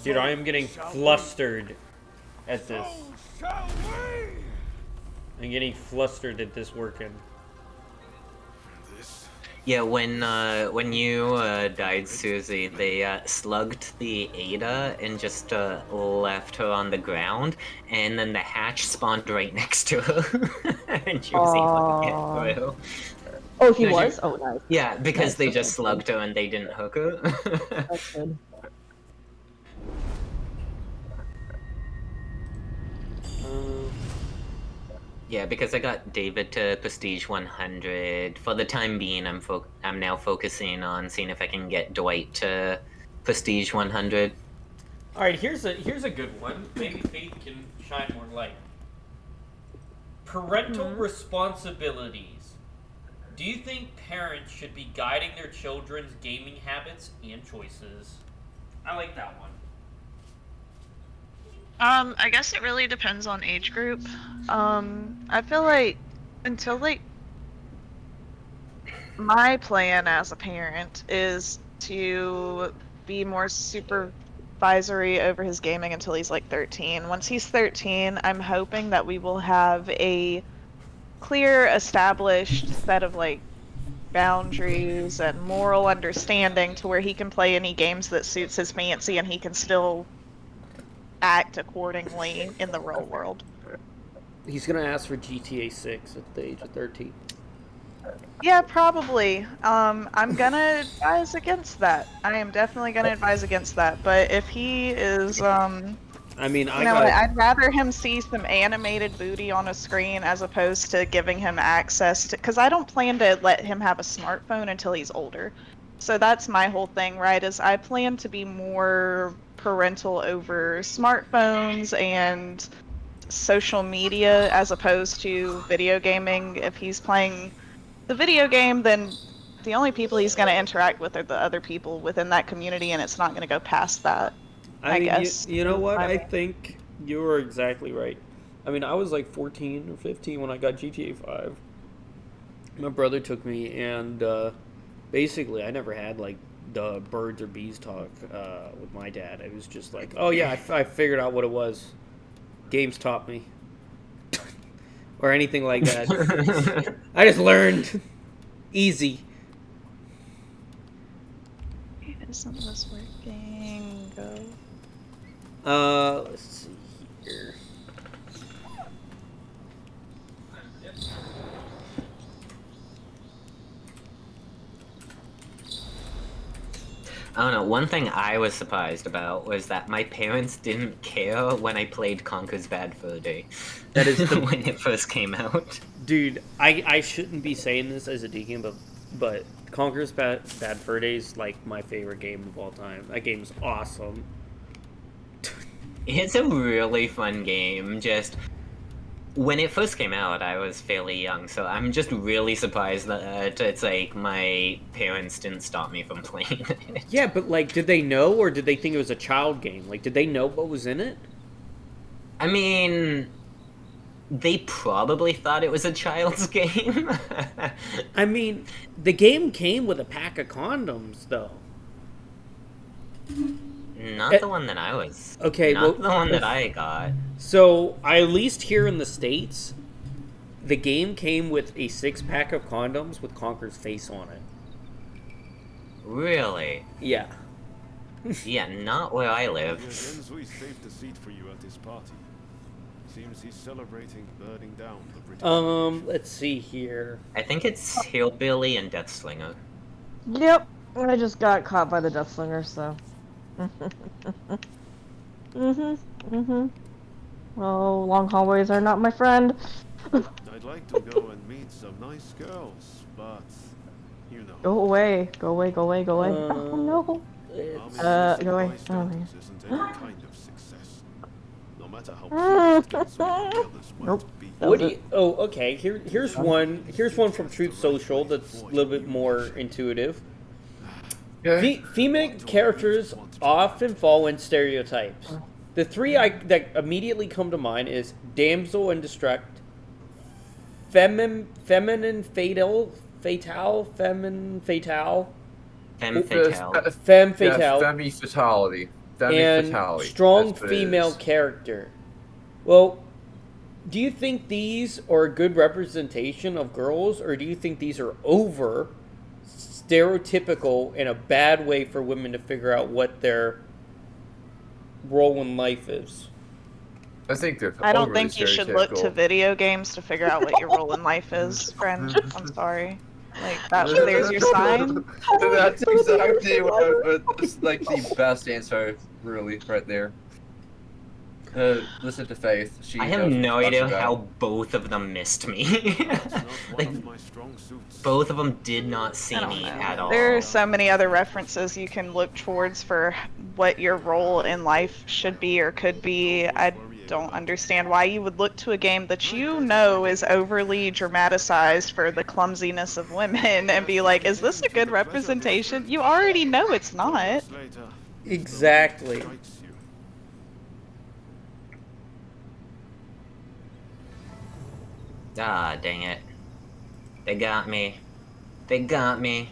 Dude, I am getting flustered at this. I'm getting flustered at this working. Yeah, when you died, Susie, they slugged the Ada and just left her on the ground, and then the hatch spawned right next to her, and she was able to get through. Oh, he was? Oh, nice. Yeah, because Nice, they okay. just slugged her and they didn't hook her. That's good. Yeah, because I got David to Prestige 100. For the time being, I'm now focusing on seeing if I can get Dwight to Prestige 100. All right, here's a good one. Maybe Faith can shine more light. Parental responsibilities. Do you think parents should be guiding their children's gaming habits and choices? I like that one. I guess it really depends on age group. I feel like until like my plan as a parent is to be more supervisory over his gaming until he's like 13. Once he's 13, I'm hoping that we will have a clear, established set of like boundaries and moral understanding to where he can play any games that suits his fancy and he can still act accordingly in the real world. He's gonna ask for GTA 6 at the age of 13. Yeah, probably. I'm gonna advise against that. I am definitely gonna advise against that. But if he is, I mean, I'd rather him see some animated booty on a screen as opposed to giving him access to. Because I don't plan to let him have a smartphone until he's older. So that's my whole thing, right? Is I plan to be more parental over smartphones and social media as opposed to video gaming. If he's playing the video game, then the only people he's going to interact with are the other people within that community, and it's not going to go past that. I guess. You know what? I think you were exactly right. I mean, I was like 14 or 15 when I got GTA 5. My brother took me, and basically, I never had like the birds or bees talk with my dad. It was just like, oh yeah, I figured out what it was. Games taught me. Or anything like that. I just learned. Easy. Isn't this working? Go. Let's see here. I don't know, one thing I was surprised about was that my parents didn't care when I played Conker's Bad Fur Day. That is the... when it first came out. Dude, I shouldn't be saying this as a deacon, but Conker's Bad Fur Day is like my favorite game of all time. That game's awesome. It's a really fun game, just... When it first came out, I was fairly young, so I'm just really surprised that it's like my parents didn't stop me from playing it. Yeah, but like, did they know, or did they think it was a child game? Like, did they know what was in it? I mean, they probably thought it was a child's game. I mean, the game came with a pack of condoms, though. Not the one that I was. Okay, not the one that I got. So, at least here in the States, the game came with a 6-pack of condoms with Conker's face on it. Really? Yeah. Yeah, not where I live. Genzui saved a seat for you at his party. Seems he's celebrating burning down the British. Let's see here. I think it's Hillbilly and Deathslinger. Yep, I just got caught by the Deathslinger, so. Oh, long hallways are not my friend. I'd like to go and meet some nice girls, but you know. Go away, go away, go away, go away. Oh no. Go away. Oh, isn't any kind of success. No matter how Nope. What do you, oh, okay. Here's one. Here's one from Truth Social that's a little bit more intuitive. Female characters often fall in stereotypes. The three that immediately come to mind is damsel in distress, feminine fatale, Femme fatale. Femme fatality. and fatality. strong That's what it female is. character. Well, do you think these are a good representation of girls, or do you think these are over stereotypical in a bad way for women to figure out what their role in life is? I think they're I don't overly think you should look to stereotypical. video games to figure out what your role in life is, friend. I'm sorry. Like that. There's your sign. That's exactly what. That's like the best answer, really, right there. Listen to Faith. She I have knows what no she's idea talking how about. both of them missed me. It's not one Like, of my strong suits. both of them did not see I don't me know. at all. There are so many other references you can look towards for what your role in life should be or could be. I don't understand why you would look to a game that you know is overly dramatized for the clumsiness of women and be like, is this a good representation? You already know it's not. Exactly. Ah, dang it. They got me. They got me.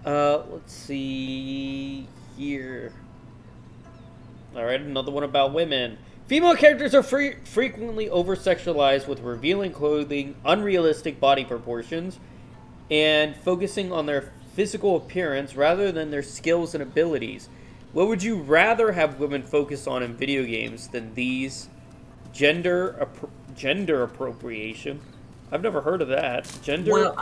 Let's see here. Alright, another one about women. Female characters are frequently over-sexualized with revealing clothing, unrealistic body proportions, and focusing on their physical appearance rather than their skills and abilities. What would you rather have women focus on in video games than these? Gender appropriation. I've never heard of that. Gender. Well,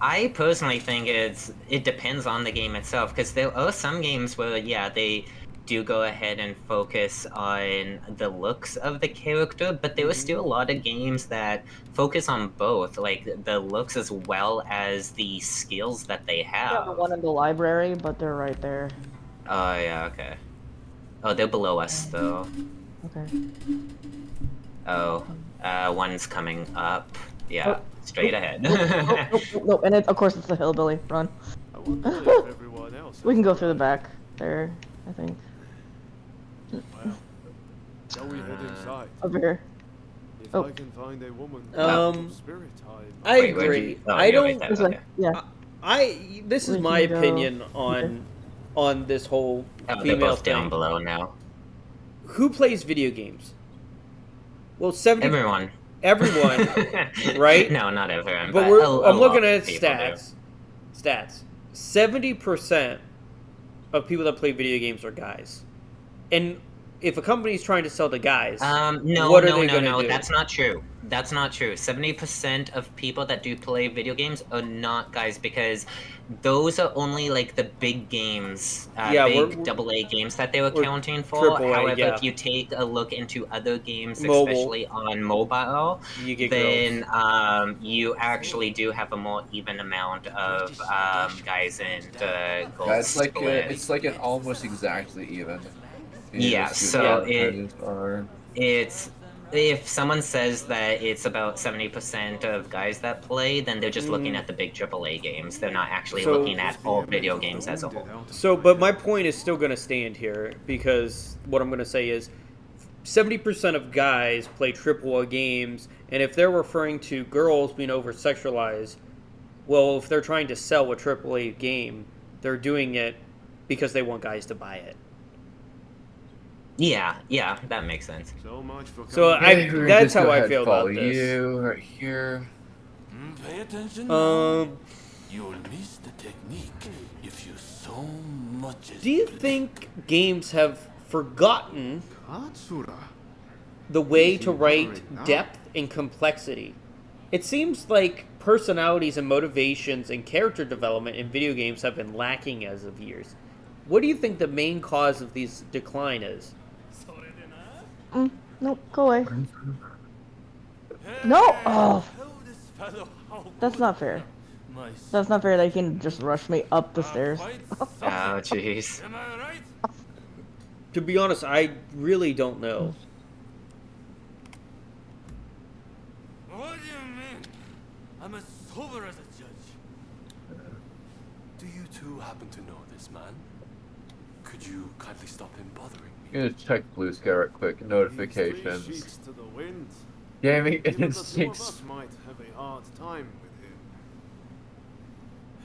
I personally think it depends on the game itself, because there are some games where, yeah, they do go ahead and focus on the looks of the character, but there are still a lot of games that focus on both, like the looks as well as the skills that they I have. got one in the library, but they're right there. Oh, yeah, okay. Oh, they're below us, though. Okay. Oh, one's coming up. Yeah, Oh. straight ahead. No, and of course it's the hillbilly. Run. I wonder if everyone else We can go through the back there, I think. Well, shall we head inside? Over here. If Oh. I can find a woman Um, spirit, I Wait, where'd agree. you- oh, I you're don't. right there, This way. okay. Yeah. This is We my can go opinion here. on this whole Oh, they're female both down thing. below now. Who plays video games? Well, 70. Everyone. Everyone, right? No, not everyone. But I'm looking at stats. 70% of people that play video games are guys. And if a company's trying to sell to guys, No, what are no, they no, gonna no. do? That's not true. That's not true. 70% of people that do play video games are not guys, because those are only like the big games, Yeah, big AA games that they were we're counting for. AAA, However, yeah. if you take a look into other games, Mobile. especially on mobile, You get then girls. you actually do have a more even amount of guys and girls. Yeah, it's like split. it's like an almost exactly even. Yeah, Yes, so percentages are. it's if someone says that it's about 70% of guys that play, then they're just looking at the big AAA games. They're not actually So- looking at all video games as a whole. So, but my point is still going to stand here, because what I'm going to say is 70% of guys play AAA games, and if they're referring to girls being over-sexualized, well, if they're trying to sell a AAA game, they're doing it because they want guys to buy it. Yeah, that makes sense. So much for So coming. that's how Go I ahead, feel follow about this. you right here. Pay attention. You'll miss the technique if you so much as Do you think games have forgotten Katsura. the way to write depth and complexity? It seems like personalities and motivations and character development in video games have been lacking as of years. What do you think the main cause of these decline is? Nope, go away. No! Oh, that's not fair. That's not fair that you can just rush me up the stairs. Oh, jeez. Am I right? To be honest, I really don't know. What do you mean? I'm as sober as a judge. Do you two happen to know this man? Could you kindly stop him bothering me? I'm gonna check Blue Sky right quick. Three Notifications. sheets to the wind. Gaming Even the two of instincts. us might have a hard time with him.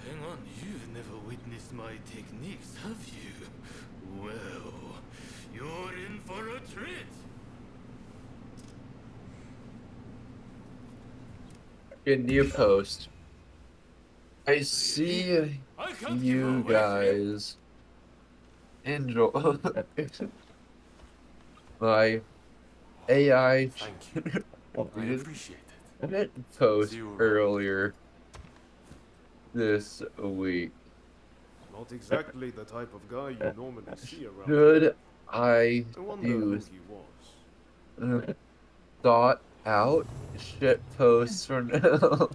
Hang on, you've never witnessed my techniques, have you? Well, you're in for a treat. A new post. I see I can't give you her away to you. guys enjoy my AI Thank you. I appreciate it. post Zero. earlier this week. Not exactly the type of guy you normally see around. Should I I wonder who do he was. thought out shit posts for now?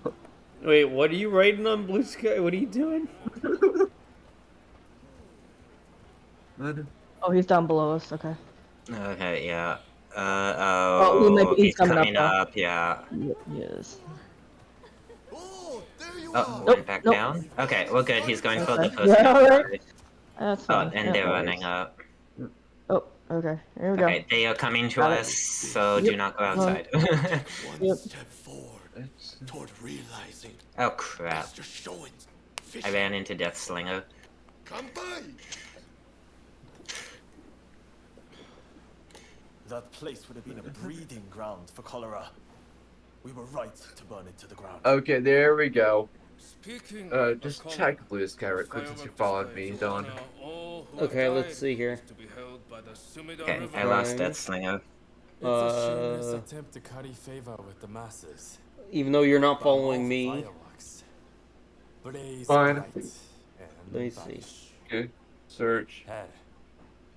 Wait, what are you writing on Blue Sky? What are you doing? Oh, he's down below us. Okay. Okay, yeah. Oh, he's He's coming coming up, up, yeah. Yes. Oh, there you Oh, are. went back Nope. down? Okay, well good, he's going for the Okay. post. Yeah, now. alright. That's Oh, fine. and Yeah, they're no running worries. up. Oh, okay. Here we go. Okay, they are coming to Got it. us, so do Yep. not go outside. One Yep. step forward toward realizing Oh crap. Master Shoin's I vision. ran into Death Slinger. Come by. That place would have been a breeding ground for cholera. We were right to burn it to the ground. Okay, there we go. Speaking Just of check Blue Sky right quick since you followed me, Don. Okay, let's see here. Okay, I lost Death Slinger. It's a shameless attempt to curry favor with the masses. Even though you're not But I'm all following for me. fireworks. Blaze Fine. bright and Let me see. vanish. Okay, search. Hell,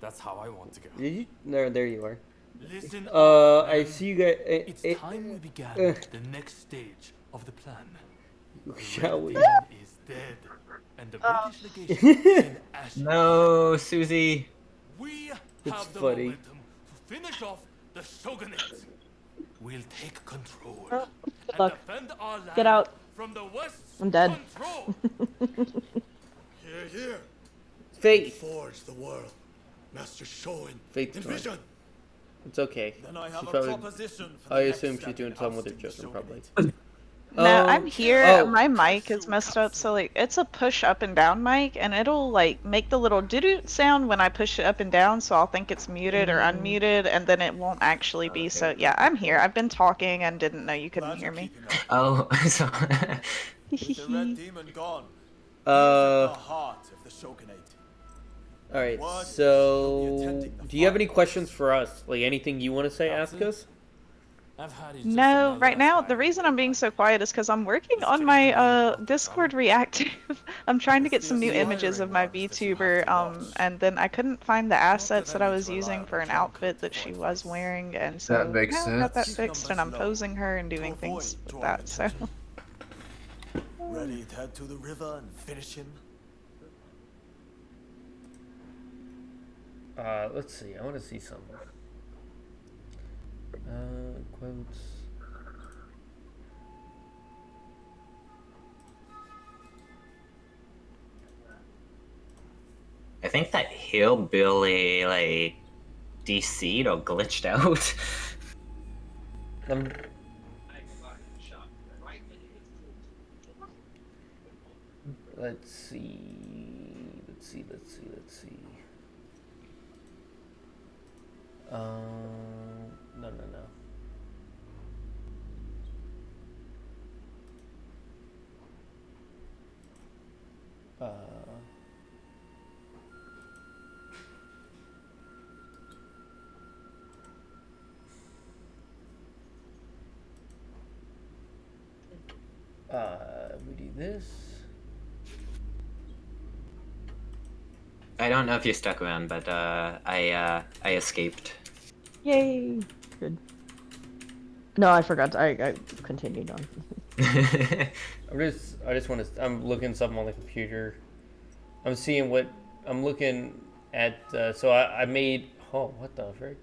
that's how I want to go. Did you? There you are. Listen I see you guys. It's time we began the next stage of the plan. Shall we? Ronin is dead, and the British legation in ashes. No, Susie. We It's have the funny. momentum to finish off the shogunate. We'll take control Oh, and luck. defend our land Get out. from the West's I'm dead. control. Here, Faith. forge the world. Master Shoin, Faith in joined. vision. It's okay. Then I She's have a probably. proposition for the I next assume she's step doing in something with her ousting the children, probably. shogunate. No, I'm here. Oh. My mic is messed up, so like it's a push up and down mic, and it'll like make the little doo-doo sound when I push it up and down, so I'll think it's muted or unmuted, and then it won't actually be. So yeah, I'm here. I've been talking and didn't know you couldn't Glad hear you're me. keeping up. Oh, so With the red demon gone, he is Uh. at the heart of the shogunate. All right. Word is So, you'll be attending the do you have any fire. questions for us? Like anything you want to say? Ask Captain? us. I've had it just No, another right now the fire. reason I'm being so quiet is because I'm working on my Discord reactive. I'm trying to get some new images of my VTuber, and then I couldn't find the assets that I was using for an outfit that she was wearing, and so That makes now I got that sense. fixed, and I'm posing her and doing things with that. So Ready to head to the river and finish him? Let's see. I want to see some. Quotes. I think that hillbilly like DC'd or glitched out. Let's see. Let's see. No. We do this. I don't know if you stuck around, but I escaped. Yay. Good. No, I forgot. I continued on. I just want to. I'm looking something on the computer. I'm seeing what I'm looking at. So I made. Oh, what the frick?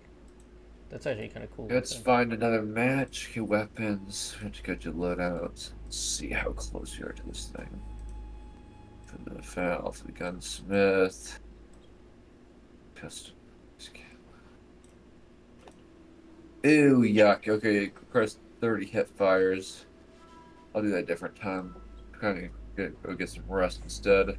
That's actually kind of cool. Let's find another match. Get weapons. We have to get your loadouts. Let's see how close you are to this thing. For the foul, for the gunsmith. Custom. Ew, yuck. Okay, of course, 30 hip fires. I'll do that a different time. Kind of Go get some rest instead.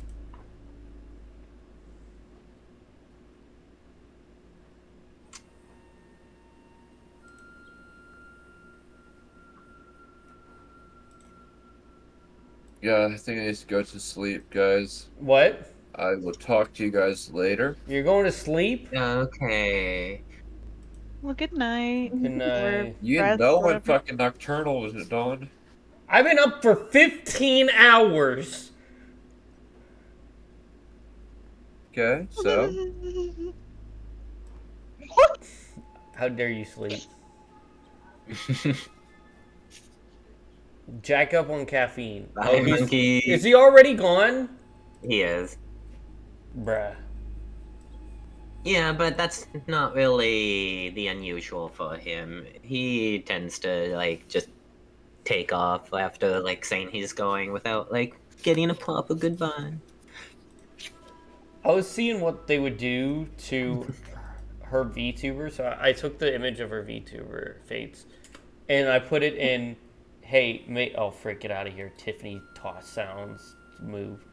Yeah, I think I need to go to sleep, guys. What? I will talk to you guys later. You're going to sleep? Okay. Well, good night. Good Or night. You rest, know when whatever. fucking nocturnal is it, Dawn? I've been up for 15 hours. Okay, so How dare you sleep? Jack up on caffeine. Bye, monkey. Is he already gone? He is. Bruh. Yeah, but that's not really the unusual for him. He tends to, like, just take off after, like, saying he's going without, like, getting a proper goodbye. I was seeing what they would do to her VTuber, so I took the image of her VTuber, Fates, and I put it in, hey, oh, frick, get out of here, Tiffany toss sounds, move.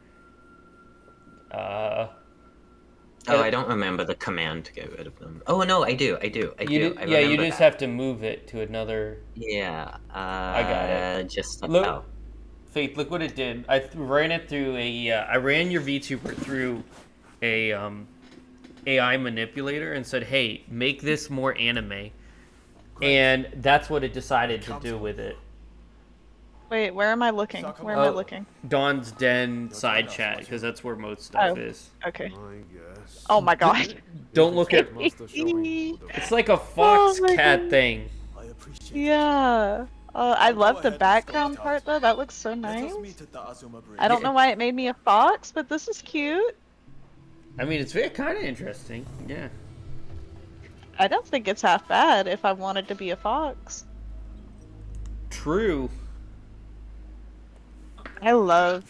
I don't remember the command to get rid of them. Oh, no, I do. I Yeah, you just have to move it to another... Yeah, I got it. Just look, oh. Faith, look what it did. I ran it through I ran your VTuber through a AI manipulator and said, hey, make this more anime. And that's what it decided to do with it. Wait, where am I looking? Where am I looking? Dawn's Den side chat, because that's where most stuff is. Okay. Oh my god. Don't look at... It's like a fox cat thing. Yeah. I love the background part though. That looks so nice. I don't know why it made me a fox, but this is cute. I mean, it's very kind of interesting. Yeah. I don't think it's half bad if I wanted to be a fox. True. I love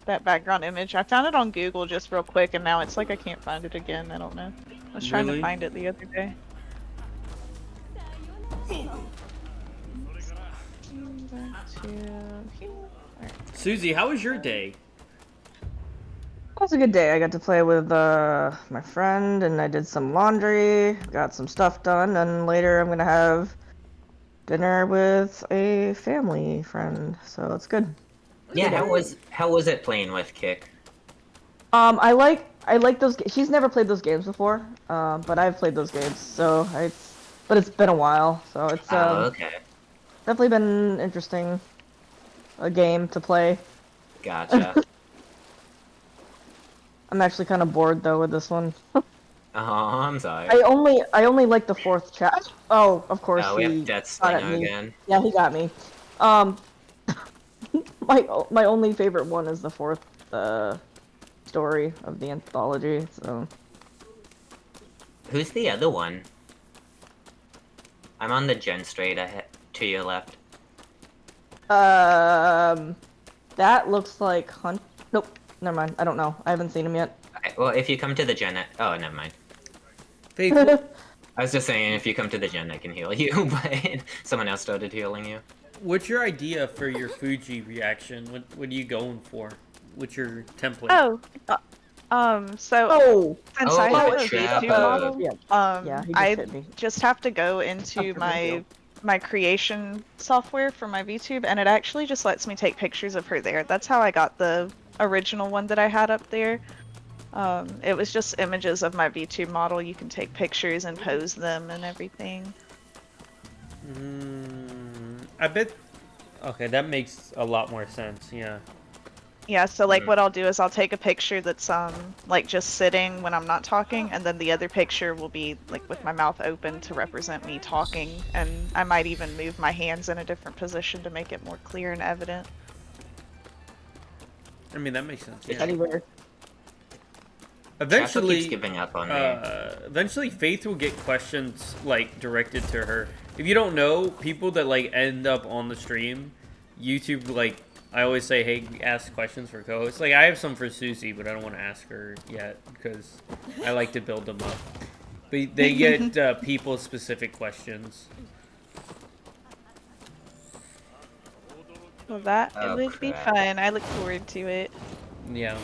that background image. I found it on Google just real quick, and now it's like I can't find it again. I don't know. I was trying to find it the other day. Susie, how was your day? It was a good day. I got to play with my friend, and I did some laundry, got some stuff done, and later I'm gonna have dinner with a family friend, so it's good. Yeah, how was it playing with Kick? I like those. She's never played those games before, but I've played those games, so but it's been a while, so it's okay. definitely been interesting. A game to play. Gotcha. I'm actually kind of bored though with this one. Oh, I'm sorry. I only like the fourth chat. Oh, of course. Oh, we have Death Slinger again. Yeah, he got me. My only favorite one is the fourth story of the anthology. So. Who's the other one? I'm on the gen straight ahead to your left. That looks like Hunt. Nope. Never mind. I don't know. I haven't seen him yet. Okay, well, if you come to the gen, oh, never mind. I was just saying, if you come to the gen, I can heal you, but someone else started healing you. What's your idea for your Fuji reaction? What are you going for? What's your template? Since I have a VTuber model, I hit me. just have to go into my creation software for my VTube, and it actually just lets me take pictures of her there. That's how I got the original one that I had up there. It was just images of my VTube model. You can take pictures and pose them and everything. I bet... Okay, that makes a lot more sense, yeah. Yeah, so like what I'll do is I'll take a picture that's like just sitting when I'm not talking, and then the other picture will be like with my mouth open to represent me talking, and I might even move my hands in a different position to make it more clear and evident. I mean, that makes sense. Yeah. Anywhere. Eventually, keeps giving up on me. Eventually, Faith will get questions like directed to her. If you don't know, people that like end up on the stream, YouTube like I always say, hey, ask questions for co-hosts. Like I have some for Susie, but I don't want to ask her yet because I like to build them up. But they get people-specific questions. Well, that Oh, it would be crap. fun. I look forward to it, Yeah.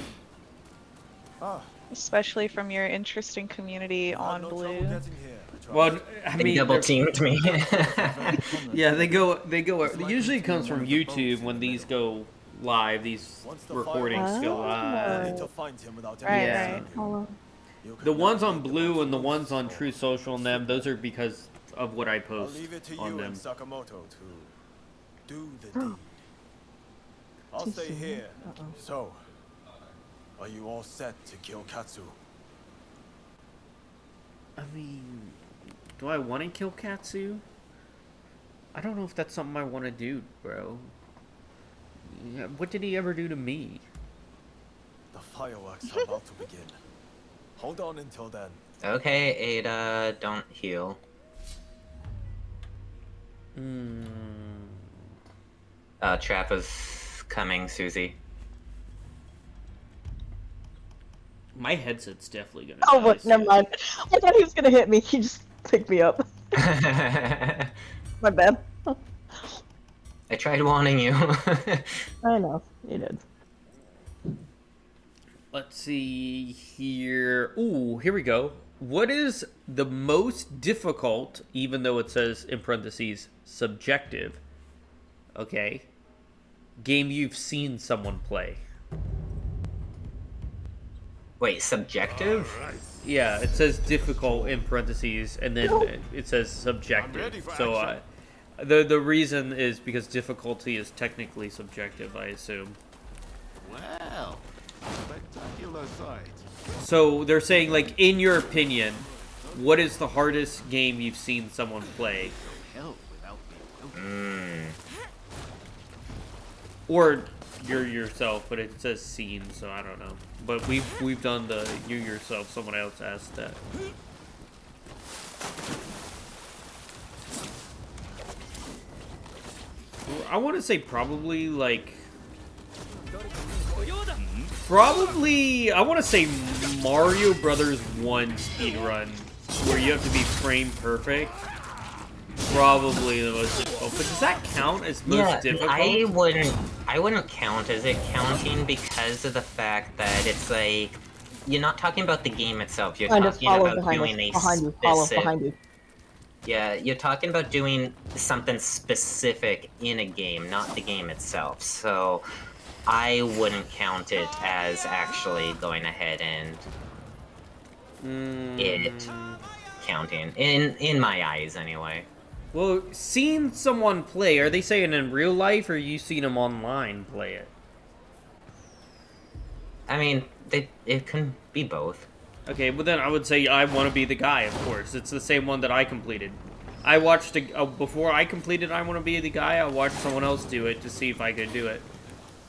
Ah, especially from your interesting community you had on no trouble Blue. getting here, I trust. Well, I They mean, double they're- teamed me. yeah, they go. It's likely Usually, it to be comes one from of the YouTube boats in when the these middle. go live. These Once the recordings fireworks go start, I live. need to find him without Right, Yeah. right. You can The ones never on make the Blue boat and the move, ones on so True Social and them, those are because of what I I'll post leave it to on you them. and Sakamoto to do the deed. I'll stay here. So, are you all set to kill Katsu? I mean, do I want to kill Katsu? I don't know if that's something I want to do, bro. Yeah, what did he ever do to me? The fireworks are about to begin. Hold on until then. Okay, Ada, don't heal. Trap is coming, Susie. My headset's definitely gonna. Oh, die but never soon. mind. I thought he was gonna hit me. He just picked me up. My bad. I tried warning you. I know, you did. Let's see here. Ooh, here we go. What is the most difficult, even though it says in parentheses, subjective, okay, game you've seen someone play? Wait, subjective? Yeah, it says difficult in parentheses, and then it says subjective. So the reason is because difficulty is technically subjective, I assume. Well, spectacular sight. So they're saying, like, in your opinion, what is the hardest game you've seen someone play? Hell without me. Or you're yourself, but it says seen, so I don't know. But we've done the you yourself. Someone else asked that. I want to say probably like I want to say Mario Brothers 1 speedrun where you have to be frame perfect. Probably the most difficult. But does that count as most difficult? I wouldn't count as it counting because of the fact that it's like you're not talking about the game itself. You're Behind us, talking follow about behind doing us, a behind you, follow specific. behind you. Yeah, you're talking about doing something specific in a game, not the game itself. So I wouldn't count it as actually going ahead and it counting in my eyes anyway. Well, seeing someone play, are they saying in real life or you seen them online play it? I mean, it can be both. Okay, but then I would say I want to be the guy, of course. It's the same one that I completed. I watched, before I completed I Want to Be the Guy, I watched someone else do it to see if I could do it.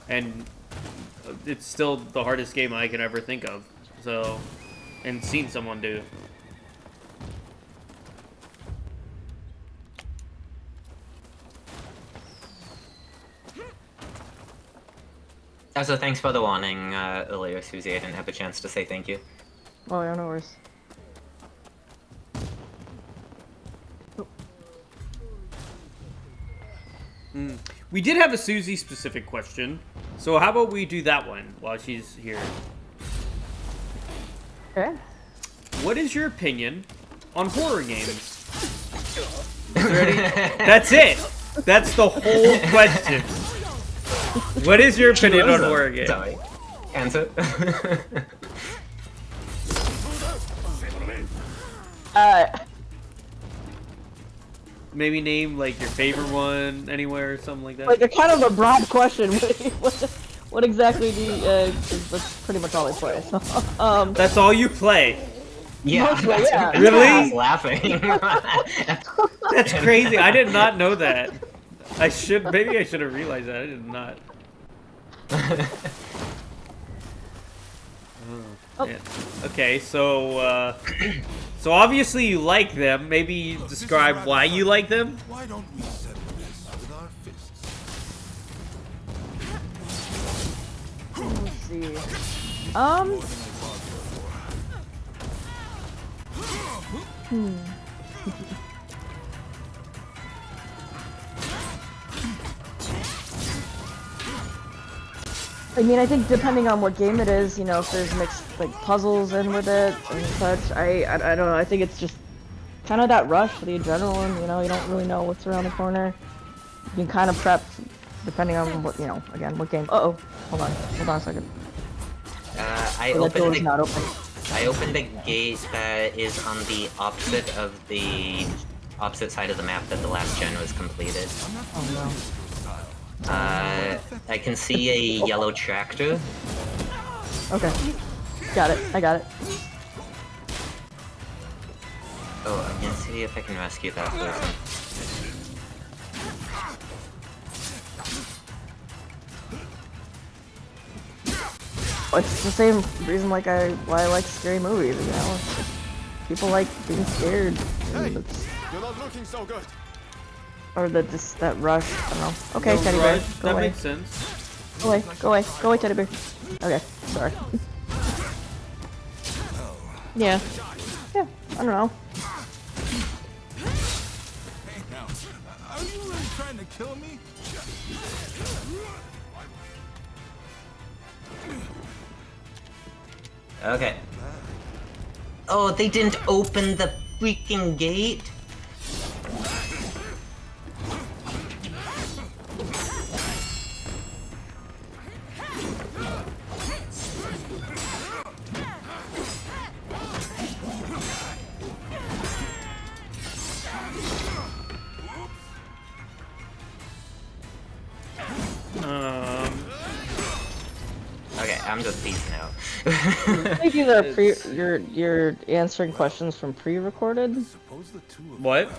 And it's still the hardest game I can ever think of. So, and seen someone do it. Also, thanks for the warning earlier, Susie. I didn't have a chance to say thank you. Oh, yeah, no worries. We did have a Susie specific question, so how about we do that one while she's here? Okay. What is your opinion on horror games? Is there any... That's it. That's the whole question. What is your opinion on horror games? Sorry. Answer. Maybe name like your favorite one anywhere or something like that. Like a kind of a broad question. What exactly do you? That's pretty much all I play. So, That's all you play. Yeah. Mostly, yeah. That's Really? why I was laughing. That's crazy. I did not know that. Maybe I should have realized that. I did not. Yeah. Okay, so so obviously you like them. Maybe you describe why you like them. Why don't we settle this with our fists? let's see. I mean, I think depending on what game it is, you know, if there's mixed like puzzles in with it and such, I don't know. I think it's just kind of that rush, the adrenaline. You know, you don't really know what's around the corner. You can kind of prep depending on what, you know, again, what game. Uh-oh, hold on a second. I Oh, that door opened is the not open. I opened a gate that is on the opposite side of the map that the last gen was completed. Oh no. I can see a yellow tractor. Okay. Got it. I got it. Oh, I'm gonna see if I can rescue that person. It's the same reason why I like scary movies, you know? People like being scared. Hey, you're not looking so good. Or that rush. I don't know. Okay, No teddy bear. rush, Go that away. makes sense. Go away. Go away. Go away, teddy bear. Okay, sorry. Yeah. Yeah, I don't know. Hey, now, are you really trying to kill me? Okay. Oh, they didn't open the freaking gate? Okay, I'm just peacing out. I think these are you're answering questions from pre-recorded. What?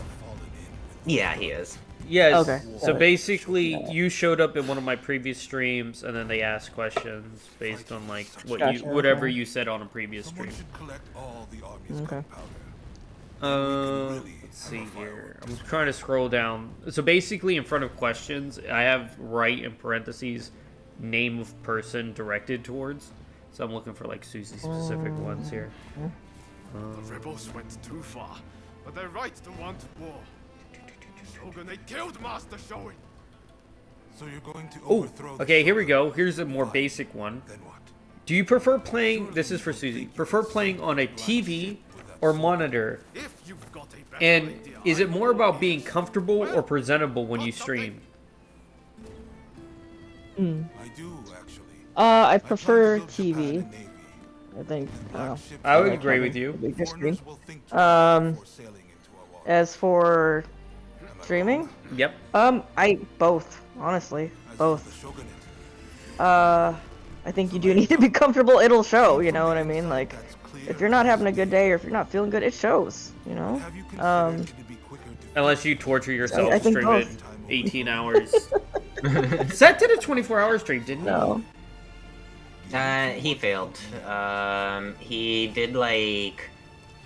Yeah, he is. Yes. Okay. So basically, you showed up in one of my previous streams, and then they asked questions based on like Gotcha, whatever okay. you said on a previous stream. Okay. Let's see here. I'm trying to scroll down. So basically, in front of questions, I have right in parentheses name of person directed towards. So I'm looking for like Susie specific ones here. The rebels went too far, but they're right to want war. Shogun, they killed Master Shoin. So you're going to Oh, overthrow the okay, here we Shogun. go. Here's a more basic one. Then what? Do you prefer playing, this is for Susie, prefer playing on a TV or monitor? If you've got a better And idea, is it I'm more all about ears. being comfortable or presentable when you stream? I do, actually. I plan to prefer build Japan TV. a navy. I think. Flagship I would carrier. agree with you. Bigger screen. Foreigners will think twice before sailing into our waters. As for Am I streaming, wrong? Yep. I both, honestly, As both. for the shogunate, I think you do need to be comfortable. It'll show, you know what I mean? Like, that's clear. if you're not having a good day or if you're not feeling good, it shows, you know? Have you considered it'd be quicker to Unless you torture yourself, I think stream it both. 18 hours. Seth did a 24-hour stream, didn't he? No. He failed. He did like,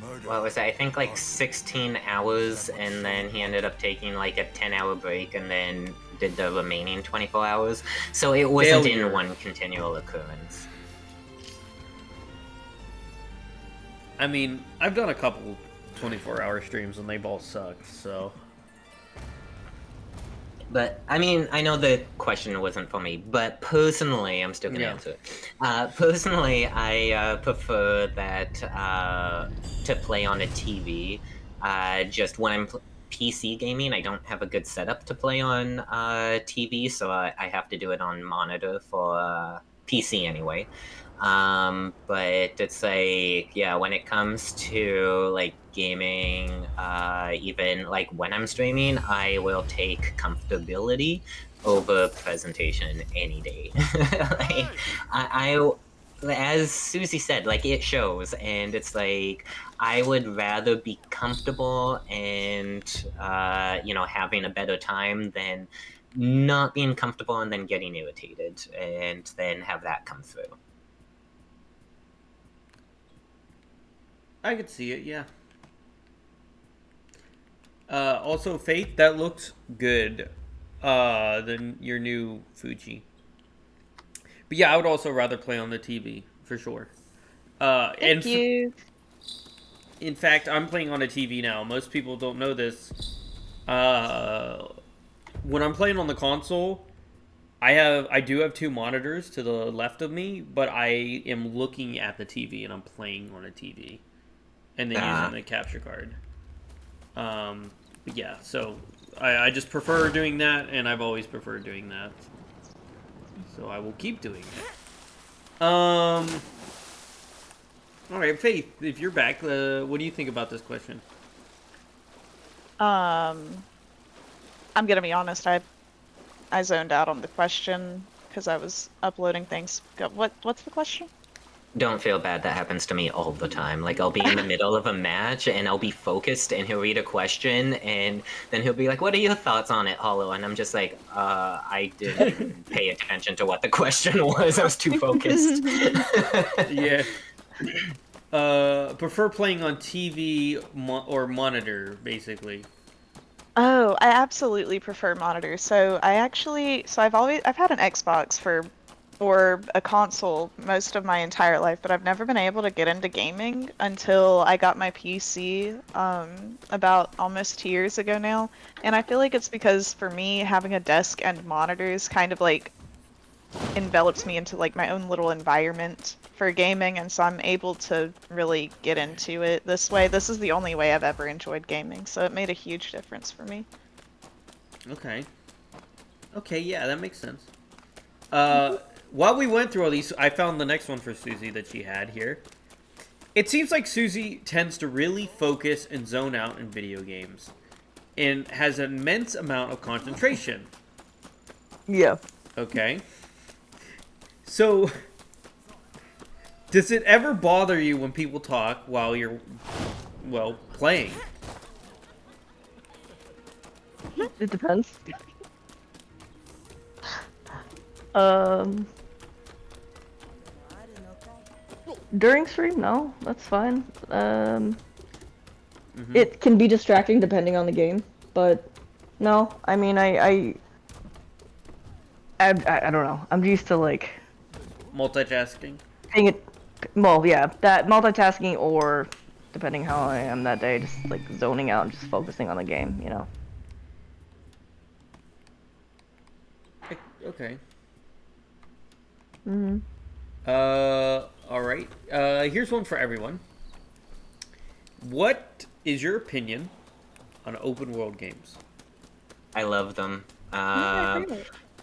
murder? what was that? I think like 16 hours, and then he ended up taking like a 10-hour break, and then did the remaining 24 hours. So it wasn't Failure. in one continual occurrence. I mean, I've done a couple 24-hour streams and they've all sucked, so... But, I mean, I know the question wasn't for me, but personally, I'm still gonna Yeah. answer it. Personally, I prefer that to play on a TV. Just when I'm PC gaming, I don't have a good setup to play on TV, so I have to do it on monitor for PC anyway. But it's like, yeah, when it comes to like gaming, even like when I'm streaming, I will take comfortability over presentation any day. Like, I as Susie said, like it shows, and it's like I would rather be comfortable and having a better time than not being comfortable and then getting irritated and then have that come through. I could see it, yeah. Also, Fate, that looks good. Than your new Fuji. But yeah, I would also rather play on the TV, for sure. Thank you. In fact, I'm playing on a TV now. Most people don't know this. When I'm playing on the console, I do have two monitors to the left of me, but I am looking at the TV and I'm playing on a TV, and then using the capture card. But yeah, so I just prefer doing that, and I've always preferred doing that. So I will keep doing it. All right, Faith, if you're back, what do you think about this question? I'm gonna be honest. I zoned out on the question because I was uploading things. What's the question? Don't feel bad. That happens to me all the time. Like, I'll be in the middle of a match, and I'll be focused, and he'll read a question, and then he'll be like, what are your thoughts on it, Hollow? And I'm just like, I didn't even pay attention to what the question was. I was too focused. Yeah. Prefer playing on TV or monitor, basically. Oh, I absolutely prefer monitors. So I've had an Xbox or a console most of my entire life, but I've never been able to get into gaming until I got my PC about almost 2 years ago now. And I feel like it's because for me, having a desk and monitors kind of like envelops me into like my own little environment for gaming, and so I'm able to really get into it this way. This is the only way I've ever enjoyed gaming, so it made a huge difference for me. Okay. Okay, yeah, that makes sense. While we went through all these, I found the next one for Susie that she had here. It seems like Susie tends to really focus and zone out in video games and has an immense amount of concentration. Yeah. Okay. So, does it ever bother you when people talk while you're, well, playing? It depends. During stream, no, that's fine. It can be distracting depending on the game, but no, I mean, I don't know. I'm used to like Multitasking? paying it. Well, yeah, that multitasking, or depending how I am that day, just like zoning out and just focusing on the game, you know. Okay. All right. Here's one for everyone. What is your opinion on open world games? I love them.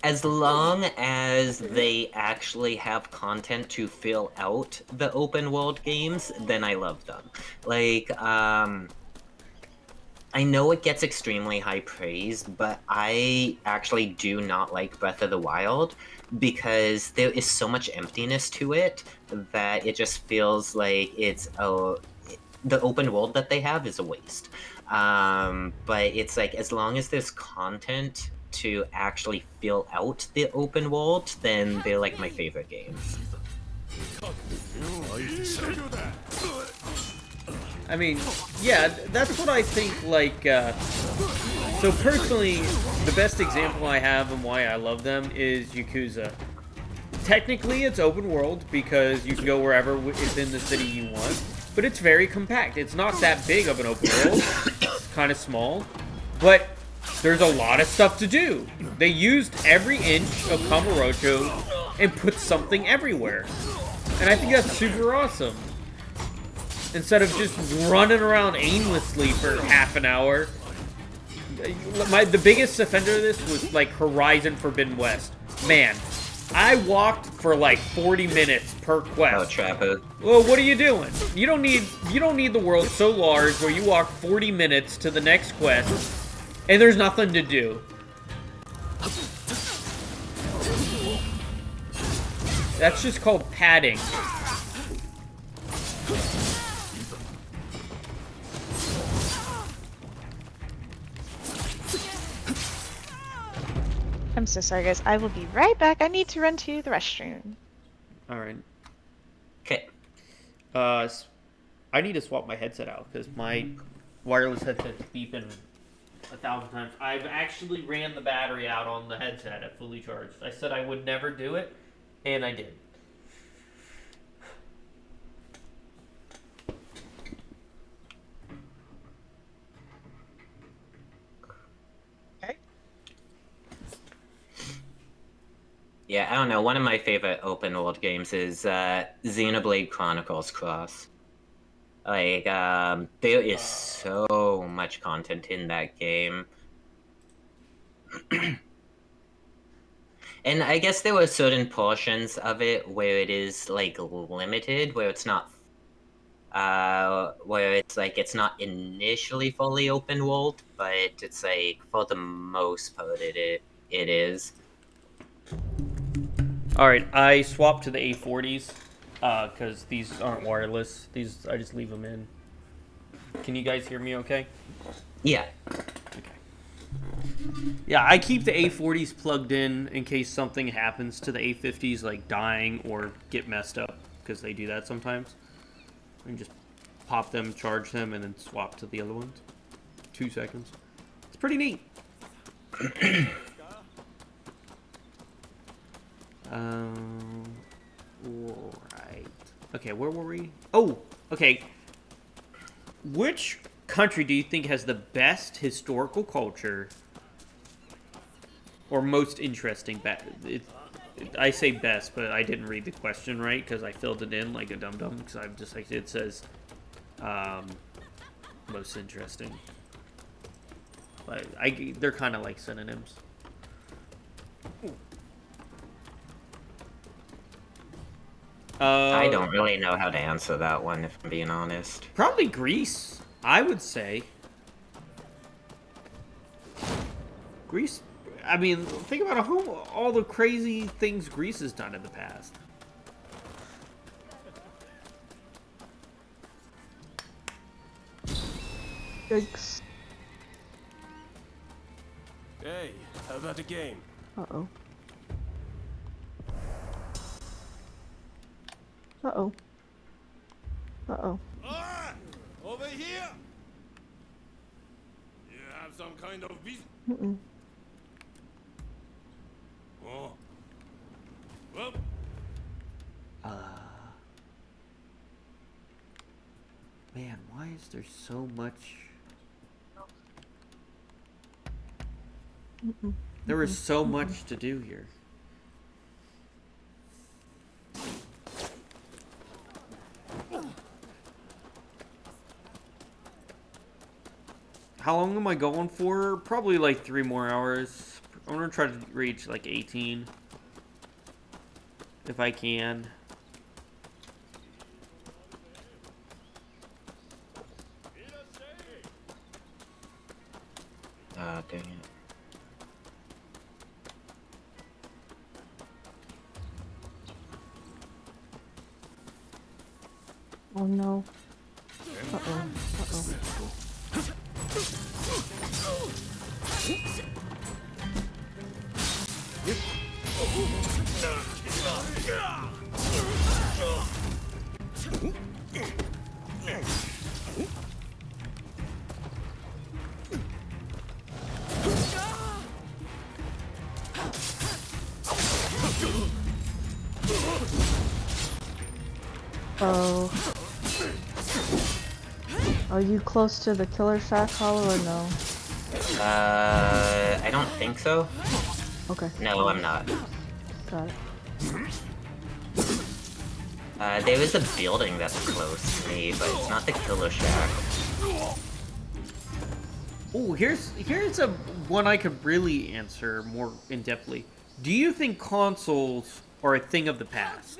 As long as they actually have content to fill out the open world games, then I love them. Like, I know it gets extremely high praise, but I actually do not like Breath of the Wild because there is so much emptiness to it that it just feels like the open world that they have is a waste. But it's like, as long as there's content to actually fill out the open world, then they're like my favorite games. I mean, yeah, that's what I think, like, so personally, the best example I have and why I love them is Yakuza. Technically, it's open world because you can go wherever within the city you want, but it's very compact. It's not that big of an open world. It's kind of small, but there's a lot of stuff to do. They used every inch of Kamurocho and put something everywhere. And I think that's super awesome. Instead of just running around aimlessly for half an hour. The biggest offender of this was like Horizon Forbidden West. Man, I walked for like 40 minutes per quest. Oh, Trapper. Well, what are you doing? You don't need the world so large where you walk 40 minutes to the next quest and there's nothing to do. That's just called padding. I'm so sorry, guys. I will be right back. I need to run to the restroom. All right. Okay. I need to swap my headset out because my wireless headset's beeping 1,000 times. I've actually ran the battery out on the headset at fully charged. I said I would never do it, and I did. Yeah, I don't know. One of my favorite open world games is Xenoblade Chronicles Cross. Like, there is so much content in that game. And I guess there were certain portions of it where it is, like, limited, where it's not, where it's, like, it's not initially fully open world, but it's, like, for the most part, it is. Alright, I swapped to the A40s, because these aren't wireless. These, I just leave them in. Can you guys hear me okay? Yeah. Okay. Yeah, I keep the A40s plugged in case something happens to the A50s, like dying or get messed up, because they do that sometimes. And just pop them, charge them, and then swap to the other ones. 2 seconds. It's pretty neat. Right. Okay, where were we? Oh, okay. Which country do you think has the best historical culture or most interesting? I say best, but I didn't read the question right because I filled it in like a dum-dum because I'm just like, it says most interesting. But they're kind of like synonyms. I don't really know how to answer that one, if I'm being honest. Probably Greece, I would say. Greece, I mean, think about all the crazy things Greece has done in the past. Yikes. Hey, how about the game? Uh-oh. Uh-oh. Uh-oh. Ah! Over here! You have some kind of visa? Mm-mm. Oh. Well, Man, why is there so much? Mm-mm. There is so much to do here. How long am I going for? Probably like 3 more hours. I'm gonna try to reach like 18. If I can. Ah, dang it. Oh no. Uh-oh. Uh-oh. Oh. Are you close to the Killer Shack Hollow or no? I don't think so. Okay. No, I'm not. Got it. There is a building that's close to me, but it's not the Killer Shack. Oh, here's a one I could really answer more in-depthly. Do you think consoles are a thing of the past?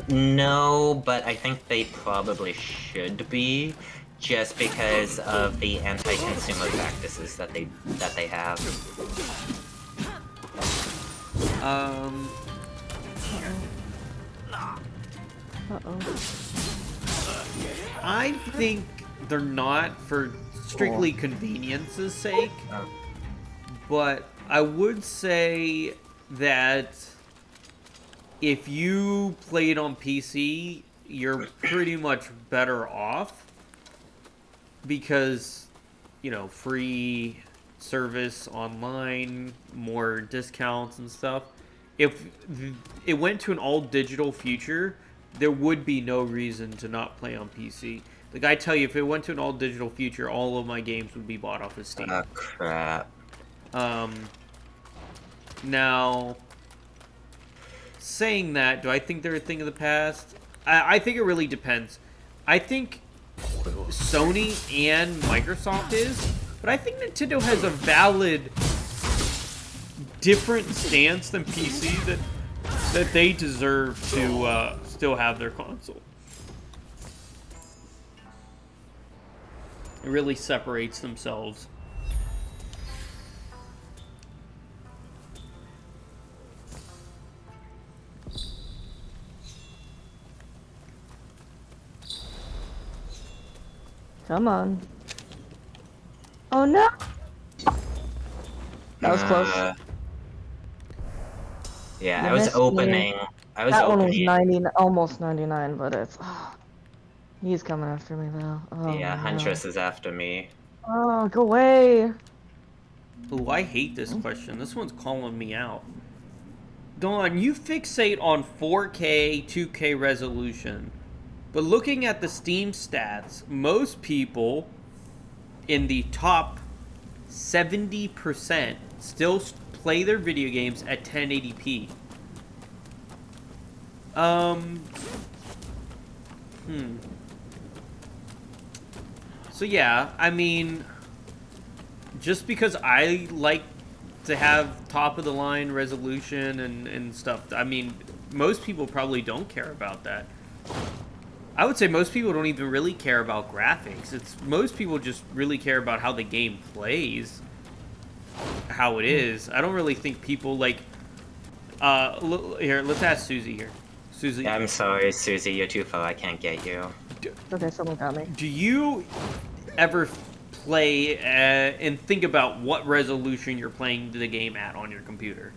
No, but I think they probably should be, just because of the anti-consumer practices that they have. Uh-oh. I think they're not for strictly convenience's sake, but I would say that if you played on PC, you're pretty much better off because, you know, free service online, more discounts and stuff. If it went to an all-digital future, there would be no reason to not play on PC. Like, I tell you, if it went to an all-digital future, all of my games would be bought off of Steam. Oh, crap. Now, saying that, do I think they're a thing of the past? I think it really depends. I think Sony and Microsoft is, but I think Nintendo has a valid different stance than PC that they deserve to still have their console. It really separates themselves. Come on. Oh no! That was close. Yeah, You I was missed me. opening. That one was 90, almost 99, but it's. Oh, he's coming after me though. Oh, Yeah, no. Huntress is after me. Oh, go away! Ooh, I hate this question. This one's calling me out. Dawn, you fixate on 4K, 2K resolution. But looking at the Steam stats, most people in the top 70% still play their video games at 1080p. So yeah, I mean, just because I like to have top of the line resolution and stuff, I mean, most people probably don't care about that. I would say most people don't even really care about graphics. Most people just really care about how the game plays, how it is. I don't really think people like. Here, let's ask Susie here. Susie. Yeah, I'm sorry, Susie, you're too far. I can't get you. Okay, someone got me. Do you ever play and think about what resolution you're playing the game at on your computer?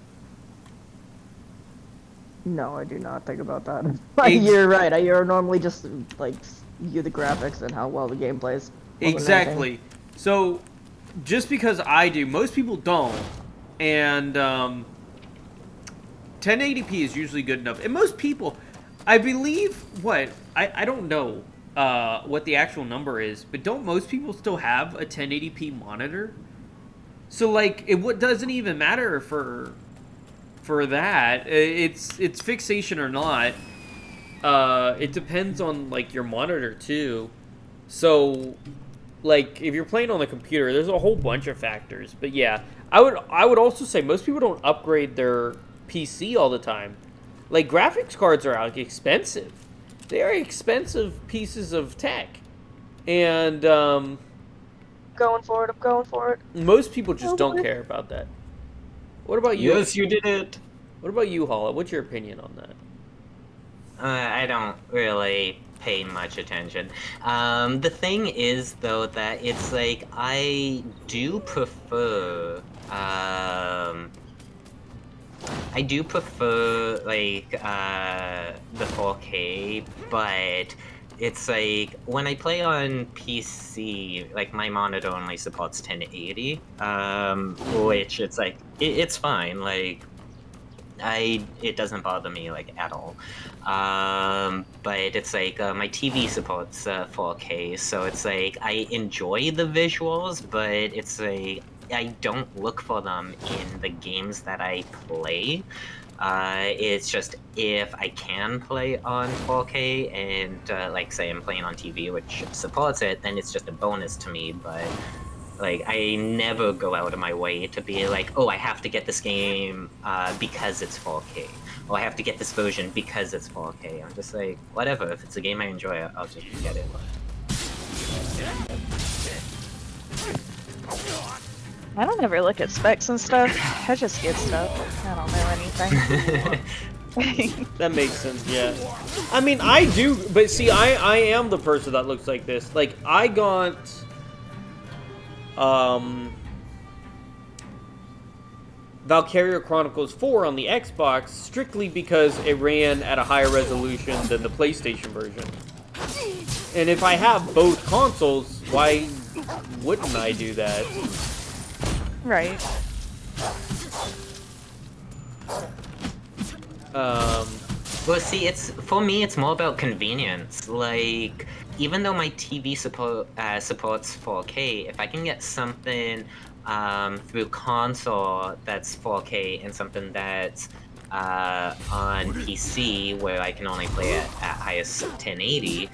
No, I do not think about that. You're right. You're normally just like view the graphics and how well the game plays. Exactly. So, just because I do, most people don't, and 1080p is usually good enough. And most people, I believe, I don't know what the actual number is, but don't most people still have a 1080p monitor? So like, it doesn't even matter for that. It's fixation or not. It depends on like your monitor too. So like if you're playing on the computer, there's a whole bunch of factors. But yeah, I would also say most people don't upgrade their PC all the time. Like graphics cards are like expensive. They are expensive pieces of tech. And Going for it. I'm going for it. most people just don't care about that. What about you? Yes, you did it. What about you, Holla? What's your opinion on that? I don't really pay much attention. The thing is, though, that it's like I do prefer. I do prefer like the 4K, but it's like when I play on PC, like my monitor only supports 1080, which it's like it's fine. Like it doesn't bother me like at all. But it's like my TV supports 4K, so it's like I enjoy the visuals, but it's like I don't look for them in the games that I play. It's just if I can play on 4K and like say I'm playing on TV, which supports it, then it's just a bonus to me. But like I never go out of my way to be like, oh, I have to get this game because it's 4K. Or I have to get this version because it's 4K. I'm just like, whatever. If it's a game I enjoy, I'll just get it. I don't ever look at specs and stuff. I just get stuff. I don't know anything. That makes sense, yeah. I mean, I do, but see, I am the person that looks like this. Like, I got, Valkyria Chronicles 4 on the Xbox strictly because it ran at a higher resolution than the PlayStation version. And if I have both consoles, why wouldn't I do that? Right. Well, see, it's for me. It's more about convenience. Like, even though my TV supports 4K, if I can get something through console that's 4K and something that's on PC where I can only play at highest 1080,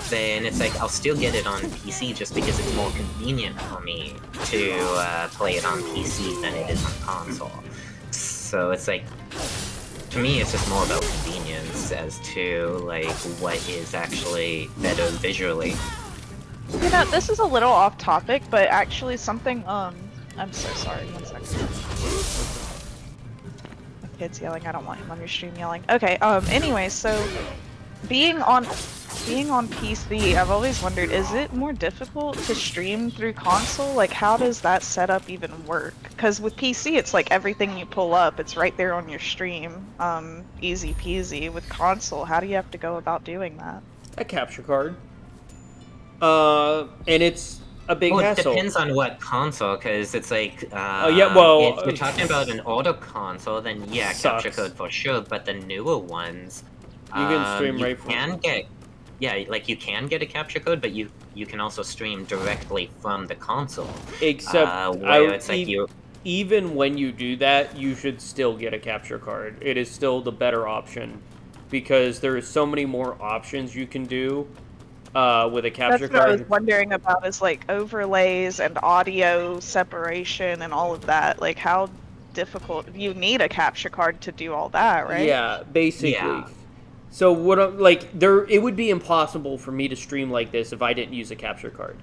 then it's like I'll still get it on PC just because it's more convenient for me to play it on PC than it is on console. So it's like, to me, it's just more about convenience as to like what is actually better visually. You know, this is a little off topic, but actually something, I'm so sorry, 1 second. My kid's yelling, I don't want him on your stream yelling. Okay, anyway, so being on PC, I've always wondered, is it more difficult to stream through console? Like, how does that setup even work? Because with PC, it's like everything you pull up, it's right there on your stream. Easy peasy. With console, how do you have to go about doing that? A capture card. And it's a big Well, it hassle. depends on what console, because it's like, yeah, well, if you're talking about an older console, then yeah, sucks. capture code for sure, but the newer ones, you can stream you right from you can get a capture code, but you can also stream directly from the console. Except, even when you do that, you should still get a capture card. It is still the better option, because there is so many more options you can do with a capture card. That's card. what I was wondering about, is like overlays and audio separation and all of that. Like, how difficult? You need a capture card to do all that, right? Yeah, basically. Yeah. So what? It would be impossible for me to stream like this if I didn't use a capture card.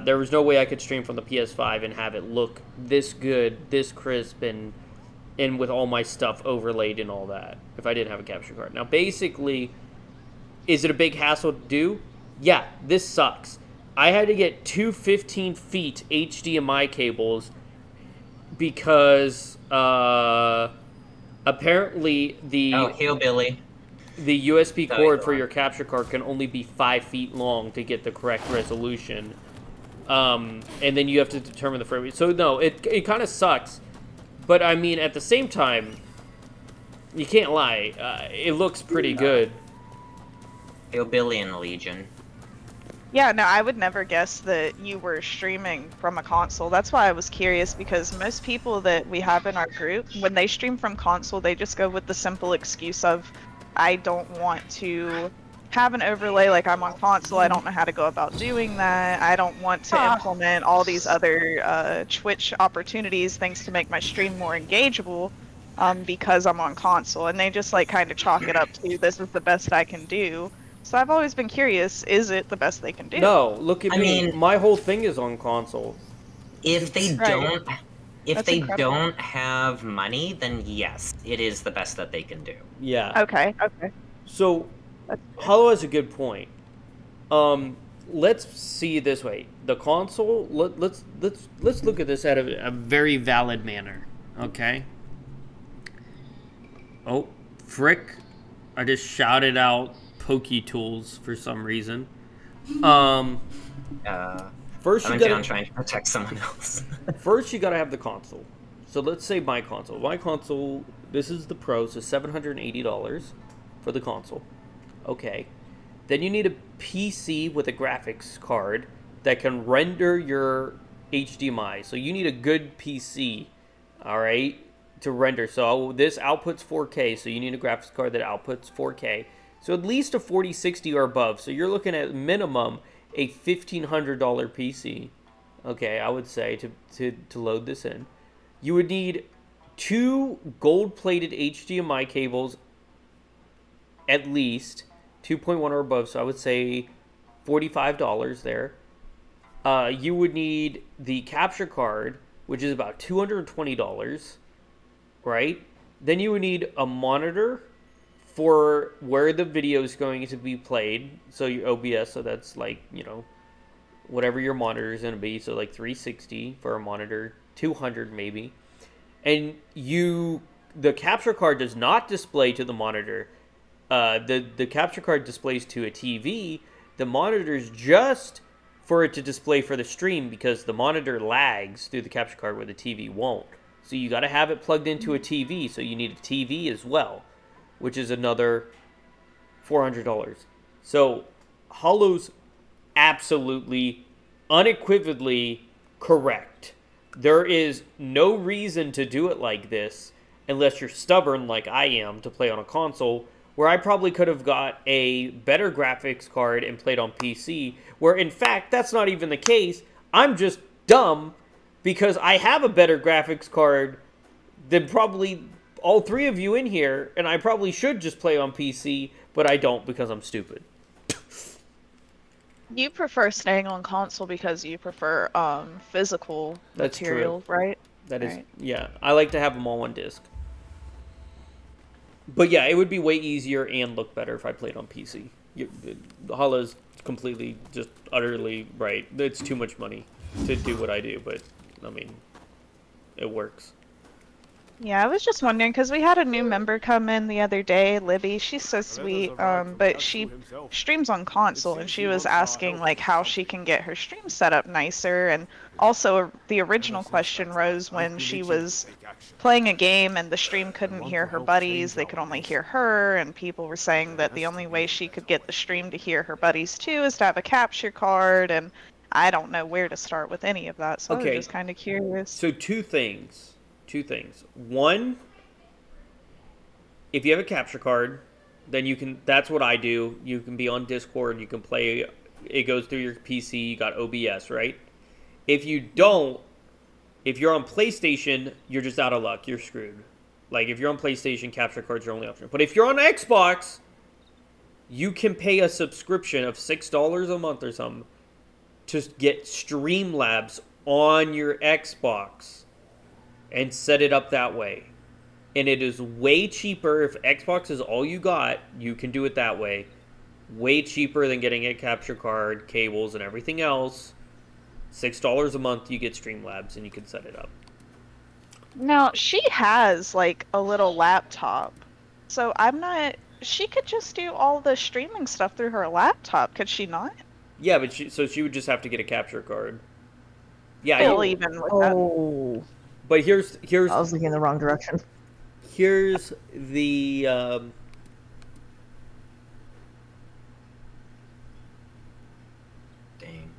There was no way I could stream from the PS5 and have it look this good, this crisp, and with all my stuff overlaid and all that if I didn't have a capture card. Now, basically, is it a big hassle to do? Yeah, this sucks. I had to get two 15 feet HDMI cables because apparently hillbilly. The USB cord for your capture card can only be 5 feet long to get the correct resolution. And then you have to determine the frame rate. So no, it kind of sucks. But I mean, at the same time, you can't lie. It looks pretty good. Hillbilly and Legion. Yeah, no, I would never guess that you were streaming from a console. That's why I was curious, because most people that we have in our group, when they stream from console, they just go with the simple excuse of, I don't want to have an overlay like I'm on console. I don't know how to go about doing that. I don't want to implement all these other Twitch opportunities, things to make my stream more engageable, because I'm on console. And they just like kind of chalk it up to, this is the best I can do. So I've always been curious, is it the best they can do? No, look at me. My whole thing is on console. If they don't... If they don't have money, then yes, it is the best that they can do. Yeah. Okay. So, Hollow has a good point. Let's see it this way. The console. Let's look at this at a very valid manner. Okay. Oh, frick! I just shouted out Pokey Tools for some reason. First, I'm trying to protect someone else. First, you gotta have the console. So let's say my console. My console, this is the Pro, so $780 for the console. Okay. Then you need a PC with a graphics card that can render your HDMI. So you need a good PC, all right, to render. So this outputs 4K, so you need a graphics card that outputs 4K. So at least a 4060 or above. So you're looking at minimum a $1,500 PC, okay, I would say, to load this in. You would need 2 gold-plated HDMI cables, at least, 2.1 or above, so I would say $45 there. You would need the capture card, which is about $220, right? Then you would need a monitor for where the video is going to be played, so your OBS, so that's like, whatever your monitor is going to be, so like 360 for a monitor, 200 maybe. And the capture card does not display to the monitor. The capture card displays to a TV. The monitor is just for it to display for the stream, because the monitor lags through the capture card where the TV won't. So you got to have it plugged into a TV, so you need a TV as well, which is another $400. So Hollow's absolutely, unequivocally correct. There is no reason to do it like this unless you're stubborn like I am to play on a console, where I probably could have got a better graphics card and played on PC, where in fact that's not even the case. I'm just dumb because I have a better graphics card than probably all three of you in here, and I probably should just play on PC, but I don't because I'm stupid. You prefer staying on console because you prefer physical That's material, true. right? That is, Right. yeah. I like to have them all on disc. But yeah, it would be way easier and look better if I played on PC. Hala's completely, just utterly right. It's too much money to do what I do, but I mean, it works. Yeah, I was just wondering because we had a new member come in the other day, Libby. She's so sweet, but she streams on console, and she was asking like how she can get her stream set up nicer. And also, the original question rose when she was playing a game and the stream couldn't hear her buddies; they could only hear her. And people were saying that the only way she could get the stream to hear her buddies too is to have a capture card. And I don't know where to start with any of that, so I was just kind of curious. So two things. One, if you have a capture card, then you can, that's what I do. You can be on Discord, you can play, it goes through your PC, you got OBS, right? If you don't, if you're on PlayStation, you're just out of luck. You're screwed. Like, if you're on PlayStation, capture card's your only option. But if you're on Xbox, you can pay a subscription of $6 a month or something to get Streamlabs on your Xbox and set it up that way. And it is way cheaper. If Xbox is all you got, you can do it that way. Way cheaper than getting a capture card, cables, and everything else. $6 a month, you get Streamlabs, and you can set it up. Now, she has, like, a little laptop. So I'm not... She could just do all the streaming stuff through her laptop, could she not? Yeah, but she would just have to get a capture card. Yeah, Still even with that. But here's I was looking in the wrong direction. Here's the Dang.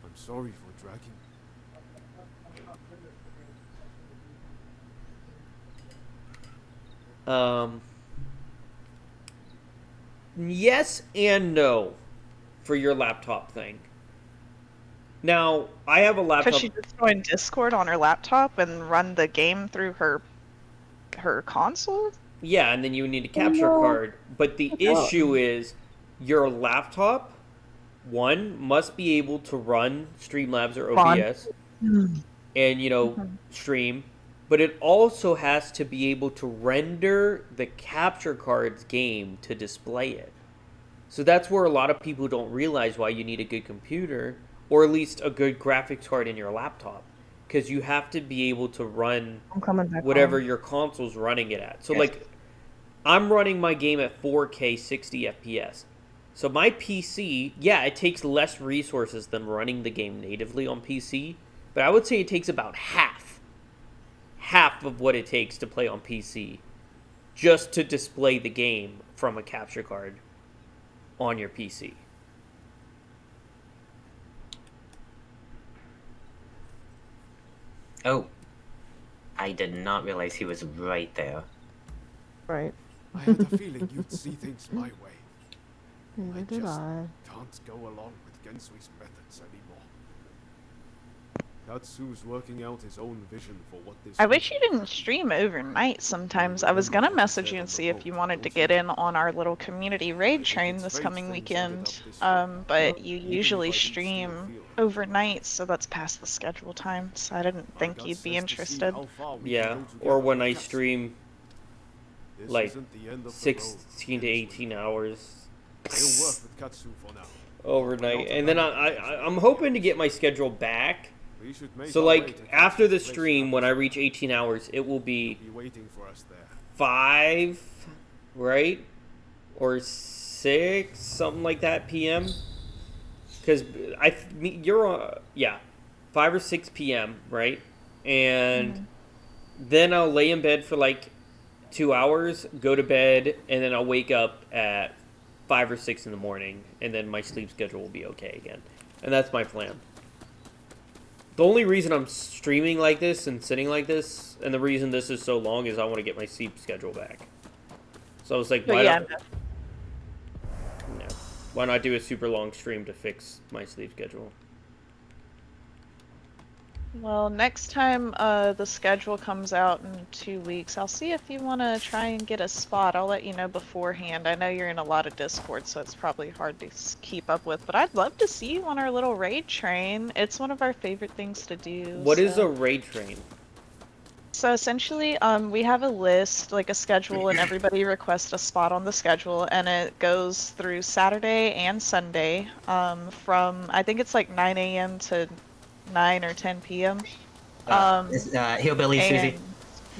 I'm sorry for dragging. yes and no for your laptop thing. Now, I have a laptop. Could she just join Discord on her laptop and run the game through her console? Yeah, and then you need a capture card. But the issue is your laptop, one, must be able to run Streamlabs or OBS and, you know, stream. But it also has to be able to render the capture card's game to display it. So that's where a lot of people don't realize why you need a good computer, or at least a good graphics card in your laptop, because you have to be able to run whatever your console's running it at. So, like, I'm running my game at 4K 60 FPS. So my PC, yeah, it takes less resources than running the game natively on PC, but I would say it takes about half of what it takes to play on PC just to display the game from a capture card on your PC. Oh, I did not realize he was right there. Right. I had a feeling you'd see things my way. Neither did I. Can't go along with Gensui's methods anymore. Katsu's working out his own vision for what this... I wish you didn't stream overnight sometimes. I was gonna message you and see if you wanted to get in on our little community raid train this coming weekend, but you usually stream overnight, so that's past the schedule time, so I didn't think you'd be interested. Yeah, or when I stream like 16 to 18 hours overnight, and then I'm hoping to get my schedule back. So, like, after the stream, when I reach 18 hours, it will be 5, right? Or 6, something like that, p.m. Because you're on, 5 or 6 p.m., right? And then I'll lay in bed for, like, 2 hours, go to bed, and then I'll wake up at 5 or 6 in the morning, and then my sleep schedule will be okay again. And that's my plan. The only reason I'm streaming like this and sitting like this, and the reason this is so long, is I want to get my sleep schedule back. So I was like, why not do a super long stream to fix my sleep schedule? Well, next time the schedule comes out in 2 weeks, I'll see if you want to try and get a spot. I'll let you know beforehand. I know you're in a lot of Discord, so it's probably hard to keep up with, but I'd love to see you on our little raid train. It's one of our favorite things to do. What is a raid train? So essentially, we have a list, like a schedule, and everybody requests a spot on the schedule, and it goes through Saturday and Sunday, from, I think it's like 9 a.m. to 9 or 10 p.m. Hillbilly Susie.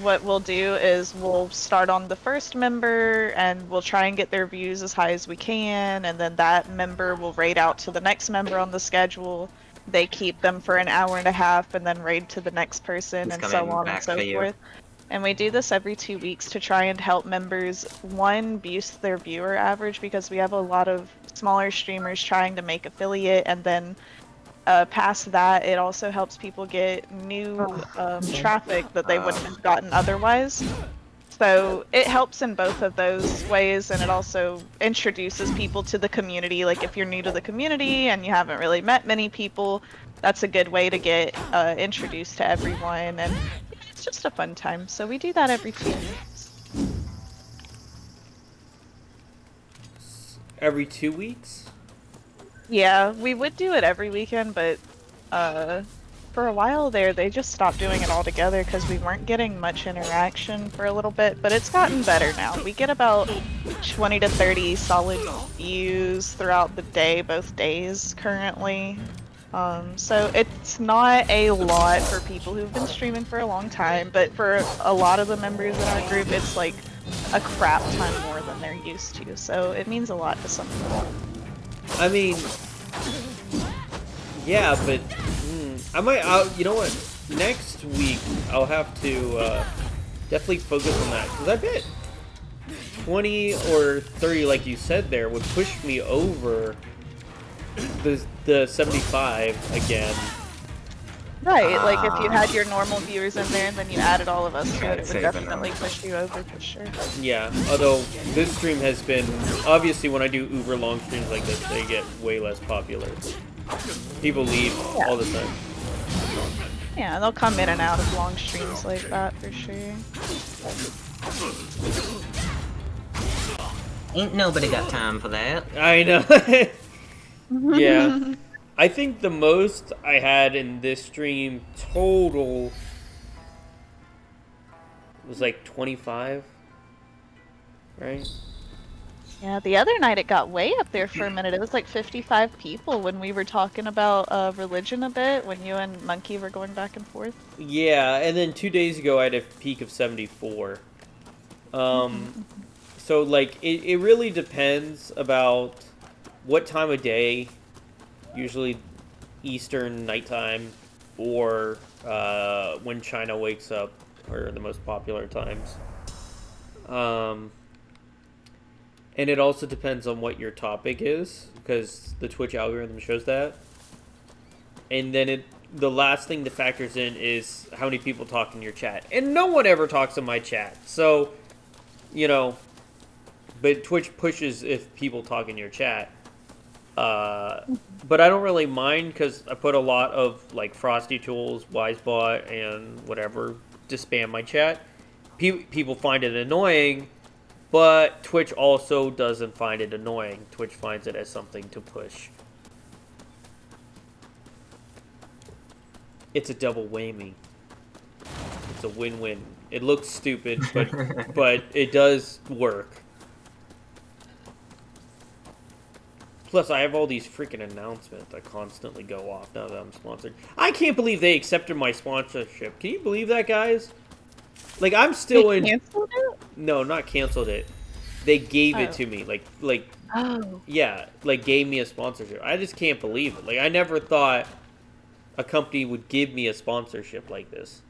What we'll do is we'll start on the first member, and we'll try and get their views as high as we can, and then that member will raid out to the next member on the schedule. They keep them for an hour and a half, and then raid to the next person, and so on and so forth. And we do this every 2 weeks to try and help members, one, boost their viewer average, because we have a lot of smaller streamers trying to make affiliate, and then past that, it also helps people get new traffic that they wouldn't have gotten otherwise. So it helps in both of those ways, and it also introduces people to the community. Like if you're new to the community and you haven't really met many people, that's a good way to get introduced to everyone, and it's just a fun time. So we do that every 2 weeks. Every 2 weeks? Yeah, we would do it every weekend, but for a while there, they just stopped doing it altogether because we weren't getting much interaction for a little bit, but it's gotten better now. We get about 20 to 30 solid views throughout the day, both days currently. So it's not a lot for people who've been streaming for a long time, but for a lot of the members in our group, it's like a crap ton more than they're used to, so it means a lot to some people. I mean, yeah, but I might. You know what? Next week I'll have to definitely focus on that, because I bet 20 or 30, like you said, there would push me over the 75 again. Right, like if you had your normal viewers in there and then you added all of us to it, it would definitely push you over for sure. Yeah, although this stream has been, obviously when I do uber long streams like this, they get way less popular. People leave all the time. Yeah, they'll come in and out of long streams like that for sure. Ain't nobody got time for that. I know. Yeah. I think the most I had in this stream total was like 25, right? Yeah, the other night it got way up there for a minute. It was like 55 people when we were talking about religion a bit, when you and Monkey were going back and forth. Yeah, and then 2 days ago I had a peak of 74. So like it really depends about what time of day. Usually Eastern nighttime, or when China wakes up, are the most popular times. And it also depends on what your topic is, because the Twitch algorithm shows that. And then the last thing that factors in is how many people talk in your chat. And no one ever talks in my chat. So, you know, but Twitch pushes if people talk in your chat. But I don't really mind, because I put a lot of like Frosty Tools, Wisebot, and whatever to spam my chat. People find it annoying, but Twitch also doesn't find it annoying. Twitch finds it as something to push. It's a double whammy. It's a win-win. It looks stupid, but it does work. Plus, I have all these freaking announcements that constantly go off now that I'm sponsored. I can't believe they accepted my sponsorship. Can you believe that, guys? Like, I'm still in... Canceled it? No, not canceled it. They gave it to me. Like, yeah, like, gave me a sponsorship. I just can't believe it. Like, I never thought a company would give me a sponsorship like this.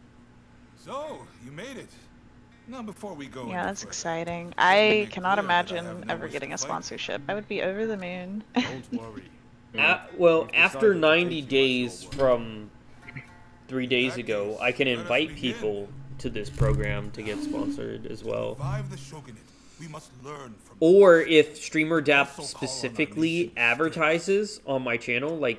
So, you made it. Now, before we go, yeah, that's exciting. I cannot imagine ever getting a sponsorship. I would be over the moon. Don't worry. Well, after 90 days from 3 days ago, I can invite people to this program to get sponsored as well. Revive the shogunate. We must learn from Or if Streamer Dap specifically advertises on my channel, like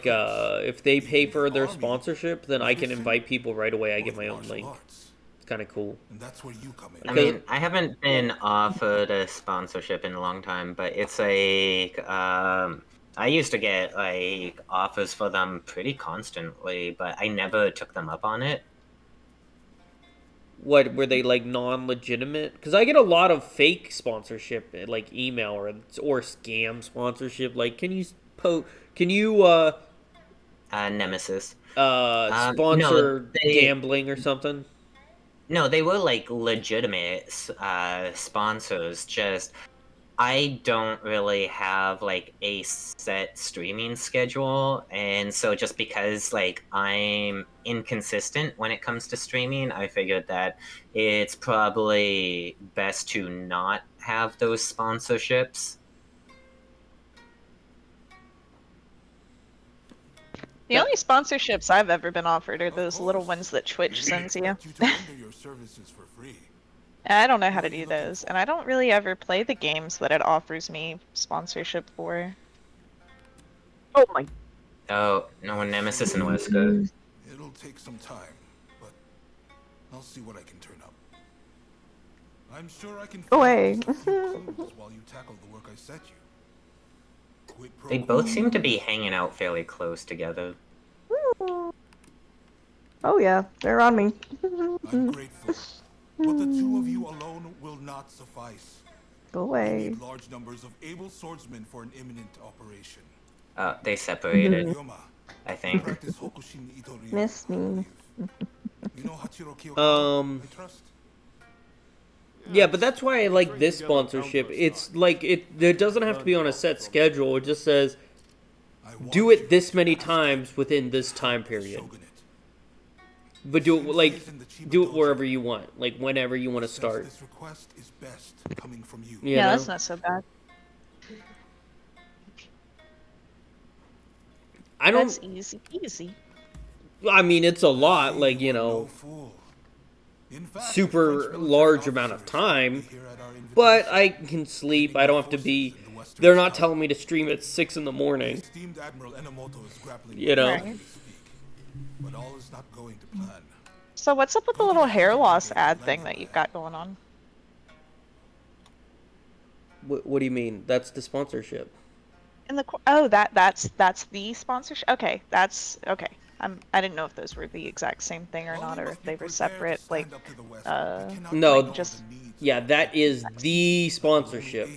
if they pay for their sponsorship, then I can invite people right away. I get my own link. It's kind of cool. And that's where you come in. I mean, I haven't been offered a sponsorship in a long time, but it's like, I used to get, like, offers for them pretty constantly, but I never took them up on it. What, were they like non-legitimate? Because I get a lot of fake sponsorship, like email or scam sponsorship. Like, can you Nemesis. sponsor gambling or something? No, they were like legitimate sponsors. Just I don't really have like a set streaming schedule, and so just because like I'm inconsistent when it comes to streaming, I figured that it's probably best to not have those sponsorships. The only sponsorships I've ever been offered are those little ones that Twitch sends you. I don't know how to do those, and I don't really ever play the games that it offers me sponsorship for. Oh my. Oh, no, Nemesis and Wesker. It'll take some time, but I'll see what I can turn up. I'm sure I can Go away. while you tackle the work I set you. They both seem to be hanging out fairly close together. Oh yeah, they're on me. I'm grateful, but the two of you alone will not suffice. Go We away. need large numbers of able swordsmen for an imminent operation. They separated, Ryoma, I think. practice Hokushin Itori. Miss me. You know Hachiro Kyokawa, I trust? Yeah, but that's why I like this sponsorship. It's like it doesn't have to be on a set schedule. It just says do it this many times within this time period. But do it wherever you want, like whenever you want to start. This request is best coming from you. You Yeah, know? that's not so bad. I don't. That's easy peasy. I mean, it's a lot, like, you know, super large amount of time, but I can sleep. I don't have to be. They're not telling me to stream at 6 in the morning. You know. Right. But all is not going to plan. So what's up with the little hair loss ad thing that you've got going on? What do you mean? That's the sponsorship. In the that's the sponsorship. Okay, that's okay. I didn't know if those were the exact same thing or not, or if they were separate. Like, No, like just yeah, that is the sponsorship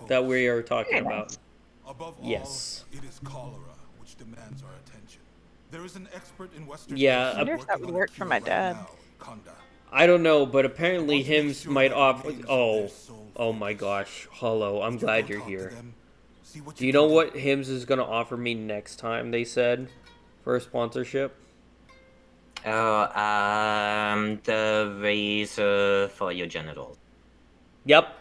that we are talking about. Above Yes. all, it is cholera which demands our attention. There is an expert in Western Yeah, medicine I wonder if that working would on a work for cure my right dad. now, Kanda. I don't know, but apparently Hims might offer. Oh my gosh, Hollow, I'm glad you're here. Do you know what Hims is gonna offer me next time? They said for a sponsorship. Oh, the razor for your genitals. Yep,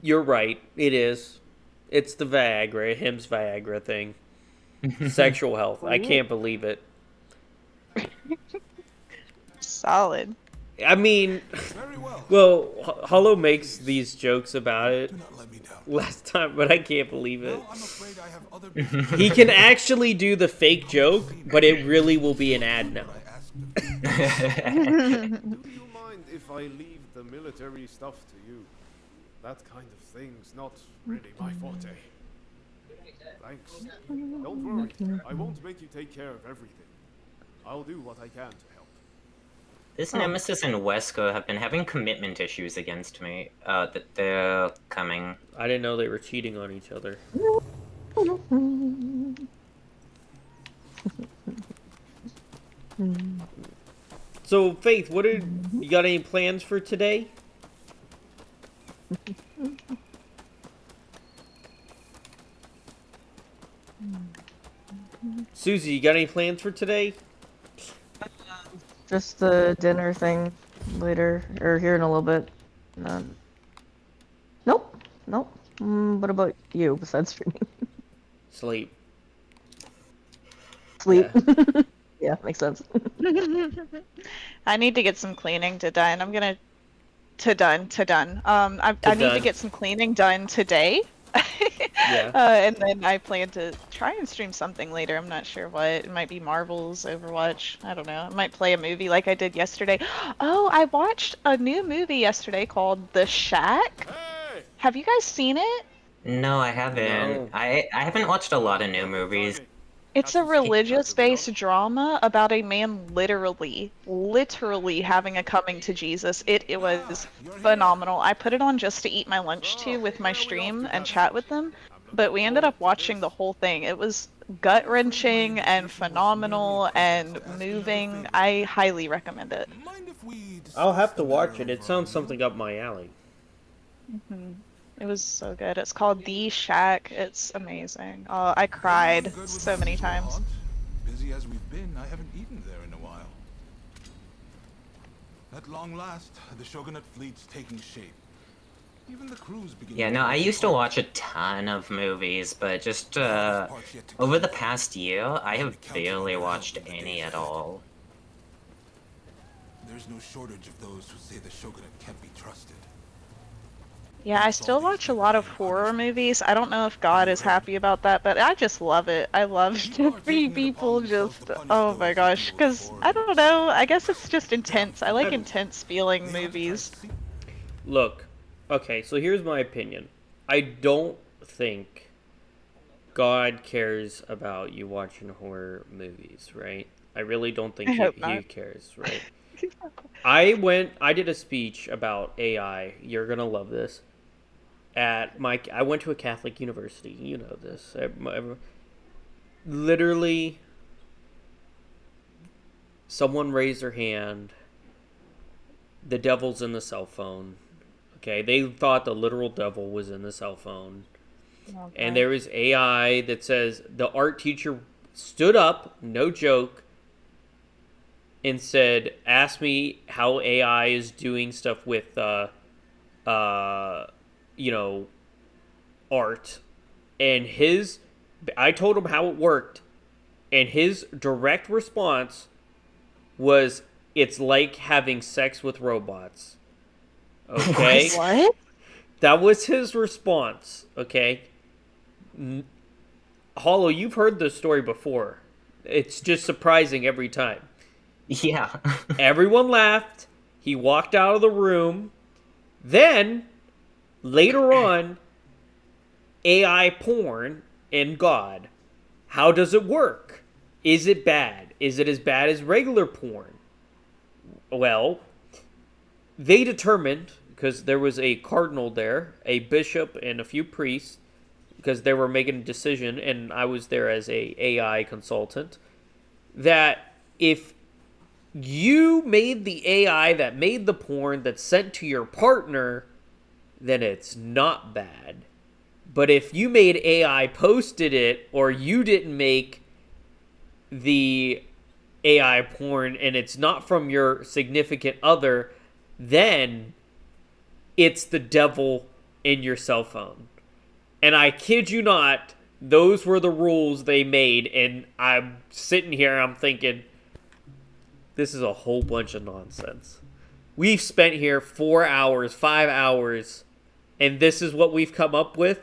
you're right. It is. It's the Viagra, Hims Viagra thing. Sexual health. I can't believe it. solid. I mean, Very well. well, Hollow makes these jokes about it Do not let me down. last time, but I can't believe it. Now I'm afraid I have other business. He can actually do the fake joke, but it really will be an ad now. I asked them. Do you mind if I leave the military stuff to you? That kind of thing's not really my forte. Thanks. Don't worry, I won't make you take care of everything. I'll do what I can to help. This Nemesis and Wesker have been having commitment issues against me. That they're coming. I didn't know they were cheating on each other. So, Faith, you got any plans for today? Susie, you got any plans for today? Just the dinner thing later, or here in a little bit. Nope. Nope. What about you, besides streaming? Sleep. Sleep. Yeah, makes sense. I need to get some cleaning to done. I'm gonna to done. I need to done. get some cleaning done today. Yeah. And then I plan to try and stream something later. I'm not sure what. It might be Marvel's Overwatch. I don't know. I might play a movie like I did yesterday. Oh, I watched a new movie yesterday called The Shack. Have you guys seen it? No, I haven't. No. I haven't watched a lot of new movies. It's a religious-based drama about a man literally having a coming to Jesus. It was phenomenal. I put it on just to eat my lunch too with my stream and chat with them, but we ended up watching the whole thing. It was gut-wrenching and phenomenal and moving. I highly recommend it. I'll have to watch it. It sounds something up my alley. It was so good. It's called The Shack. It's amazing. I cried so many times. Busy as we've been, I haven't eaten there in a while. At long last, the Shogunate fleet's taking shape. Even the crews begin. Yeah, no, I used to watch a ton of movies, but just over the past year, I have barely watched any at all. There's no shortage of those who say the Shogunate can't be trusted. Yeah, I still watch a lot of horror movies. I don't know if God is happy about that, but I just love it. I love to see people just, oh my gosh, because, I don't know, I guess it's just intense. I like intense feeling movies. Look, okay, so here's my opinion. I don't think God cares about you watching horror movies, right? I really don't think he cares, right? I did a speech about AI. You're gonna love this. I went to a Catholic university. You know this. Literally, someone raised their hand. The devil's in the cell phone. Okay, they thought the literal devil was in the cell phone. Okay. And there was AI that says the art teacher stood up, no joke, and said, "Ask me how AI is doing stuff with art." And I told him how it worked, and his direct response was, "It's like having sex with robots." Okay? What? That was his response, okay? Hollow, you've heard this story before. It's just surprising every time. Yeah. Everyone laughed. He walked out of the room. Then, later on, AI porn and God. How does it work? Is it bad? Is it as bad as regular porn? Well, they determined, because there was a cardinal there, a bishop, and a few priests, because they were making a decision, and I was there as a AI consultant, that if you made the AI that made the porn that's sent to your partner, then it's not bad. But if you made AI posted it, or you didn't make the AI porn and it's not from your significant other, then it's the devil in your cell phone. And I kid you not, those were the rules they made, and I'm sitting here, I'm thinking, this is a whole bunch of nonsense. We've spent here 4 hours, 5 hours, and this is what we've come up with?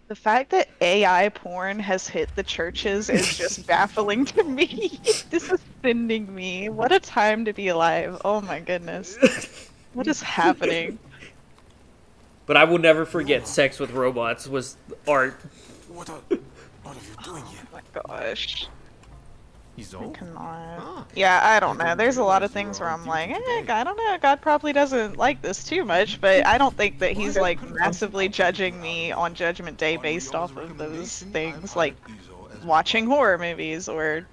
The fact that AI porn has hit the churches is just baffling to me. This is sending me. What a time to be alive. Oh my goodness. What is happening? But I will never forget Sex with Robots was art. What are you doing here? Oh my gosh. He's I old. cannot. Yeah, I don't know. There's a lot of things where I'm like, I don't know. God probably doesn't like this too much, but I don't think that he's like massively judging me on Judgment Day based off of those things, like watching horror movies or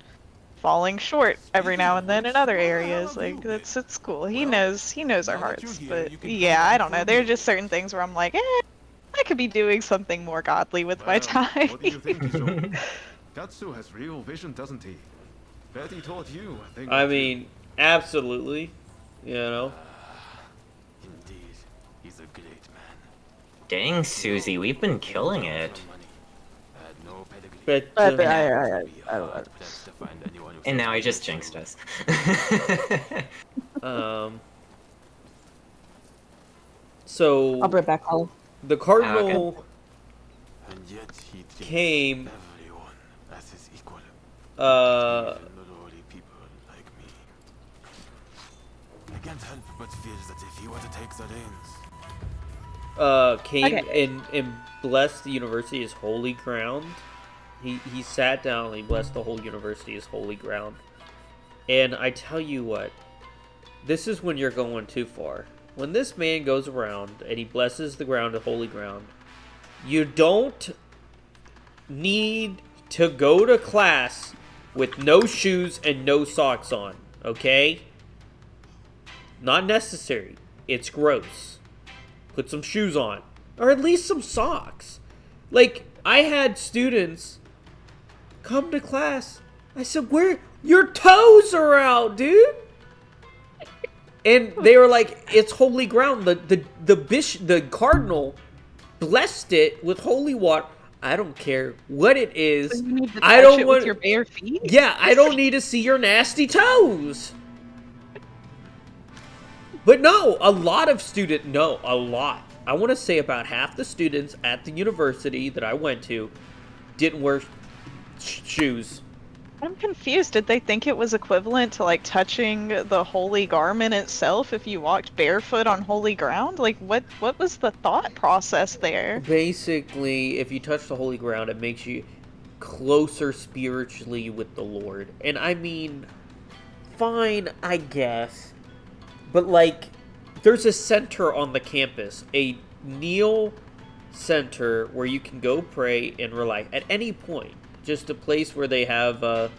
falling short every now and then in other areas. Like it's cool. He knows our hearts. But yeah, I don't know. There are just certain things where I'm like, I could be doing something more godly with my time. What do you think, Izo? Katsu has real vision, doesn't he? Bet he taught you a thing. I mean, absolutely. You know. Indeed, he's a great man. Dang, Susie, we've been killing it. Had no pedigree. But I And now he just jinxed us. So I'll be right back, Holly. the cardinal And yet he treats came. everyone as his equal. Even lowly people like me. I can't help but feel that if he were to take the reins, Came Okay. and blessed the university as holy ground. He sat down and he blessed the whole university as holy ground. And I tell you what, this is when you're going too far. When this man goes around and he blesses the ground as holy ground, you don't need to go to class with no shoes and no socks on, okay? Not necessary. It's gross. Put some shoes on. Or at least some socks. Like, I had students come to class. I said, "Where? Your toes are out, dude!" And they were like, "It's holy ground. The cardinal blessed it with holy water. I don't care what it is. So you need to I touch don't it want with your bare feet? Yeah, I don't need to see your nasty toes." But no, a lot. I want to say about half the students at the university that I went to didn't wear shoes. I'm confused. Did they think it was equivalent to like touching the holy garment itself if you walked barefoot on holy ground? Like what was the thought process there? Basically, if you touch the holy ground, it makes you closer spiritually with the Lord. And I mean, fine, I guess. But like, there's a center on the campus, a kneel center where you can go pray and relax at any point. Just a place where they have a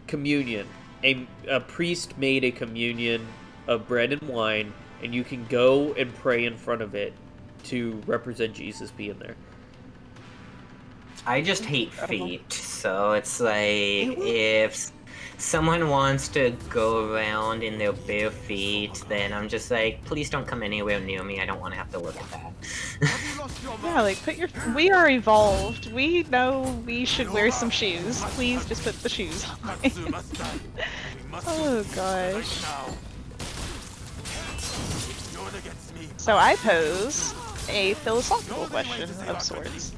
communion. A priest made a communion of bread and wine, and you can go and pray in front of it to represent Jesus being there. I just hate feet, so it's like if someone wants to go around in their bare feet, then I'm just like, please don't come anywhere near me. I don't want to have to look at that. Yeah, like we are evolved. We know we should wear some shoes. Please just put the shoes on. Oh gosh. So I pose a philosophical question of sorts.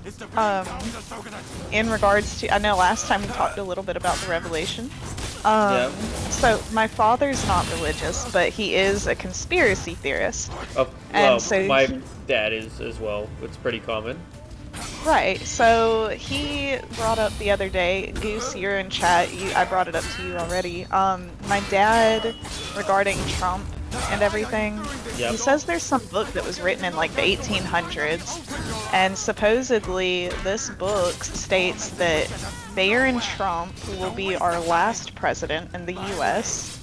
In regards to, I know last time we talked a little bit about the Revelation. So my father's not religious, but he is a conspiracy theorist. And so my dad is as well. It's pretty common. Right, so he brought up the other day, Goose, you're in chat, I brought it up to you already, my dad, regarding Trump and everything, he says there's some book that was written in like the 1800s, and supposedly this book states that Barron Trump will be our last president in the US,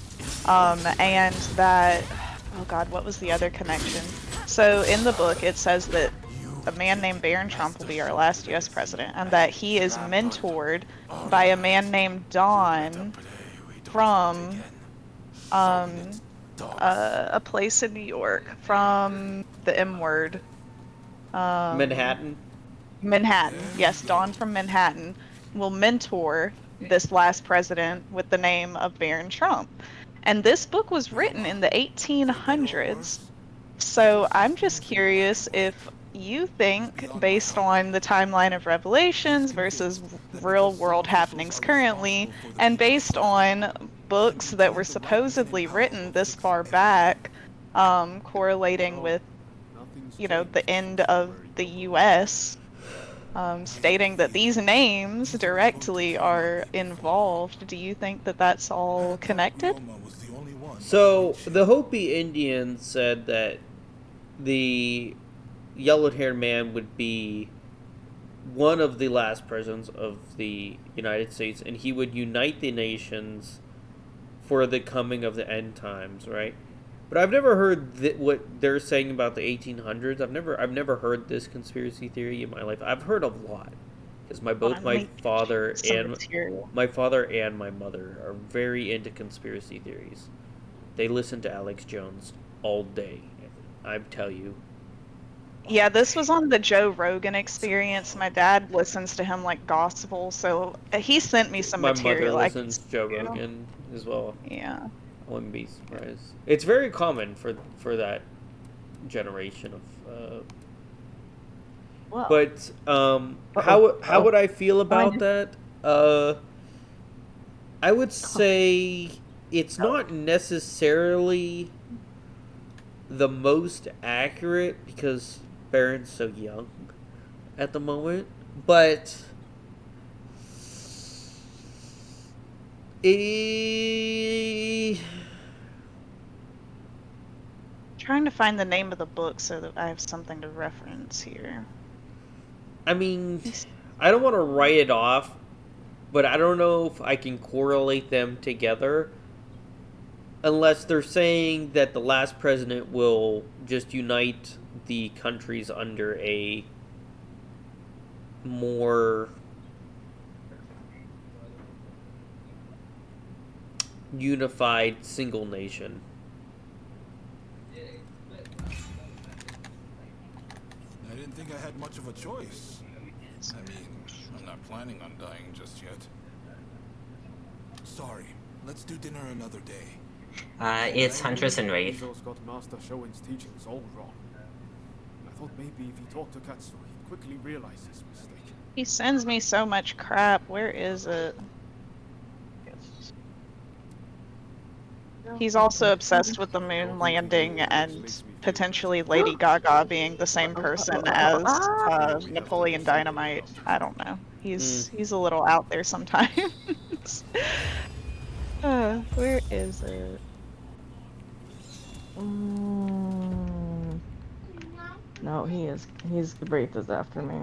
and that, oh god, what was the other connection? So in the book it says that a man named Barron Trump will be our last US president, and that he is mentored by a man named Don from a place in New York, from the M word. Manhattan? Manhattan, yes, Don from Manhattan will mentor this last president with the name of Barron Trump. And this book was written in the 1800s. So I'm just curious if you think, based on the timeline of Revelations versus real world happenings currently, and based on books that were supposedly written this far back, correlating with, you know, the end of the US, stating that these names directly are involved, do you think that that's all connected? So, the Hopi Indians said that the yellow-haired man would be one of the last presidents of the United States, and he would unite the nations for the coming of the end times, right? But I've never heard what they're saying about the 1800s. I've never heard this conspiracy theory in my life. I've heard a lot because my father and my mother are very into conspiracy theories. They listen to Alex Jones all day. I tell you. Yeah, this was on the Joe Rogan Experience. My dad listens to him like gospel, so he sent me some My mother material. listens to Joe Rogan as well. Yeah. I wouldn't be surprised. It's very common for that generation of. Well, But Uh-oh. how would I feel about Find that? I would say it's not necessarily the most accurate because Baron's so young at the moment, but Trying to find the name of the book so that I have something to reference here. I mean, I don't want to write it off, but I don't know if I can correlate them together unless they're saying that the last president will just unite the countries under a more unified single nation. I didn't think I had much of a choice. I mean, I'm not planning on dying just yet. Sorry. Let's do dinner another day. It's Huntress and Wraith. Izo's got Master Shoin's teachings all wrong. I thought maybe if he talked to Katsu, he'd quickly realize his mistake. He sends me so much crap. Where is it? He's also obsessed with the moon landing and potentially Lady Gaga being the same person as Napoleon Dynamite. I don't know. He's a little out there sometimes. Where is it? No, he's Wraith is after me.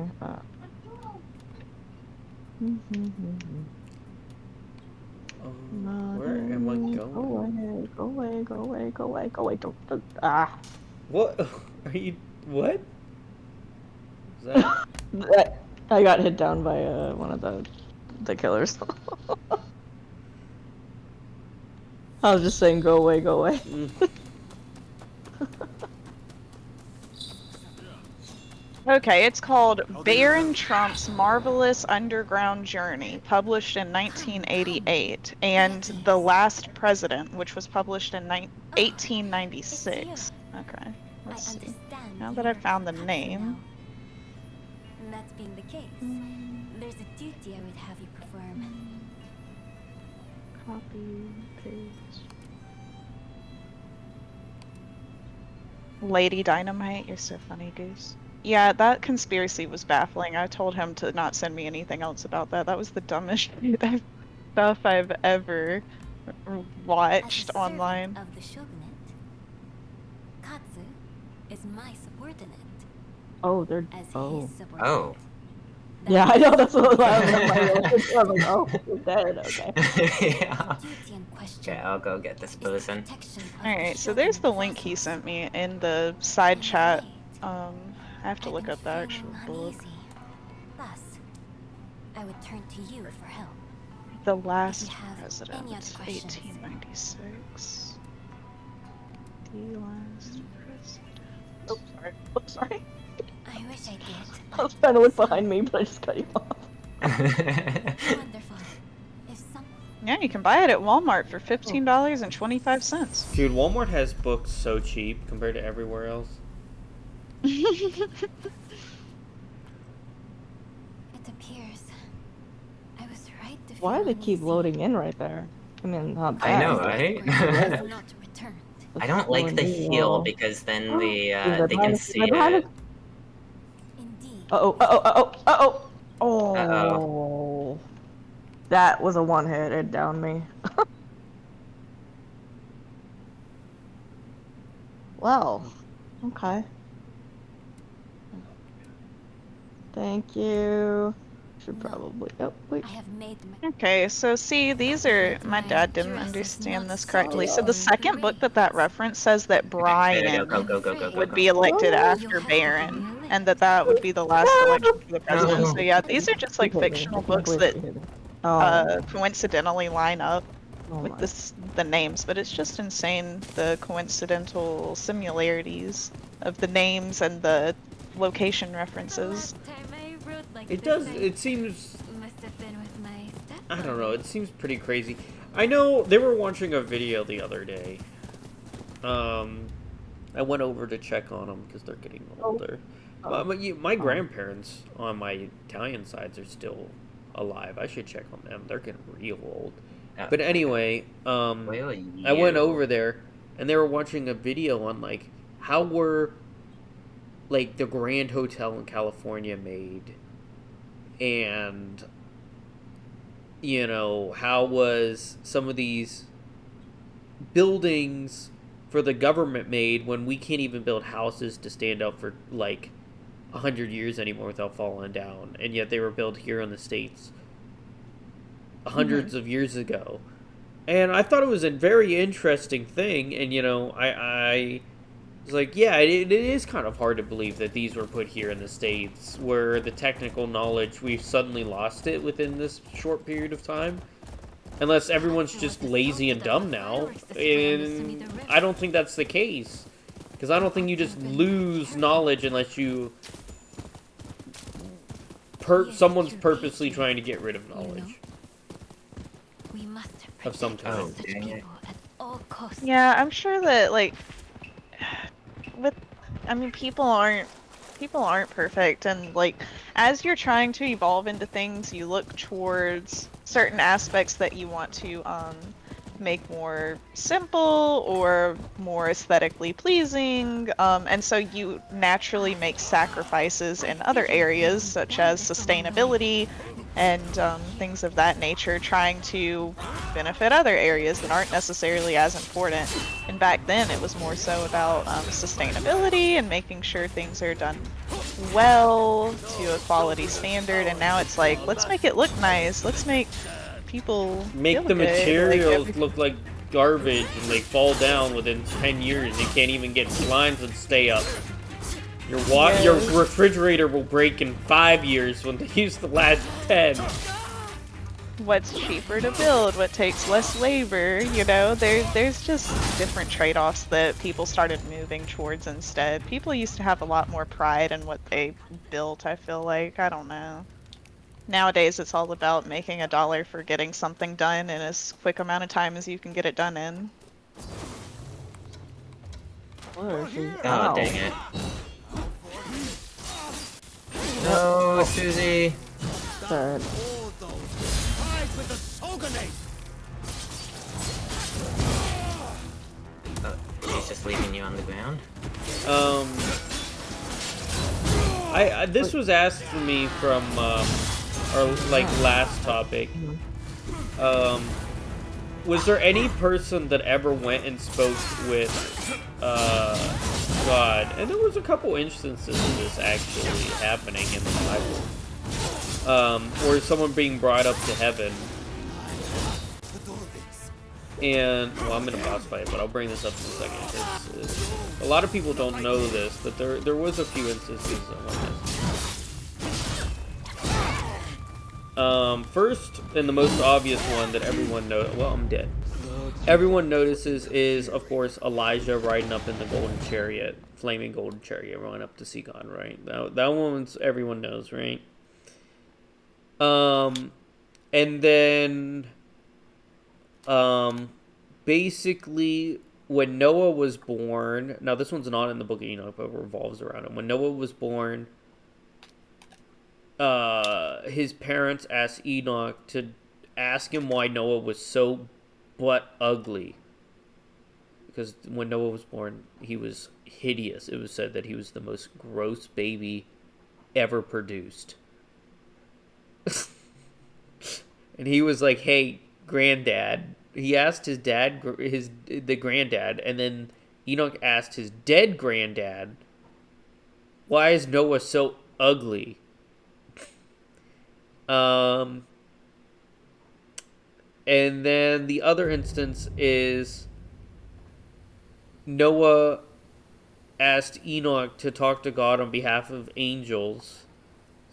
Where am I going? Go away, don't. What are you? What? Is that? I got hit down by one of the killers. I was just saying, go away. Okay, it's called Baron Trump's Marvelous Underground Journey, published in 1988, and The Last President, which was published in 1896. Okay, let's see. Now that I've found the name. That being the case, there's a duty I would have you perform. Copy, paste. Lady Dynamite, you're so funny, Goose. Yeah, that conspiracy was baffling. I told him to not send me anything else about that. That was the dumbest stuff I've ever watched online. Of the shogunate, Katsu is my subordinate. Oh, they're. As Oh. his subordinate. Oh. Yeah, I know. That's what I was like. Oh, he's dead. Okay. Yeah. Okay, I'll go get this person. Alright, so there's the link he sent me in the side chat. I have to look up the actual book. Thus, I would turn to you for help. The Last President, any other questions. 1896. The Last President. Oh, sorry. Oh, sorry. I wish I did. I was trying to look behind me, but I just cut you off. Wonderful. If some Yeah, you can buy it at Walmart for $15.25. Dude, Walmart has books so cheap compared to everywhere else. it appears I was right to Why do they feel keep uneasy. loading in right there? I mean, not I bad. know, right? Not returned. I don't like the heel because then they can see it. Indeed. Oh. That was a one hit. It downed me. Well, okay. Thank you. Should probably. Oh, wait. I have made my Okay, so see, these are. My dad didn't understand this correctly. So the second book that reference says that Brian Go. would be elected after Baron, and that would be the last election for the president. So yeah, these are just like fictional books that coincidentally line up. Oh with my. the names, but it's just insane the coincidental similarities of the names and the location references. It does. It seems. Must have been with my I don't know. It seems pretty crazy. I know they were watching a video the other day. I went over to check on them because they're getting older. My grandparents on my Italian sides are still alive. I should check on them. They're getting real old. But anyway, I went over there and they were watching a video on like how were like the Grand Hotel in California made, and you know how was some of these buildings for the government made when we can't even build houses to stand up for like 100 years anymore without falling down, and yet they were built here in the States hundreds of years ago. And I thought it was a very interesting thing, and you know I was like, yeah, it is kind of hard to believe that these were put here in the States where the technical knowledge, we've suddenly lost it within this short period of time. Unless everyone's just lazy and dumb now. And I don't think that's the case. Because I don't think you just lose knowledge unless you... someone's purposely trying to get rid of knowledge. Of some kind. Yeah, I'm sure that, like... I mean, people aren't perfect, and like as you're trying to evolve into things, you look towards certain aspects that you want to make more simple or more aesthetically pleasing, and so you naturally make sacrifices in other areas such as sustainability and things of that nature, trying to benefit other areas that aren't necessarily as important. And back then it was more so about sustainability and making sure things are done well to a quality standard, and now it's like, let's make it look nice, let's make people make the materials look like garbage and they fall down within 10 years. You can't even get blinds that stay up. Your refrigerator will break in 5 years when they use the last 10. What's cheaper to build? What takes less labor? You know, there's just different trade-offs that people started moving towards instead. People used to have a lot more pride in what they built, I feel like. I don't know. Nowadays, it's all about making $1 for getting something done in as quick amount of time as you can get it done in. Oh, dang it. No, Susie. But... He's just leaving you on the ground? This was asked for me from, our, like, last topic. Was there any person that ever went and spoke with, God? And there was a couple instances of this actually happening in the Bible. Or someone being brought up to heaven. And, well, I'm gonna boss fight, but I'll bring this up in a second. A lot of people don't know this, but there was a few instances of this. First, and the most obvious one that everyone knows, well, I'm dead. Everyone notices is, of course, Elijah riding up in the golden chariot, flaming golden chariot, running up to see God, right? That one's everyone knows, right? And then, basically, when Noah was born, now this one's not in the book of Enoch, but it revolves around him. When Noah was born, his parents asked Enoch to ask him why Noah was so butt ugly. Because when Noah was born, he was hideous. It was said that he was the most gross baby ever produced. And he was like, hey, granddad. He asked his dad, the granddad, and then Enoch asked his dead granddad, why is Noah so ugly? And then the other instance is Noah asked Enoch to talk to God on behalf of angels.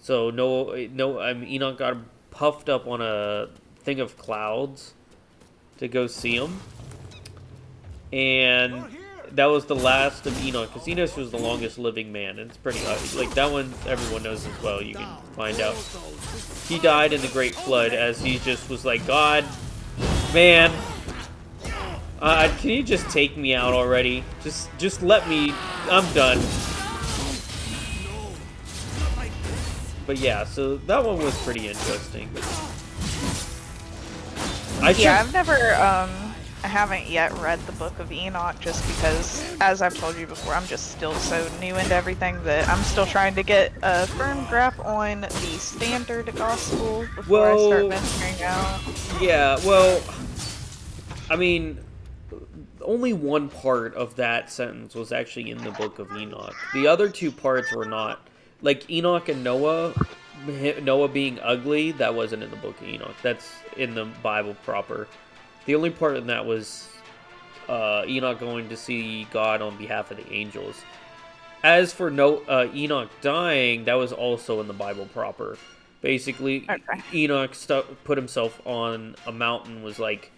So Enoch got puffed up on a thing of clouds to go see him, and that was the last of Enoch, because Enoch was the longest living man, and it's pretty like that one everyone knows as well. You can find out he died in the Great Flood, as he just was like, God, man, can you just take me out already? Just let me. I'm done. But yeah, so that one was pretty interesting. I've never, I haven't yet read the Book of Enoch just because, as I've told you before, I'm just still so new into everything that I'm still trying to get a firm grasp on the standard gospel before I start venturing out. Yeah, well, I mean, only one part of that sentence was actually in the Book of Enoch. The other two parts were not. Like Enoch and Noah being ugly, that wasn't in the Book of Enoch. That's in the Bible proper. The only part in that was Enoch going to see God on behalf of the angels. As for Enoch dying, that was also in the Bible proper. Basically, Enoch put himself on a mountain, was like,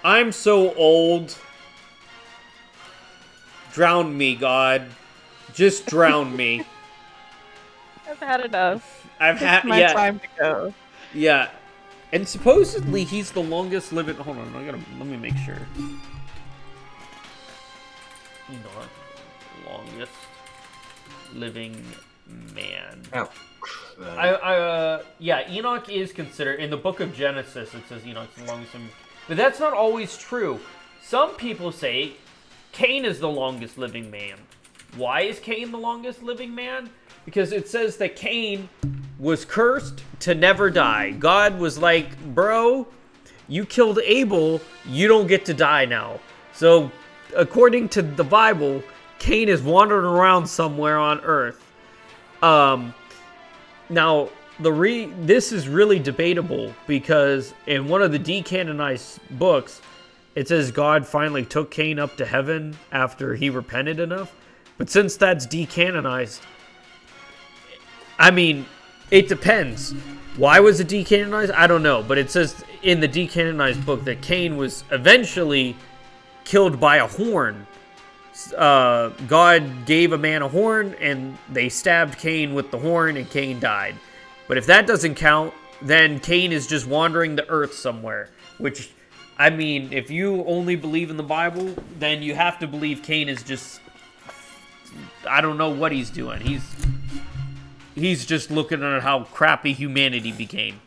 I'm so old. Drown me, God. Just drown me. I've had enough. I've had my time to go. Yeah, and supposedly he's the longest living. Hold on, let me make sure. Enoch, longest living man. Oh. Yeah, Enoch is considered in the Book of Genesis. It says Enoch's the longest living, but that's not always true. Some people say Cain is the longest living man. Why is Cain the longest living man? Because it says that Cain was cursed to never die. God was like, bro, you killed Abel, you don't get to die now. So, according to the Bible, Cain is wandering around somewhere on Earth. Now, this is really debatable, because in one of the decanonized books, it says God finally took Cain up to heaven after he repented enough. But since that's decanonized, I mean, it depends. Why was it decanonized? I don't know. But it says in the decanonized book that Cain was eventually killed by a horn. God gave a man a horn, and they stabbed Cain with the horn, and Cain died. But if that doesn't count, then Cain is just wandering the earth somewhere. Which, I mean, if you only believe in the Bible, then you have to believe Cain is just... I don't know what he's doing. He's just looking at how crappy humanity became.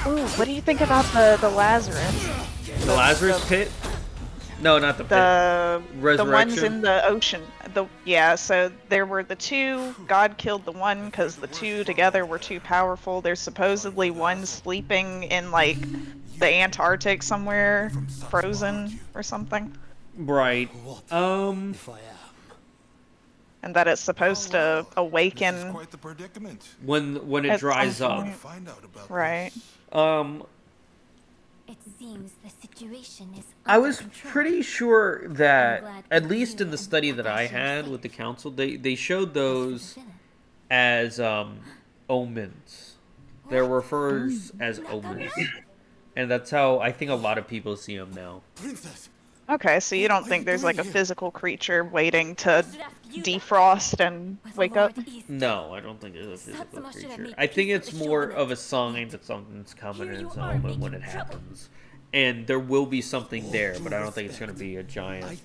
Ooh, what do you think about the Lazarus? The Lazarus pit? No, not the pit. The ones in the ocean. So there were the two. God killed the one because the two together were too powerful. There's supposedly one sleeping in like the Antarctic somewhere, frozen or something. Right. And that it's supposed to awaken when it dries up. Right. It seems the situation is I was pretty sure that, at least in the study that I had with the council, they showed those as omens. They're referred as omens. And that's how I think a lot of people see them now. Okay, so you don't think there's like a physical creature waiting to defrost and wake up? No, I don't think there's a physical creature. I think it's more of a sign that something's coming and it's a moment when it happens. And there will be something there, but I don't think it's going to be a giant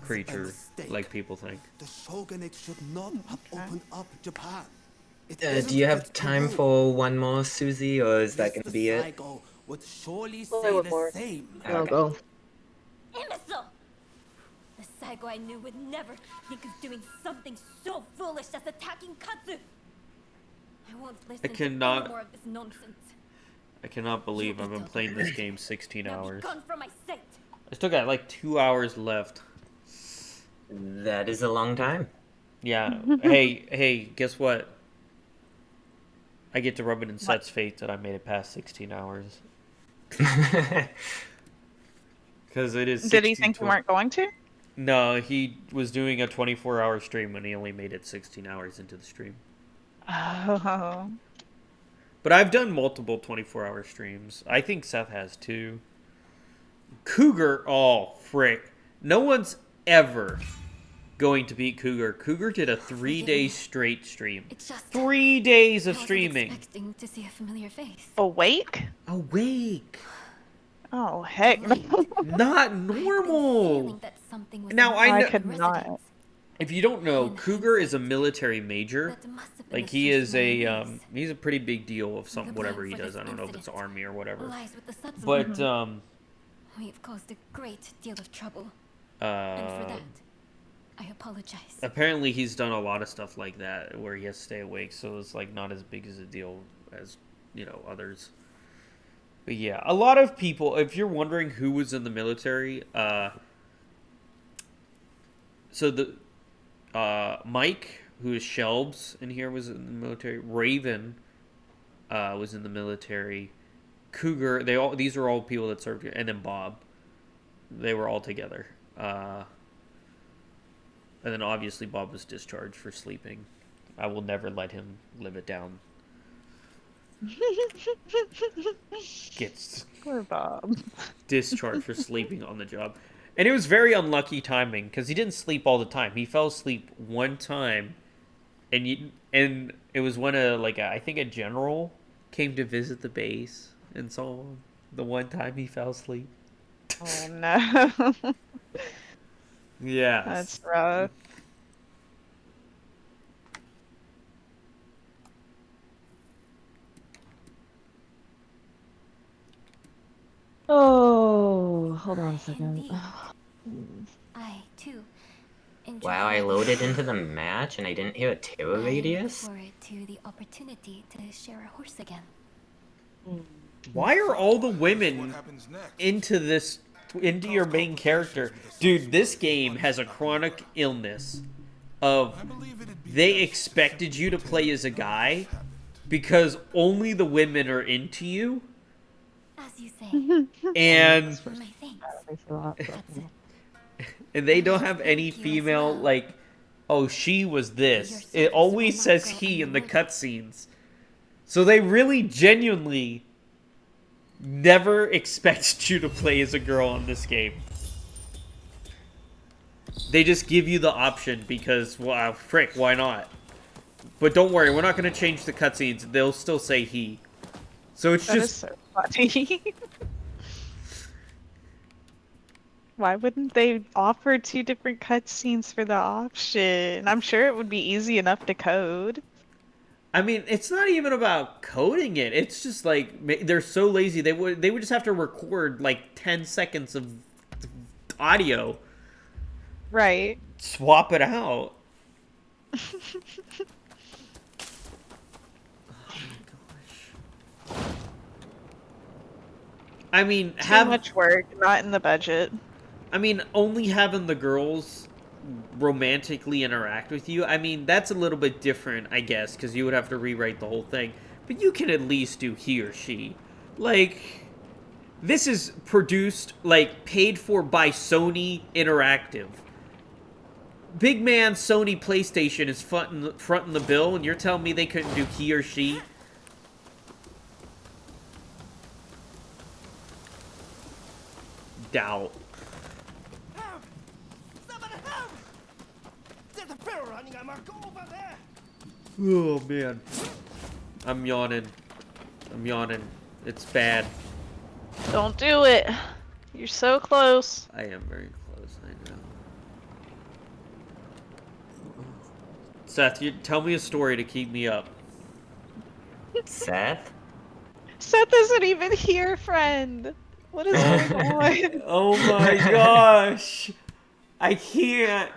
creature like people think. The shogunate should not have opened up Japan. Do you have time for one more, Susie, or is that going to be it? Would surely say the same. I'll go. Imbecile! The Saigo I knew would never think of doing something so foolish as attacking Katsu. I won't listen to any more of this nonsense. I cannot believe I've been playing this game 16 hours. Gone from my sight. I still got like 2 hours left. That is a long time. Yeah. hey, guess what? I get to rub it in Seth's face that I made it past 16 hours. Because it is. Did he think you weren't going to? No, he was doing a 24-hour stream and he only made it 16 hours into the stream. Oh. But I've done multiple 24-hour streams. I think Seth has too. Cougar, oh frick. No one's ever going to beat Cougar. Cougar did a 3-day straight stream. 3 days of streaming. Expecting to see a familiar face. Awake? Awake. Oh heck no. Not normal. Now I could not. If you don't know, Cougar is a military major. Like he is he's a pretty big deal of some whatever he does. I don't know if it's army or whatever. But we've caused a great deal of trouble. And for that, I apologize. Apparently he's done a lot of stuff like that where he has to stay awake, so it's like not as big as a deal as, you know, others. But yeah, a lot of people, if you're wondering who was in the military, so the Mike, who is Shelbs in here, was in the military. Raven was in the military. Cougar, these are all people that served here, and then Bob. They were all together. And then obviously Bob was discharged for sleeping. I will never let him live it down. Gets Poor Bob. discharged for sleeping on the job. And it was very unlucky timing because he didn't sleep all the time. He fell asleep one time, and it was when I think a general came to visit the base and saw him. The one time he fell asleep. Oh no. Yeah. That's rough. Oh, hold on a second. I too. Wow, I loaded into the match and I didn't hear a terror radius? I look forward to the opportunity to share a horse again. Why are all the women into your main character? Dude, this game has a chronic illness of they expected you to play as a guy because only the women are into you. As you say. And and they don't have any female, like, oh, she was this. It always says he in the cutscenes. So they really genuinely never expected you to play as a girl in this game. They just give you the option because, well, frick, why not? But don't worry, we're not going to change the cutscenes. They'll still say he. So it's that just... is so funny. Why wouldn't they offer 2 different cutscenes for the option? I'm sure it would be easy enough to code. I mean, it's not even about coding it. It's just like they're so lazy. They would just have to record like 10 seconds of audio. Right. Swap it out. I mean, Too much work, not in the budget. I mean, only having the girls romantically interact with you, I mean, that's a little bit different, I guess, because you would have to rewrite the whole thing. But you can at least do he or she. Like, this is produced, like, paid for by Sony Interactive. Big man Sony PlayStation is fronting the bill, and you're telling me they couldn't do he or she? Doubt. Oh, man. I'm yawning. It's bad. Don't do it. You're so close. I am very close, I know. Seth, tell me a story to keep me up. Seth? Seth isn't even here, friend. What is going on? Oh my gosh. I can't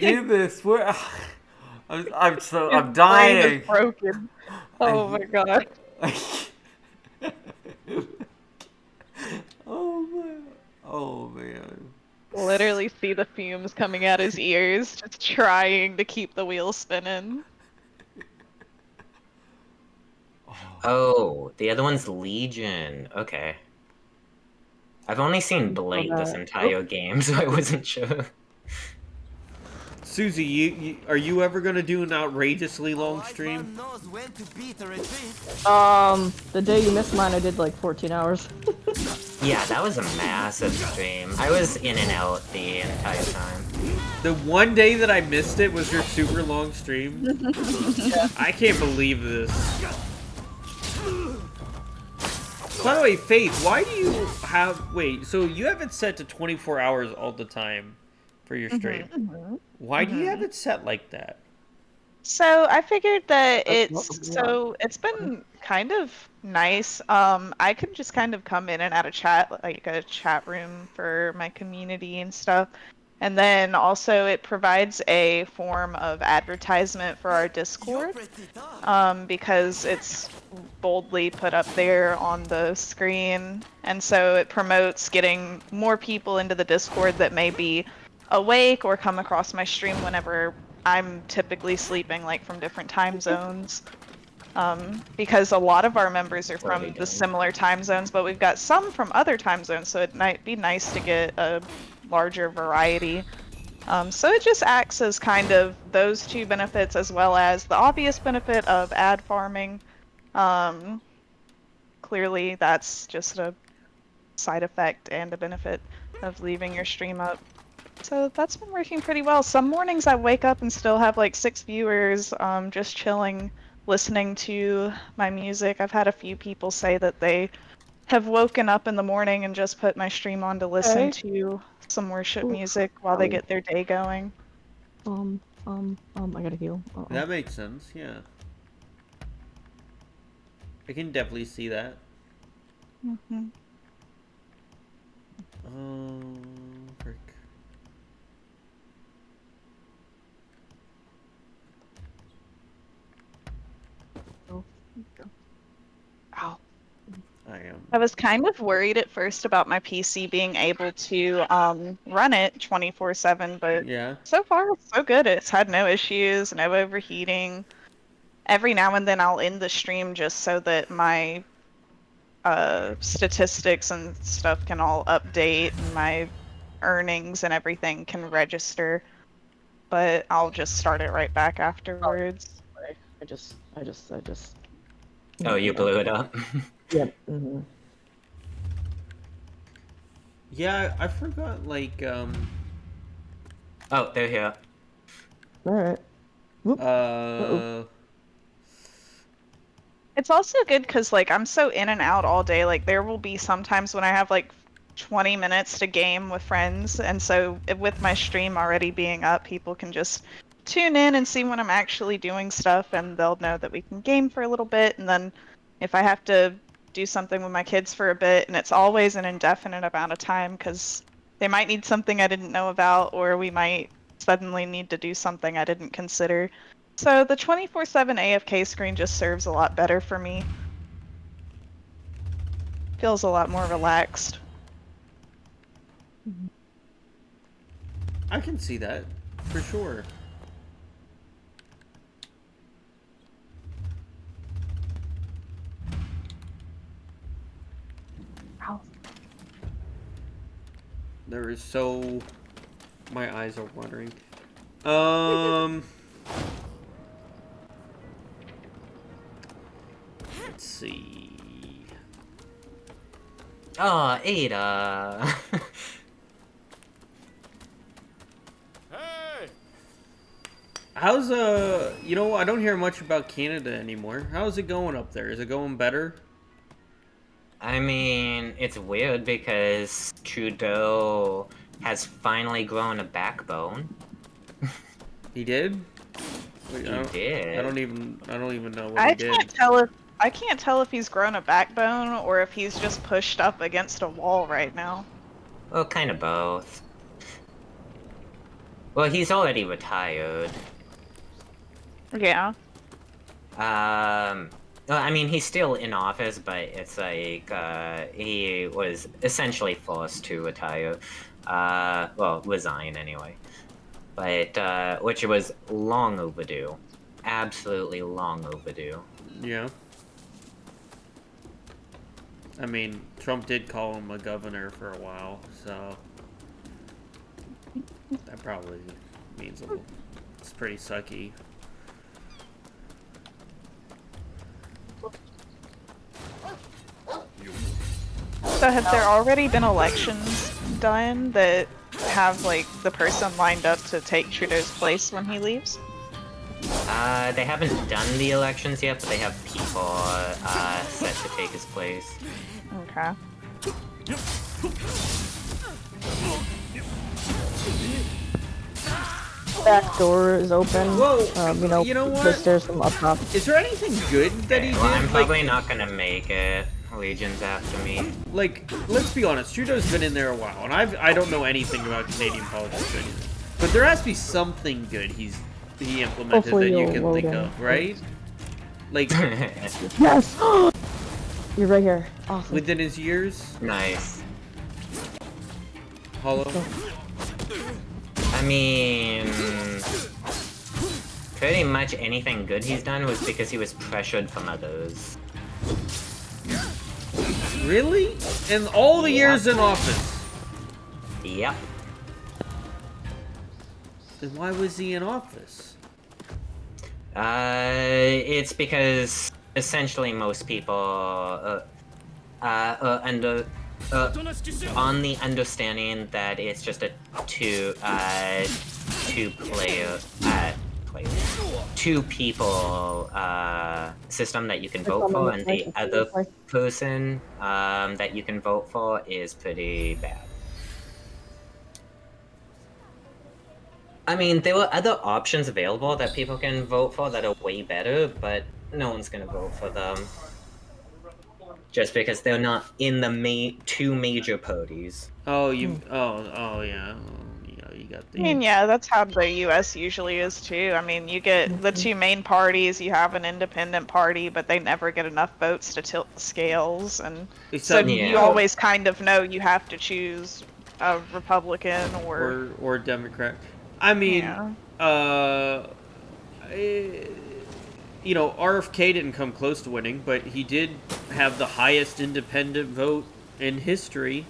do this. I'm dying. Broken. Oh my god. Oh man. Literally see the fumes coming out his ears, just trying to keep the wheel spinning. Oh, the other one's Legion. Okay. I've only seen Blade this entire game, so I wasn't sure. Susie, are you ever gonna do an outrageously long stream? The day you missed mine, I did like 14 hours. Yeah, that was a massive stream. I was in and out the entire time. The one day that I missed it was your super long stream. I can't believe this. By the way, Faith, why do you have... Wait, so you have it set to 24 hours all the time for your stream. Why do you have it set like that? So I figured that it's been kind of nice. I can just kind of come in and out of chat, like a chat room for my community and stuff. And then also it provides a form of advertisement for our Discord, because it's boldly put up there on the screen. And so it promotes getting more people into the Discord that may be awake or come across my stream whenever I'm typically sleeping, like from different time zones. Because a lot of our members are from the similar time zones, but we've got some from other time zones, so it might be nice to get a larger variety. So it just acts as kind of those two benefits, as well as the obvious benefit of ad farming. Clearly that's just a side effect and a benefit of leaving your stream up. So that's been working pretty well. Some mornings I wake up and still have like 6 viewers, just chilling, listening to my music. I've had a few people say that they have woken up in the morning and just put my stream on to listen to some worship music while they get their day going. I gotta heal. That makes sense, yeah. I can definitely see that. Frick. Ow. I am. I was kind of worried at first about my PC being able to run it 24/7, but so far so good. It's had no issues, no overheating. Every now and then I'll end the stream just so that my statistics and stuff can all update, and my earnings and everything can register. But I'll just start it right back afterwards. I just. Oh, you blew it up? Yep. Yeah, I forgot, like, Oh, they're here. Alright. It's also good because, like, I'm so in and out all day. Like, there will be sometimes when I have, like, 20 minutes to game with friends, and so with my stream already being up, people can just tune in and see when I'm actually doing stuff, and they'll know that we can game for a little bit, and then if I have to do something with my kids for a bit, and it's always an indefinite amount of time because they might need something I didn't know about, or we might suddenly need to do something I didn't consider. So the 24/7 AFK screen just serves a lot better for me. Feels a lot more relaxed. I can see that, for sure. Ow. There is so... My eyes are watering. Let's see... Oh, Ada. How's, you know, I don't hear much about Canada anymore. How's it going up there? Is it going better? I mean, it's weird because Trudeau has finally grown a backbone. He did? Wait, He did. I don't even know what he did. I can't tell if he's grown a backbone or if he's just pushed up against a wall right now. Well, kind of both. Well, he's already retired. Yeah. Well, I mean, he's still in office, but it's like, he was essentially forced to retire. Well, resign anyway. But, which was long overdue. Absolutely long overdue. Yeah. I mean, Trump did call him a governor for a while, so... That probably means it's pretty sucky. So have there already been elections done that have like the person lined up to take Trudeau's place when he leaves? They haven't done the elections yet, but they have people set to take his place. Okay. Back door is open. Whoa, you know what? The stairs from up top. Is there anything good that he did? Well, I'm probably not gonna make it. Legion's after me. Like, let's be honest, Trudeau's been in there a while, and I don't know anything about Canadian politics or anything. But there has to be something good he implemented Hopefully that you you'll can load think in. of, right? Like, Yes! You're right here. Awesome. within his years? Nice. Hollow? I mean, pretty much anything good he's done was because he was pressured from others. Really? In all the years in office? Yep. Then why was he in office? It's because essentially most people on the understanding that it's just a two people system that you can vote for, and the other person that you can vote for is pretty bad. I mean, there were other options available that people can vote for that are way better, but no one's gonna vote for them. Just because they're not in the two major parties. Oh, yeah. Oh, yeah, you got the... I mean, yeah, that's how the U.S. usually is too. I mean, you get the two main parties, you have an independent party, but they never get enough votes to tilt the scales, and so you always kind of know you have to choose a Republican or Democrat. I mean, you know, RFK didn't come close to winning, but he did have the highest independent vote in history.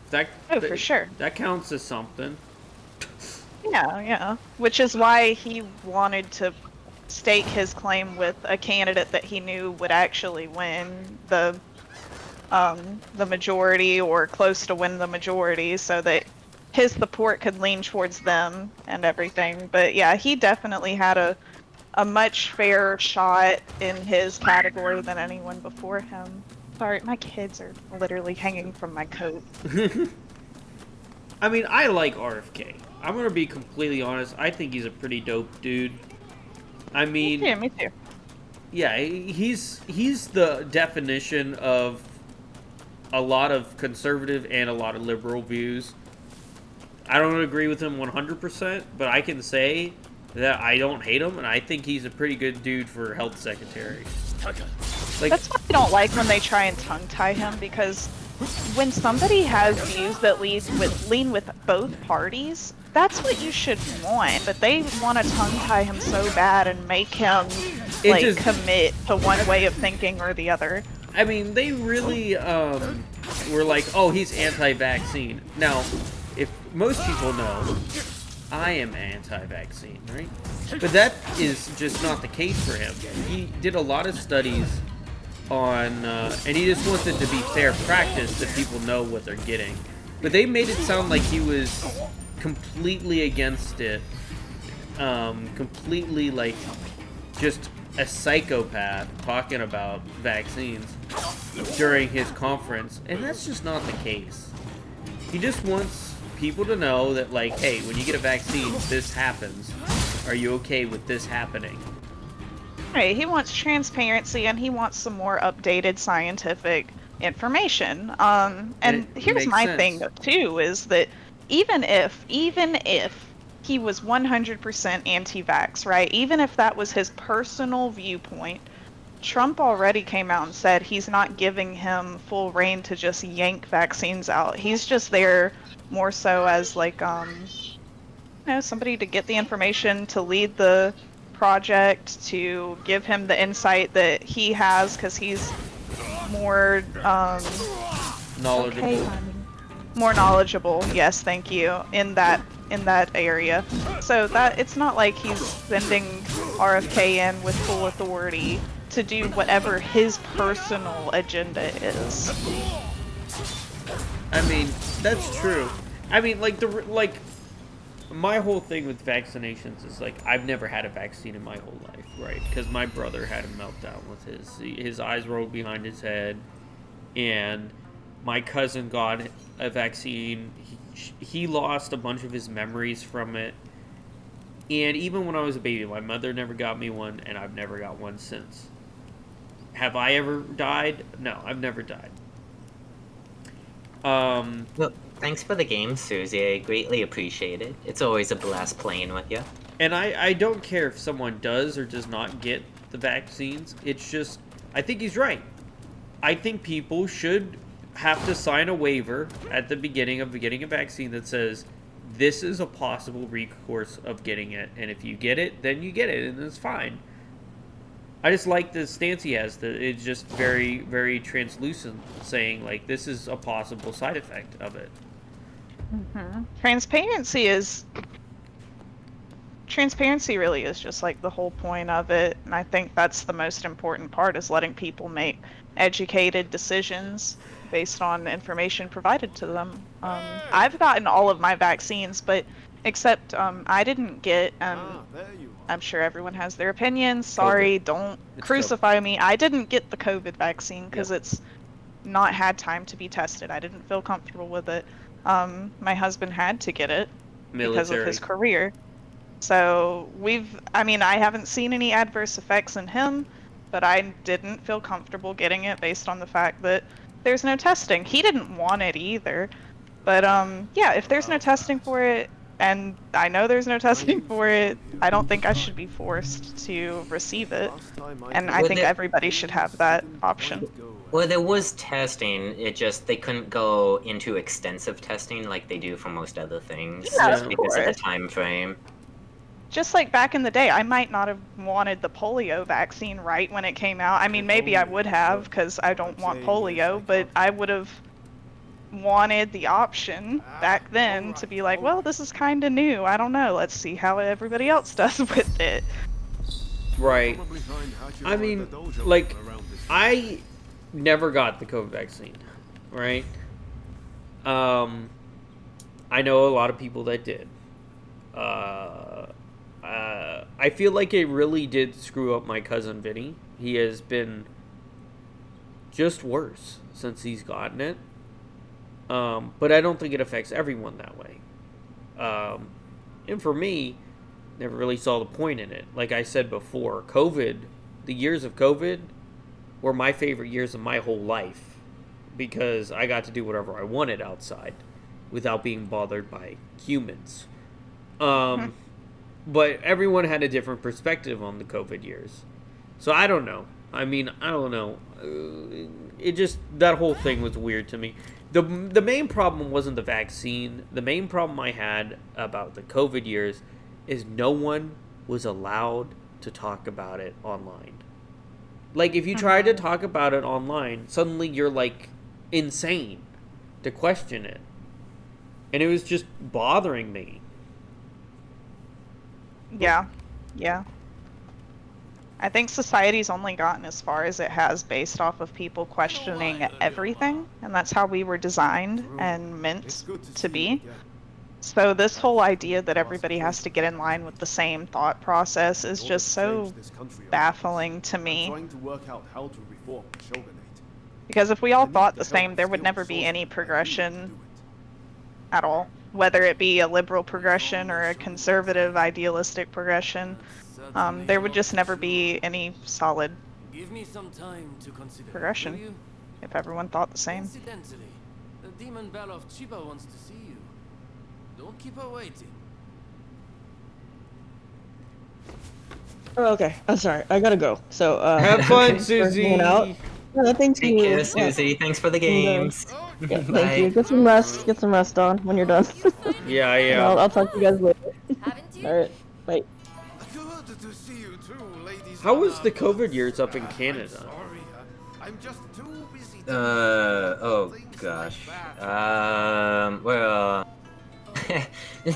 For sure. That counts as something. Yeah. Which is why he wanted to stake his claim with a candidate that he knew would actually win the majority or close to win the majority, so that his support could lean towards them and everything. But yeah, he definitely had a much fairer shot in his category than anyone before him. Sorry, my kids are literally hanging from my coat. I mean, I like RFK. I'm gonna be completely honest. I think he's a pretty dope dude. I mean, yeah, me too. Yeah, he's the definition of a lot of conservative and a lot of liberal views. I don't agree with him 100%, but I can say that I don't hate him, and I think he's a pretty good dude for health secretary. Like, that's why I don't like when they try and tongue-tie him, because when somebody has views that lean with both parties, that's what you should want. But they want to tongue-tie him so bad and make him commit to one way of thinking or the other. I mean, they really were like, oh, he's anti-vaccine. Now, if most people know, I am anti-vaccine, right? But that is just not the case for him. He did a lot of studies on, and he just wants it to be fair practice that people know what they're getting. But they made it sound like he was completely against it, completely like just a psychopath talking about vaccines during his conference, and that's just not the case. He just wants people to know that, like, hey, when you get a vaccine, this happens. Are you okay with this happening? Right, he wants transparency, and he wants some more updated scientific information. And here's my thing too, is that even if he was 100% anti-vax, right? Even if that was his personal viewpoint, Trump already came out and said he's not giving him full reign to just yank vaccines out. He's just there more so as like somebody to get the information, to lead the project, to give him the insight that he has, because he's more knowledgeable. Okay, more knowledgeable. Yes, thank you. In that area, so that it's not like he's sending RFK in with full authority to do whatever his personal agenda is. I mean, that's true. I mean, like my whole thing with vaccinations is like I've never had a vaccine in my whole life, right? Because my brother had a meltdown with his eyes rolled behind his head, and my cousin got a vaccine. He lost a bunch of his memories from it, and even when I was a baby, my mother never got me one, and I've never got one since. Have I ever died? No, I've never died. Well, thanks for the game, Susie. I greatly appreciate it. It's always a blast playing with you. And I don't care if someone does or does not get the vaccines. It's just, I think he's right. I think people should have to sign a waiver at the beginning of getting a vaccine that says, this is a possible recourse of getting it. And if you get it, then you get it, and it's fine. I just like the stance he has. That it's just very, very translucent, saying like this is a possible side effect of it. Mm-hmm. Transparency really is just like the whole point of it, and I think that's the most important part, is letting people make educated decisions based on information provided to them. I've gotten all of my vaccines, but except I didn't get. I'm sure everyone has their opinions. Sorry, don't crucify me. I didn't get the COVID vaccine because it's not had time to be tested. I didn't feel comfortable with it. My husband had to get it because of his career. So I haven't seen any adverse effects in him, but I didn't feel comfortable getting it based on the fact that there's no testing. He didn't want it either. But yeah, if there's no testing for it, and I know there's no testing for it, I don't think I should be forced to receive it. And I think everybody should have that option. Well, there was testing, they couldn't go into extensive testing like they do for most other things, just because of the time frame. Just like back in the day, I might not have wanted the polio vaccine right when it came out. I mean, maybe I would have, because I don't want polio, but I would have wanted the option back then to be like, well, this is kind of new. I don't know. Let's see how everybody else does with it. Right. I mean, like, I never got the COVID vaccine, right? I know a lot of people that did. I feel like it really did screw up my cousin Vinny. He has been just worse since he's gotten it. But I don't think it affects everyone that way. And for me, never really saw the point in it. Like I said before, the years of COVID were my favorite years of my whole life, because I got to do whatever I wanted outside without being bothered by humans. But everyone had a different perspective on the COVID years. So I don't know. I mean, I don't know. That whole thing was weird to me. The main problem wasn't the vaccine. The main problem I had about the COVID years is no one was allowed to talk about it online. Like, if you try to talk about it online, suddenly you're, like, insane to question it. And it was just bothering me. Yeah. I think society's only gotten as far as it has based off of people questioning everything, and that's how we were designed and meant to be. So this whole idea that everybody has to get in line with the same thought process is just so baffling to me. Because if we all thought the same, there would never be any progression at all. Whether it be a liberal progression or a conservative, idealistic progression, there would just never be any solid progression if everyone thought the same. Incidentally, the demon bell of Chiba wants to see you. Don't keep her waiting. Oh, okay. I'm sorry. I gotta go. So, have fun, Susie. Thanks Take care, Susie. Thanks for the games. Yeah, thank you. Get some rest. Get some rest on when you're done. Yeah. I'll talk to you guys later. All right. Bye. How was the COVID years up in Canada? I'm just too busy Oh gosh. Well,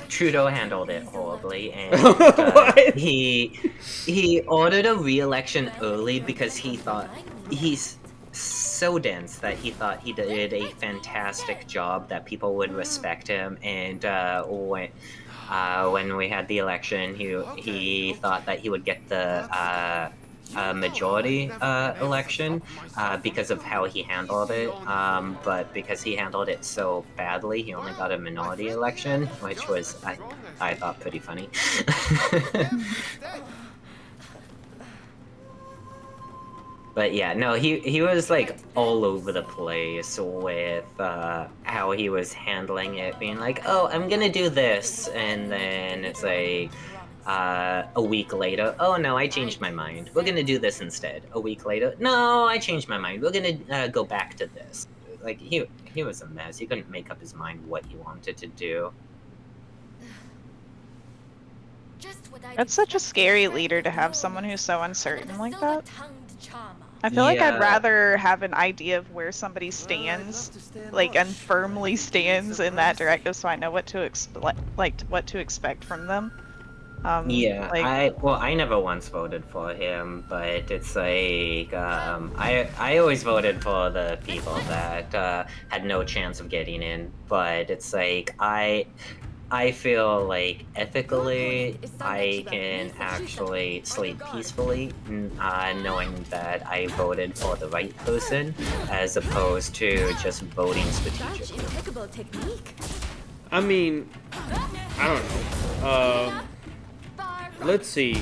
Trudeau handled it horribly, and What? he ordered a re-election early because he thought he's so dense that he thought he did a fantastic job, that people would respect him, and when we had the election, he thought that he would get the majority election because of how he handled it. But because he handled it so badly, he only got a minority election, which was I thought pretty funny. But yeah, no, he was like all over the place with how he was handling it, being like, oh, I'm gonna do this, and then it's like a week later, oh no, I changed my mind. We're gonna do this instead. A week later, no, I changed my mind. We're gonna go back to this. Like he was a mess. He couldn't make up his mind what he wanted to do. That's such a scary leader to have, someone who's so uncertain like that. I feel like I'd rather have an idea of where somebody stands, like, and firmly stands in that directive, so I know what to expect from them. Yeah, I never once voted for him, but it's like I always voted for the people that had no chance of getting in, but it's like I feel like ethically I can actually sleep peacefully knowing that I voted for the right person as opposed to just voting strategically. I mean, I don't know. Let's see.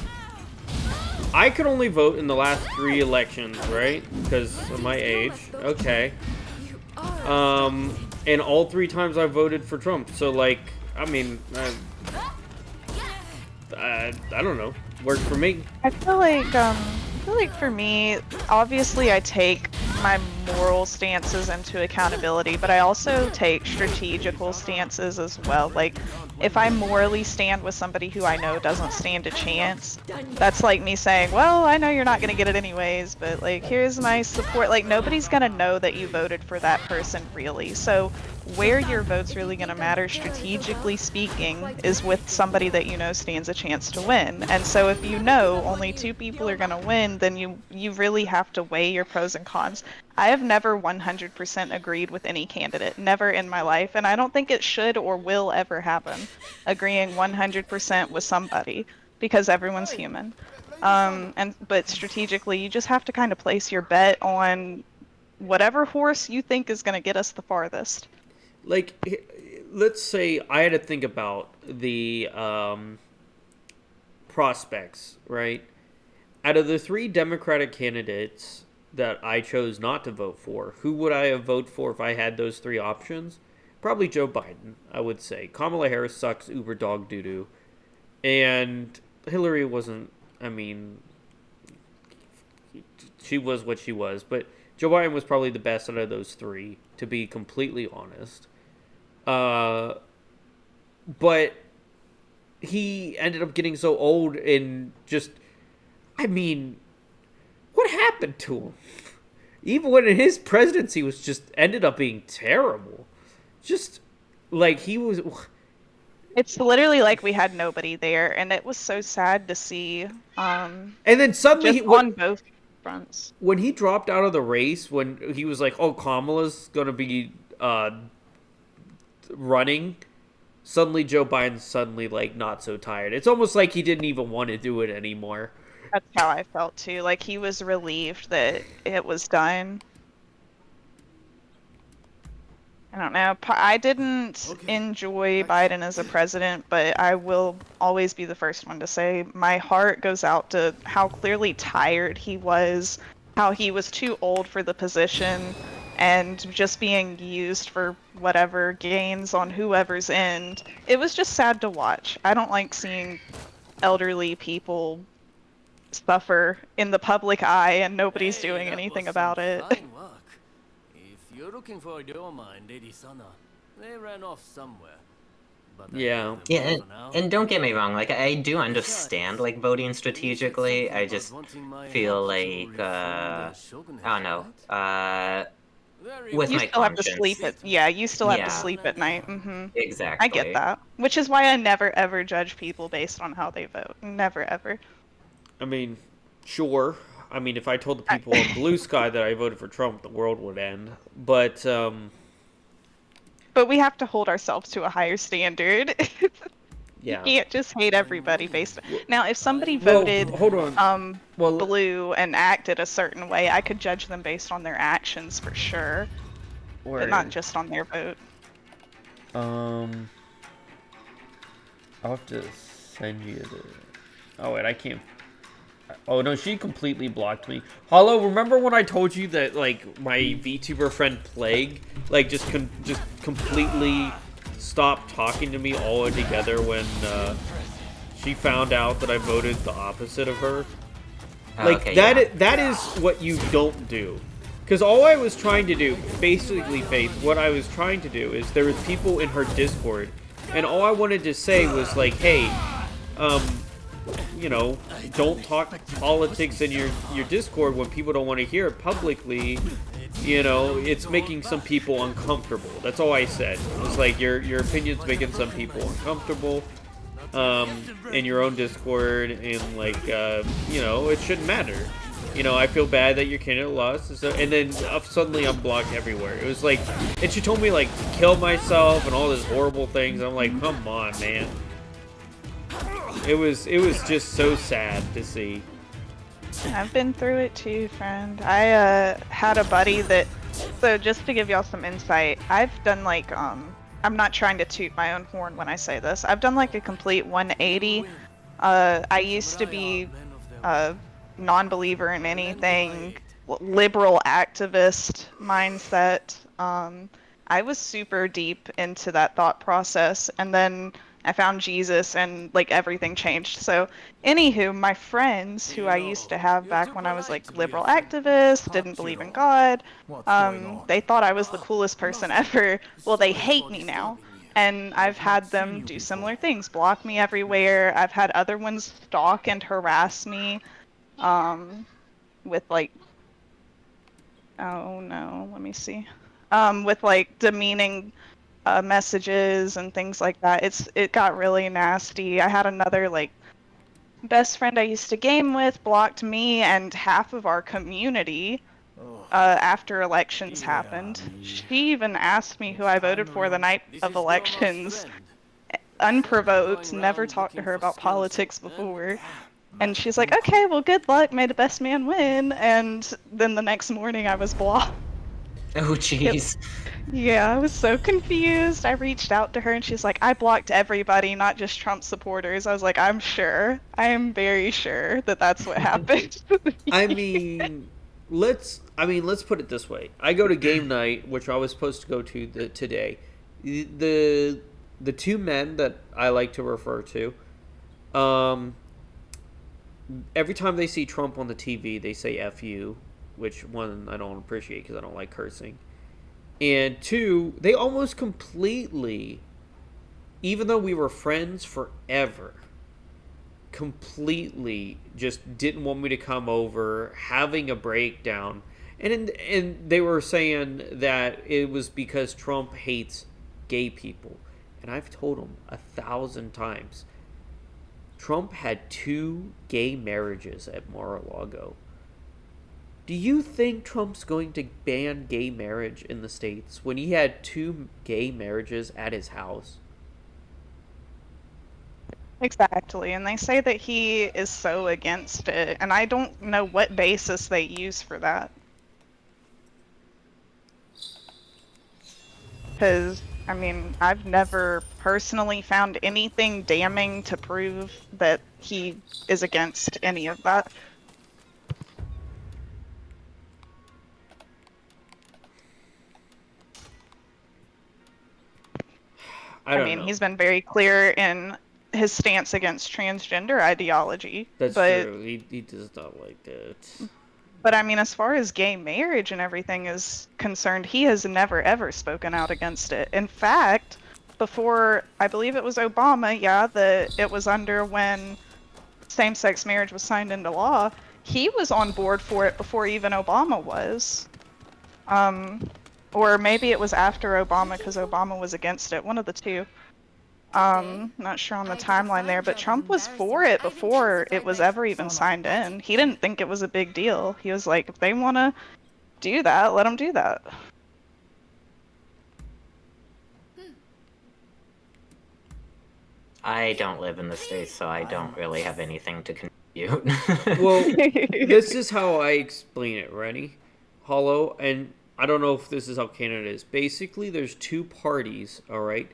I could only vote in the last 3 elections, right? Because of my age. Okay. And all 3 times I voted for Trump. So, like, I mean, I don't know. Worked for me. I feel like for me, obviously I take my moral stances into accountability, but I also take strategical stances as well. Like, if I morally stand with somebody who I know doesn't stand a chance, that's like me saying, well, I know you're not gonna get it anyways, but like, here's my support. Like, nobody's gonna know that you voted for that person, really. So where your vote's really gonna matter, strategically speaking, is with somebody that you know stands a chance to win. And so if you know only 2 people are gonna win, then you really have to weigh your pros and cons. I have never 100% agreed with any candidate, never in my life, and I don't think it should or will ever happen, agreeing 100% with somebody, because everyone's human. But strategically, you just have to kind of place your bet on whatever horse you think is going to get us the farthest. Like, let's say I had to think about the prospects, right? Out of the 3 Democratic candidates that I chose not to vote for, who would I have voted for if I had those 3 options? Probably Joe Biden, I would say. Kamala Harris sucks uber dog doo-doo. And Hillary wasn't, I mean, she was what she was. But Joe Biden was probably the best out of those 3, to be completely honest. But he ended up getting so old and just, I mean, what happened to him? Even when his presidency was just ended up being terrible. Just like he was. It's literally like we had nobody there, and it was so sad to see. And then suddenly, on both fronts, when he dropped out of the race, when he was like, "Oh, Kamala's gonna be running," suddenly Joe Biden's suddenly like not so tired. It's almost like he didn't even want to do it anymore. That's how I felt too. Like, he was relieved that it was done. I don't know. I didn't enjoy Biden as a president, but I will always be the first one to say my heart goes out to how clearly tired he was, how he was too old for the position, and just being used for whatever gains on whoever's end. It was just sad to watch. I don't like seeing elderly people suffer in the public eye and nobody's doing anything about it. If you're looking for a door mine, Lady Sana, they ran off somewhere. But yeah, and don't get me wrong, like, I do understand, like, voting strategically. I just feel like, I don't know, with You my still have to conscience. sleep at you still have to Yeah. sleep at night. Exactly. I get that, which is why I never ever judge people based on how they vote. Never ever. I mean, sure. I mean, if I told the people on Blue Sky that I voted for Trump, the world would end. But we have to hold ourselves to a higher standard. You yeah. can't just hate everybody based. Now, if somebody voted hold on. blue and acted a certain way, I could judge them based on their actions for sure, but not just on their vote. I'll have to send you the. Oh wait, I can't. Oh no, she completely blocked me. Hollow, remember when I told you that like my VTuber friend Plague like just completely stopped talking to me altogether when she found out that I voted the opposite of her? Like Okay, that is what you don't do. Because all I was trying to do, basically, Faith, what I was trying to do is there was people in her Discord, and all I wanted to say was like, hey, you know, don't talk politics in your Discord when people don't want to hear it publicly. You know, it's making some people uncomfortable. That's all I said. It's like your opinion's making some people uncomfortable in your own Discord, and like, you know, it shouldn't matter. You know, I feel bad that your candidate lost, and then suddenly I'm blocked everywhere. It was like, and she told me like kill myself and all these horrible things. I'm like, come on, man. It was just so sad to see. I've been through it too, friend. I had a buddy that. So just to give y'all some insight, I've done like I'm not trying to toot my own horn when I say this. I've done like a complete 180. I used to be non-believer in anything, liberal activist mindset. I was super deep into that thought process, and then I found Jesus and like everything changed. So anywho, my friends who I used to have back when I was like liberal activist, didn't believe in God, they thought I was the coolest person ever. Well, they hate me now. And I've had them do similar things, block me everywhere. I've had other ones stalk and harass me. With like, oh no, let me see. With like demeaning messages and things like that. It got really nasty. I had another like best friend I used to game with blocked me and half of our community after elections happened. She even asked me who I voted for the night of elections, unprovoked, never talked to her about politics before. And she's like, okay, well, good luck, may the best man win. And then the next morning I was blocked. Oh, jeez. Yeah, I was so confused. I reached out to her and she's like, I blocked everybody, not just Trump supporters. I was like, I'm sure. I am very sure that that's what happened. I mean, let's put it this way. I go to game night, which I was supposed to go to today. The two men that I like to refer to, every time they see Trump on the TV, they say F you, which one I don't appreciate because I don't like cursing. And two, they almost completely, even though we were friends forever, completely just didn't want me to come over, having a breakdown. And they were saying that it was because Trump hates gay people. And I've told them 1,000 times, Trump had 2 gay marriages at Mar-a-Lago. Do you think Trump's going to ban gay marriage in the States when he had 2 gay marriages at his house? Exactly, and they say that he is so against it, and I don't know what basis they use for that. Because, I mean, I've never personally found anything damning to prove that he is against any of that. I mean, he's been very clear in his stance against transgender ideology. That's true. He does not like that. But I mean, as far as gay marriage and everything is concerned, he has never ever spoken out against it. In fact, before, I believe it was Obama, it was under when same-sex marriage was signed into law, he was on board for it before even Obama was. Or maybe it was after Obama because Obama was against it. One of the two. Not sure on the timeline there, but Trump was for it before it was ever even signed in. He didn't think it was a big deal. He was like, if they want to do that, let them do that. I don't live in the States, so I don't really have anything to contribute. Well, this is how I explain it, Rennie. Hollow, and I don't know if this is how Canada is. Basically, there's two parties, alright,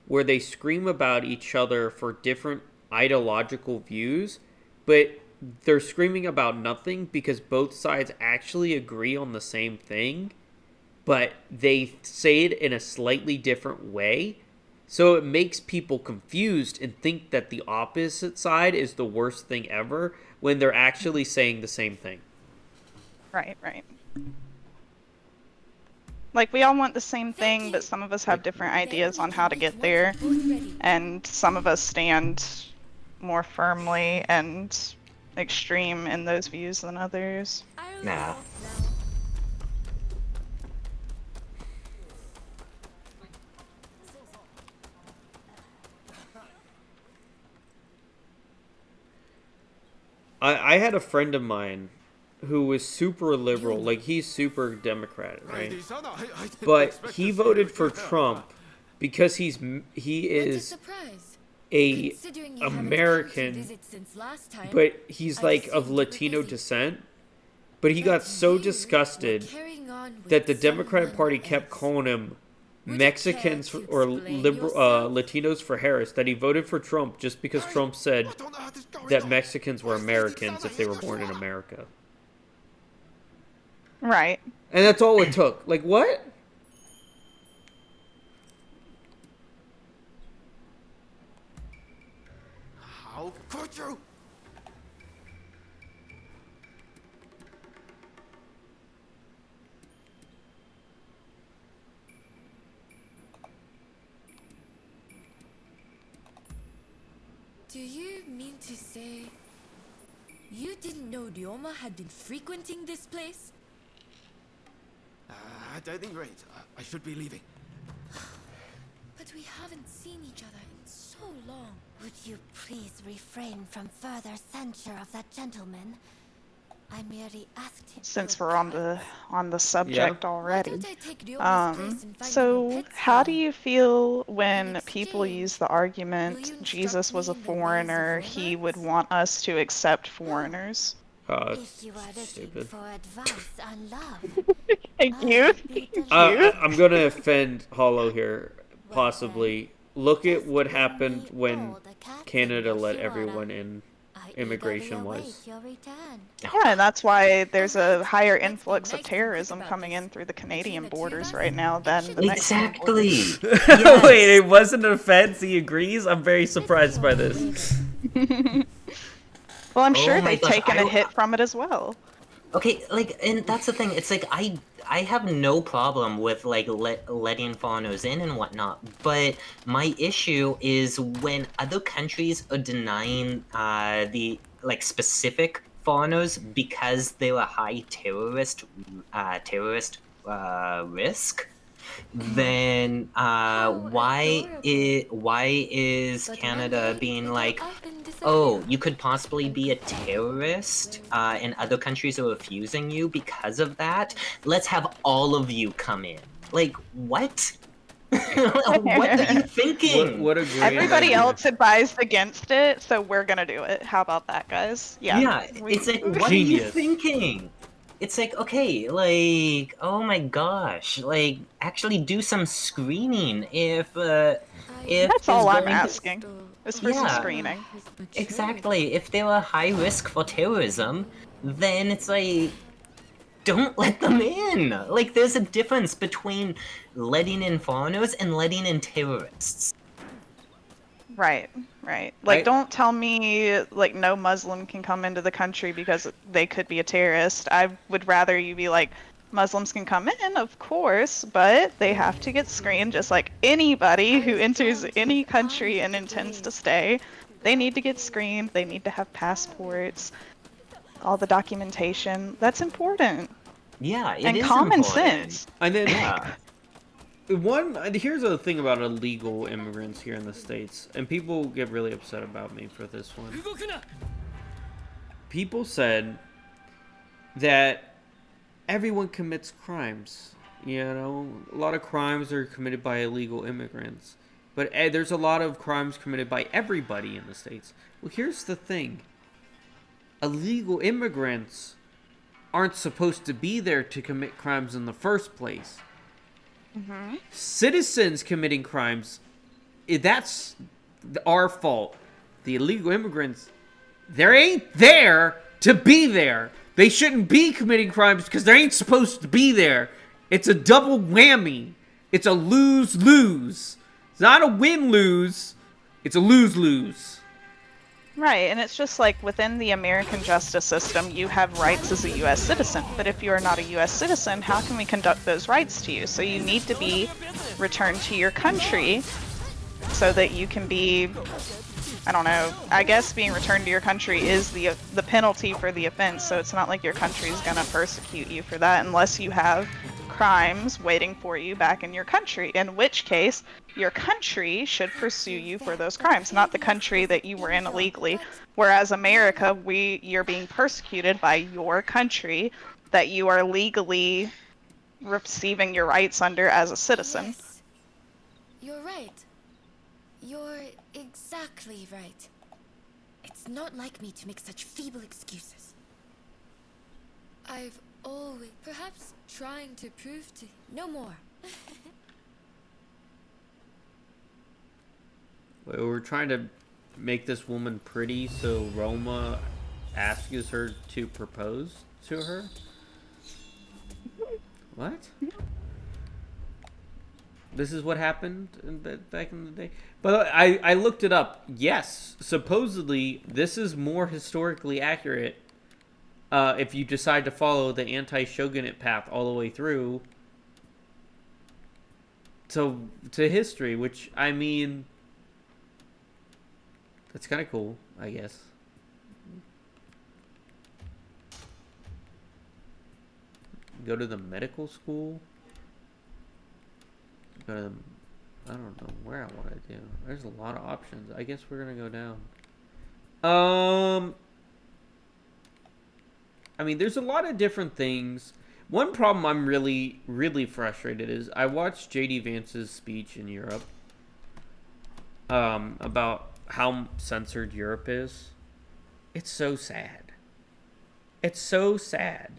where they scream about each other for different ideological views, but they're screaming about nothing because both sides actually agree on the same thing, but they say it in a slightly different way. So it makes people confused and think that the opposite side is the worst thing ever when they're actually saying the same thing. Right, right. Like, we all want the same thing, but some of us have different ideas on how to get there, and some of us stand more firmly and extreme in those views than others. Nah. I had a friend of mine who was super liberal, like he's super Democrat, right? But he voted for Trump because he is a American, but he's like of Latino descent. But he got so disgusted that the Democratic Party kept calling him Mexicans or Latinos for Harris that he voted for Trump just because Trump said that Mexicans were Americans if they were born in America. Right. And that's all it took. Like, what? How could you? Do you mean to say you didn't know Ryoma had been frequenting this place? At any rate, I should be leaving. But we haven't seen each other in so long. Would you please refrain from further censure of that gentleman? I merely asked him. Since we're on the subject already. So how do you feel when people use the argument Jesus was a foreigner, he would want us to accept foreigners? If you are looking for advice on love. Thank you. I'm gonna offend Hollow here, possibly. Look at what happened when Canada let everyone in. Immigration was. Yeah, and that's why there's a higher influx of terrorism coming in through the Canadian borders right now than the Mexican borders. Yes. Wait, it wasn't an offense. He agrees. I'm very surprised by this. Well, I'm sure they've taken a hit from it as well. Okay, like, and that's the thing. It's like I have no problem with like letting foreigners in and whatnot, but my issue is when other countries are denying the like specific foreigners because they're a high terrorist risk. Then why is Canada being like, oh, you could possibly be a terrorist, and other countries are refusing you because of that? Let's have all of you come in. Like, what? What are you thinking? What a great Everybody idea. else advised against it, so we're gonna do it. How about that, guys? Yeah, it's like, what are you thinking? It's like, okay, like, oh my gosh, like, actually do some screening if That's all I'm asking. Is for some screening. Exactly. If they were high risk for terrorism, then it's like, don't let them in. Like, there's a difference between letting in foreigners and letting in terrorists. Right, right. Like, don't tell me, like, no Muslim can come into the country because they could be a terrorist. I would rather you be like, Muslims can come in, of course, but they have to get screened just like anybody who enters any country and intends to stay. They need to get screened, they need to have passports, all the documentation. That's important. Yeah, it and is common important. sense. And then Here's the thing about illegal immigrants here in the States, and people get really upset about me for this one. People said that everyone commits crimes. You know, a lot of crimes are committed by illegal immigrants. But there's a lot of crimes committed by everybody in the States. Well, here's the thing. Illegal immigrants aren't supposed to be there to commit crimes in the first place. Mm-hmm. Citizens committing crimes, that's our fault. The illegal immigrants, they ain't there to be there. They shouldn't be committing crimes because they ain't supposed to be there. It's a double whammy. It's a lose-lose. It's not a win-lose. It's a lose-lose. Right, and it's just like within the American justice system, you have rights as a U.S. citizen. But if you are not a U.S. citizen, how can we conduct those rights to you? So you need to be returned to your country so that you can be, I don't know, I guess being returned to your country is the penalty for the offense. So it's not like your country is going to persecute you for that unless you have crimes waiting for you back in your country, in which case your country should pursue you for those crimes, not the country that you were in illegally. Whereas America, you're being persecuted by your country that you are legally receiving your rights under as a citizen. Yes. You're right. You're exactly right. It's not like me to make such feeble excuses. I've always, perhaps trying to prove to no more. We're trying to make this woman pretty, so Roma asks her to propose to her? What? This is what happened back in the day? But I looked it up. Yes, supposedly this is more historically accurate if you decide to follow the anti-shogunate path all the way through to history, which, I mean, that's kind of cool, I guess. Go to the medical school. Go to the, I don't know where I want to do. There's a lot of options. I guess we're gonna go down. I mean, there's a lot of different things. One problem I'm really, really frustrated is I watched J.D. Vance's speech in Europe about how censored Europe is. It's so sad. It's so sad.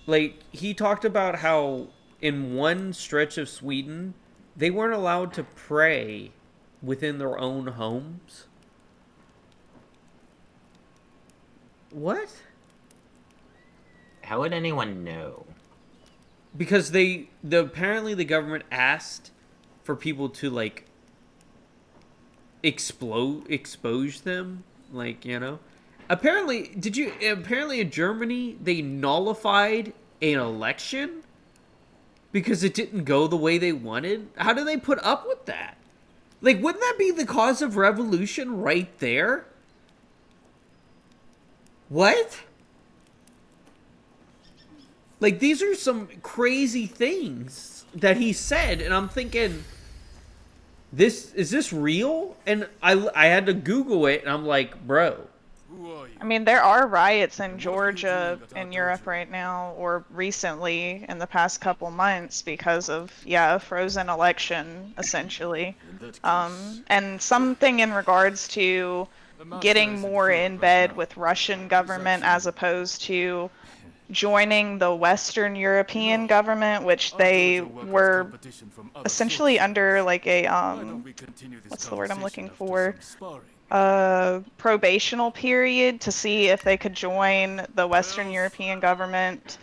Like, he talked about how in one stretch of Sweden, they weren't allowed to pray within their own homes. What? How would anyone know? Because apparently the government asked for people to, like, expose them, like, you know. Apparently in Germany they nullified an election because it didn't go the way they wanted. How do they put up with that? Like, wouldn't that be the cause of revolution right there? What? Like, these are some crazy things that he said, and I'm thinking, is this real? And I had to Google it, and I'm like, bro. I mean, there are riots in Georgia in Europe right now, or recently in the past couple months because of, a frozen election, essentially. And something in regards to getting more in bed with Russian government as opposed to joining the Western European government, which they were essentially under like a, what's the word I'm looking for? Probational period to see if they could join the Western European government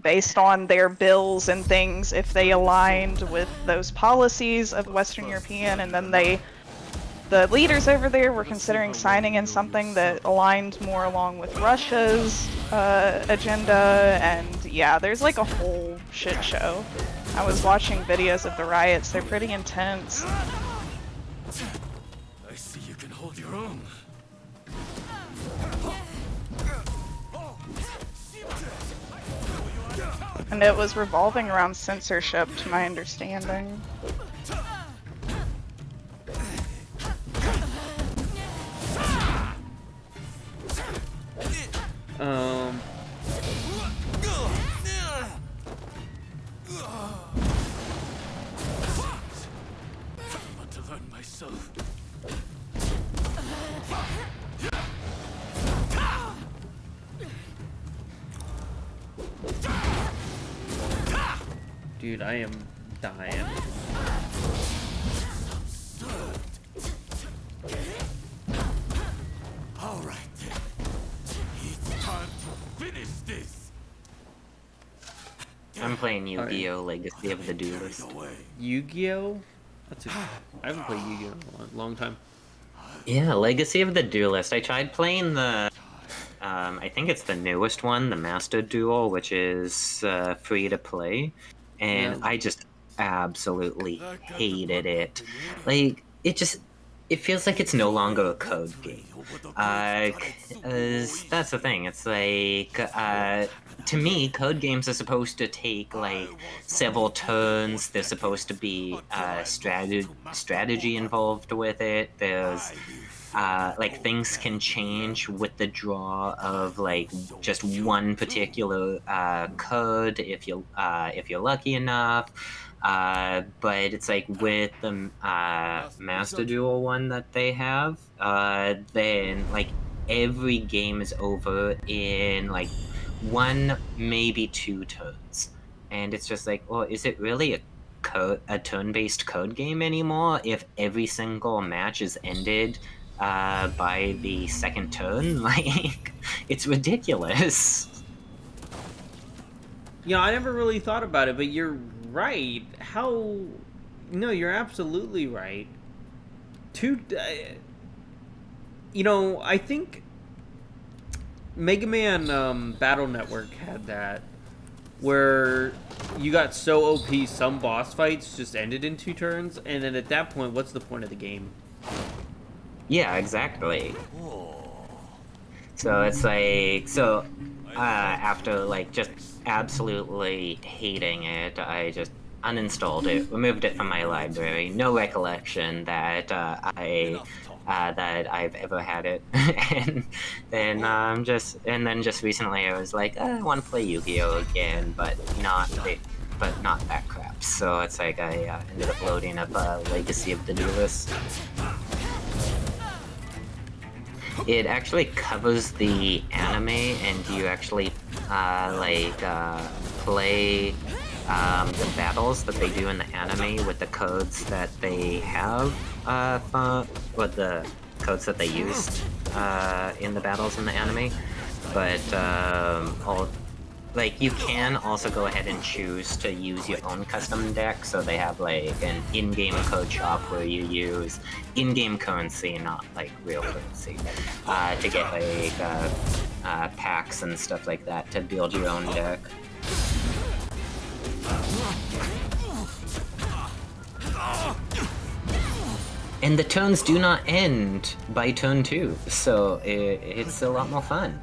based on their bills and things, if they aligned with those policies of Western European, and then the leaders over there were considering signing in something that aligned more along with Russia's agenda, and there's like a whole shit show. I was watching videos of the riots, they're pretty intense. I see you can hold your own. And it was revolving around censorship, to my understanding. To learn myself. Dude, I am dying. All right. It's time to finish this. I'm playing Yu-Gi-Oh! Legacy of the Duelist. Yu-Gi-Oh? I haven't played Yu-Gi-Oh! in a long time. Yeah, Legacy of the Duelist. I tried playing the, I think it's the newest one, the Master Duel, which is free to play, and I just absolutely hated it. Like, it feels like it's no longer a code game. 'Cause that's the thing. It's like, to me, code games are supposed to take like several turns. They're supposed to be strategy involved with it. There's like things can change with the draw of like just one particular code if you're lucky enough. But it's like with the Master Duel one that they have, then like every game is over in like 1, maybe 2 turns, and it's just like, well, is it really a turn-based code game anymore if every single match is ended by the second turn? Like, it's ridiculous. Yeah, I never really thought about it, but you're right. No, you're absolutely right. I think Mega Man Battle Network had that, where you got so OP some boss fights just ended in 2 turns, and then at that point, what's the point of the game? Yeah, exactly. So it's like, after like just absolutely hating it, I just uninstalled it, removed it from my library. No recollection that that I've ever had it. And then just recently I was like, I want to play Yu-Gi-Oh! Again, but not that crap. So it's like I ended up loading up Legacy of the Duelist. It actually covers the anime, and you actually play the battles that they do in the anime with the codes that they have, with the codes that they used in the battles in the anime. But you can also go ahead and choose to use your own custom deck, so they have like an in-game code shop where you use in-game currency, not like real currency, to get like packs and stuff like that to build your own deck. And the turns do not end by turn 2, so it's a lot more fun.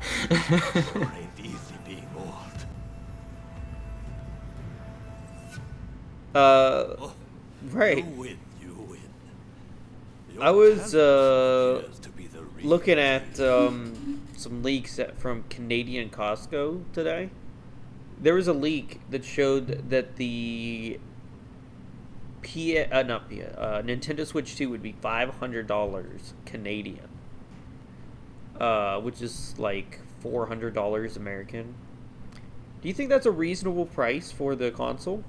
Right. I was looking at some leaks from Canadian Costco today. There was a leak that showed that the Nintendo Switch 2 would be $500 Canadian, which is like $400 American. Do you think that's a reasonable price for the console?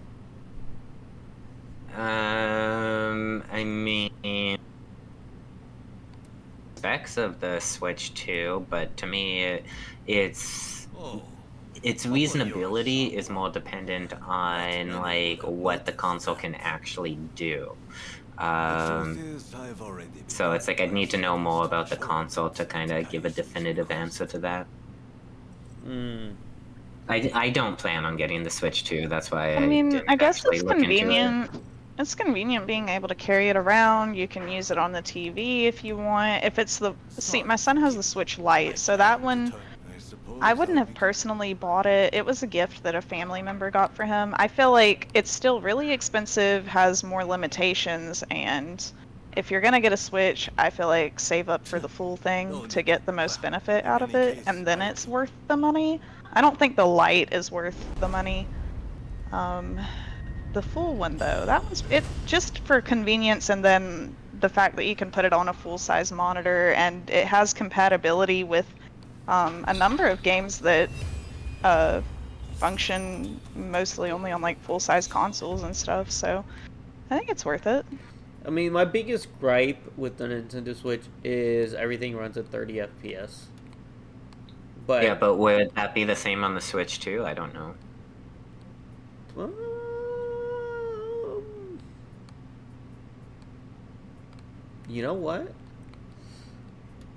I mean, specs of the Switch 2, but to me, its reasonability is more dependent on like what the console can actually do. So it's like I'd need to know more about the console to kind of give a definitive answer to that. I don't plan on getting the Switch 2. That's why I guess it's convenient. It's convenient being able to carry it around. You can use it on the TV if you want. If it's my son has the Switch Lite, so that one I wouldn't have personally bought it. It was a gift that a family member got for him. I feel like it's still really expensive, has more limitations, and if you're gonna get a Switch, I feel like save up for the full thing to get the most benefit out of it, and then it's worth the money. I don't think the Lite is worth the money. The full one though, that was it just for convenience, and then the fact that you can put it on a full-size monitor, and it has compatibility with a number of games that function mostly only on like full-size consoles and stuff, so I think it's worth it. I mean, my biggest gripe with the Nintendo Switch is everything runs at 30 FPS. But yeah, but would that be the same on the Switch too? I don't know. You know what?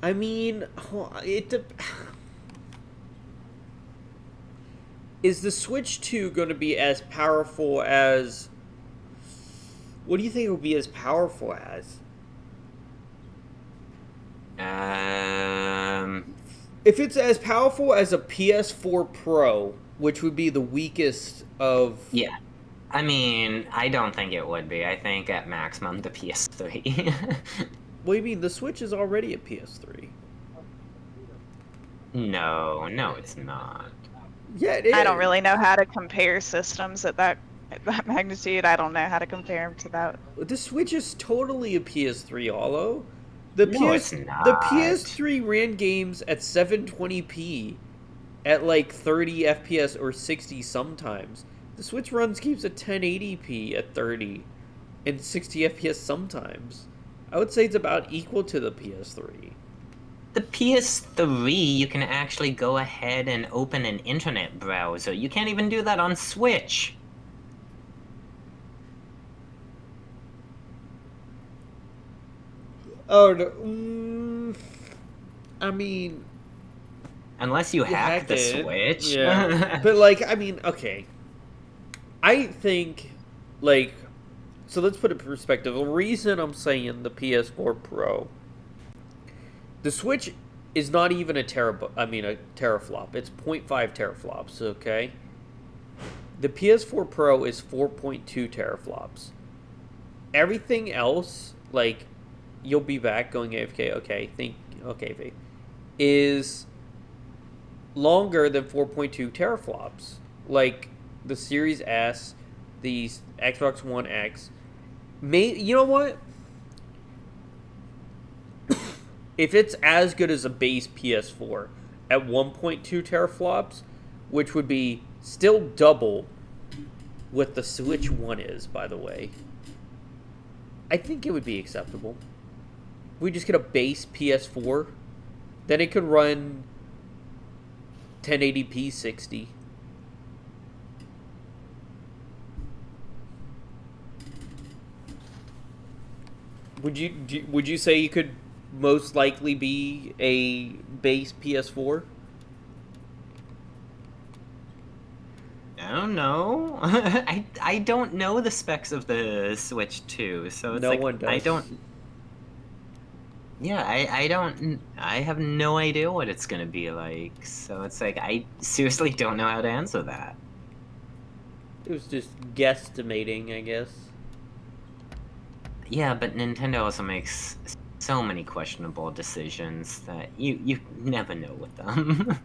I mean, is the Switch 2 going to be as powerful as... What do you think it will be as powerful as? If it's as powerful as a PS4 Pro, which would be the weakest of... Yeah. I mean, I don't think it would be. I think at maximum the PS3. What do you mean? The Switch is already a PS3. No, it's not. Yeah, it is. I don't really know how to compare systems at that magnitude. I don't know how to compare them to that. The Switch is totally a PS3 hollow. It's not. The PS3 ran games at 720p at like 30 FPS or 60 sometimes. The Switch runs games at 1080p at 30 and 60 FPS sometimes. I would say it's about equal to the PS3. The PS3, you can actually go ahead and open an internet browser. You can't even do that on Switch. Oh, no, I mean... Unless you hack the Switch. Yeah. But, like, I mean, okay. I think, like... So let's put it in perspective. The reason I'm saying the PS4 Pro... The Switch is not even a teraflop. It's 0.5 teraflops, okay? The PS4 Pro is 4.2 teraflops. Everything else, like... You'll be back going AFK, okay, is longer than 4.2 teraflops. Like the Series S, the Xbox One X. You know what? If it's as good as a base PS4 at 1.2 teraflops, which would be still double what the Switch One is, by the way, I think it would be acceptable. We just get a base PS4, then it could run 1080p 60. Would you say you could most likely be a base PS4? I don't know. I don't know the specs of the Switch 2, so it's no like one does. I don't. Yeah, I have no idea what it's gonna be like, so it's like, I seriously don't know how to answer that. It was just guesstimating, I guess. Yeah, but Nintendo also makes so many questionable decisions that you never know with them.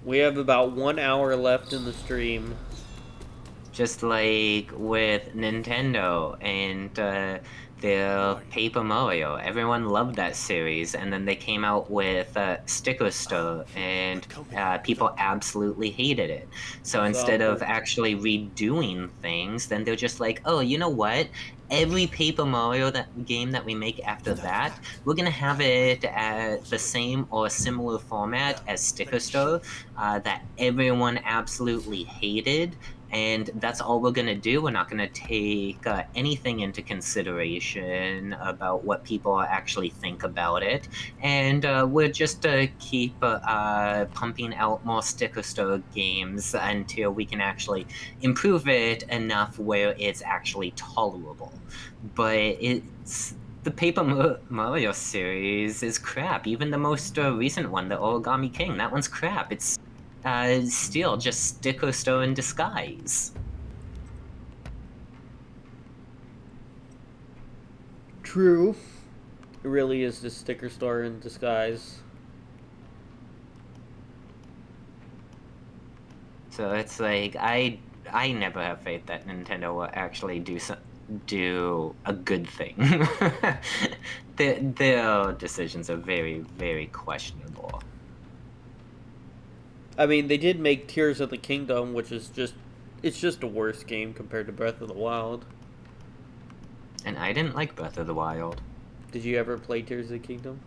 We have about 1 hour left in the stream. Just like with Nintendo and their Paper Mario. Everyone loved that series, and then they came out with Sticker Stir, and people absolutely hated it. So instead of actually redoing things, then they're just like, oh, you know what? Every Paper Mario game that we make after that, we're gonna have it at the same or similar format as Sticker Stir that everyone absolutely hated. And that's all we're gonna do. We're not gonna take anything into consideration about what people actually think about it. And we're just keep pumping out more Sticker Stir games until we can actually improve it enough where it's actually tolerable. But the the Paper Mario series is crap. Even the most recent one, the Origami King, that one's crap. It's still just sticker store in disguise. True. It really is the sticker store in disguise. So it's like I never have faith that Nintendo will actually do a good thing. Their decisions are very, very questionable. I mean, they did make Tears of the Kingdom, which is it's just a worse game compared to Breath of the Wild. And I didn't like Breath of the Wild. Did you ever play Tears of the Kingdom?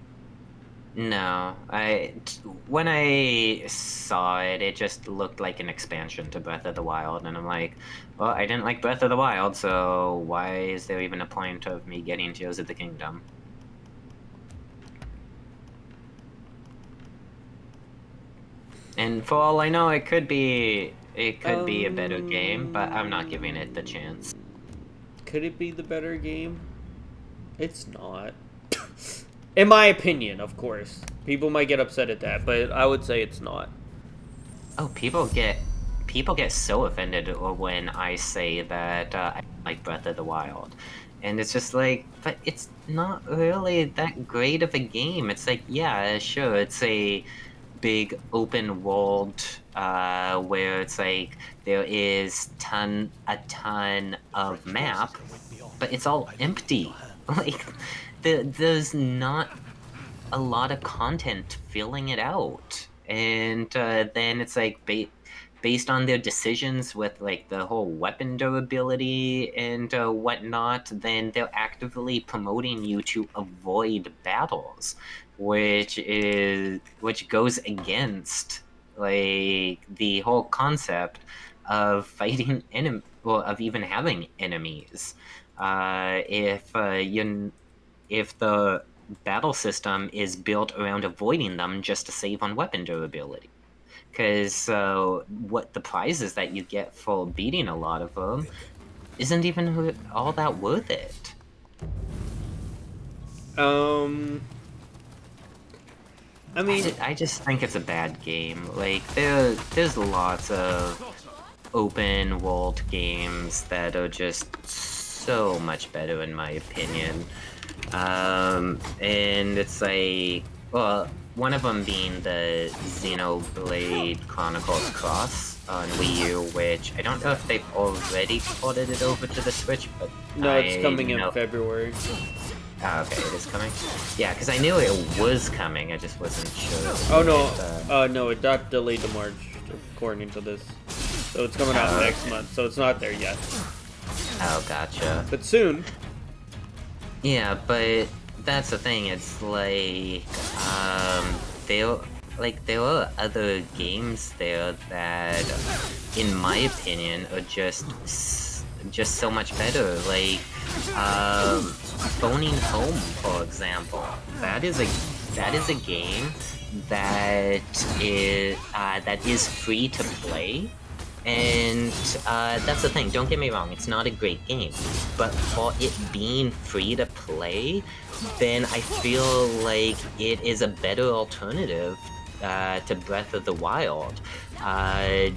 No, when I saw it, it just looked like an expansion to Breath of the Wild, and I'm like, well, I didn't like Breath of the Wild, so why is there even a point of me getting Tears of the Kingdom? And for all I know, it could be a better game, but I'm not giving it the chance. Could it be the better game? It's not. In my opinion, of course. People might get upset at that, but I would say it's not. Oh, people get so offended when I say that I like Breath of the Wild. And it's just like, but it's not really that great of a game. It's like, yeah, sure, it's a big open world where it's like there is a ton of map, but it's all empty. Like there's not a lot of content filling it out, and then it's like based on their decisions with like the whole weapon durability and whatnot, then they're actively promoting you to avoid battles, which goes against like the whole concept of fighting of even having enemies. If the battle system is built around avoiding them just to save on weapon durability. Because what the prizes that you get for beating a lot of them isn't even all that worth it. I mean, I just think it's a bad game. Like there's lots of open world games that are just so much better in my opinion. And it's like, well, one of them being the Xenoblade Chronicles Cross on Wii U, which I don't know if they've already ported it over to the Switch, but no, it's coming in February. Oh, okay, it is coming? Yeah, because I knew it was coming, I just wasn't sure. Oh, no, no, it got delayed to March, according to this. So it's coming out next month, so it's not there yet. Oh, gotcha. But soon. Yeah, but that's the thing, it's like, there are other games there that, in my opinion, are just so much better. Like, Phoning Home, for example. That is a game that is free to play. And that's the thing, don't get me wrong, it's not a great game, but for it being free to play, then I feel like it is a better alternative to Breath of the Wild,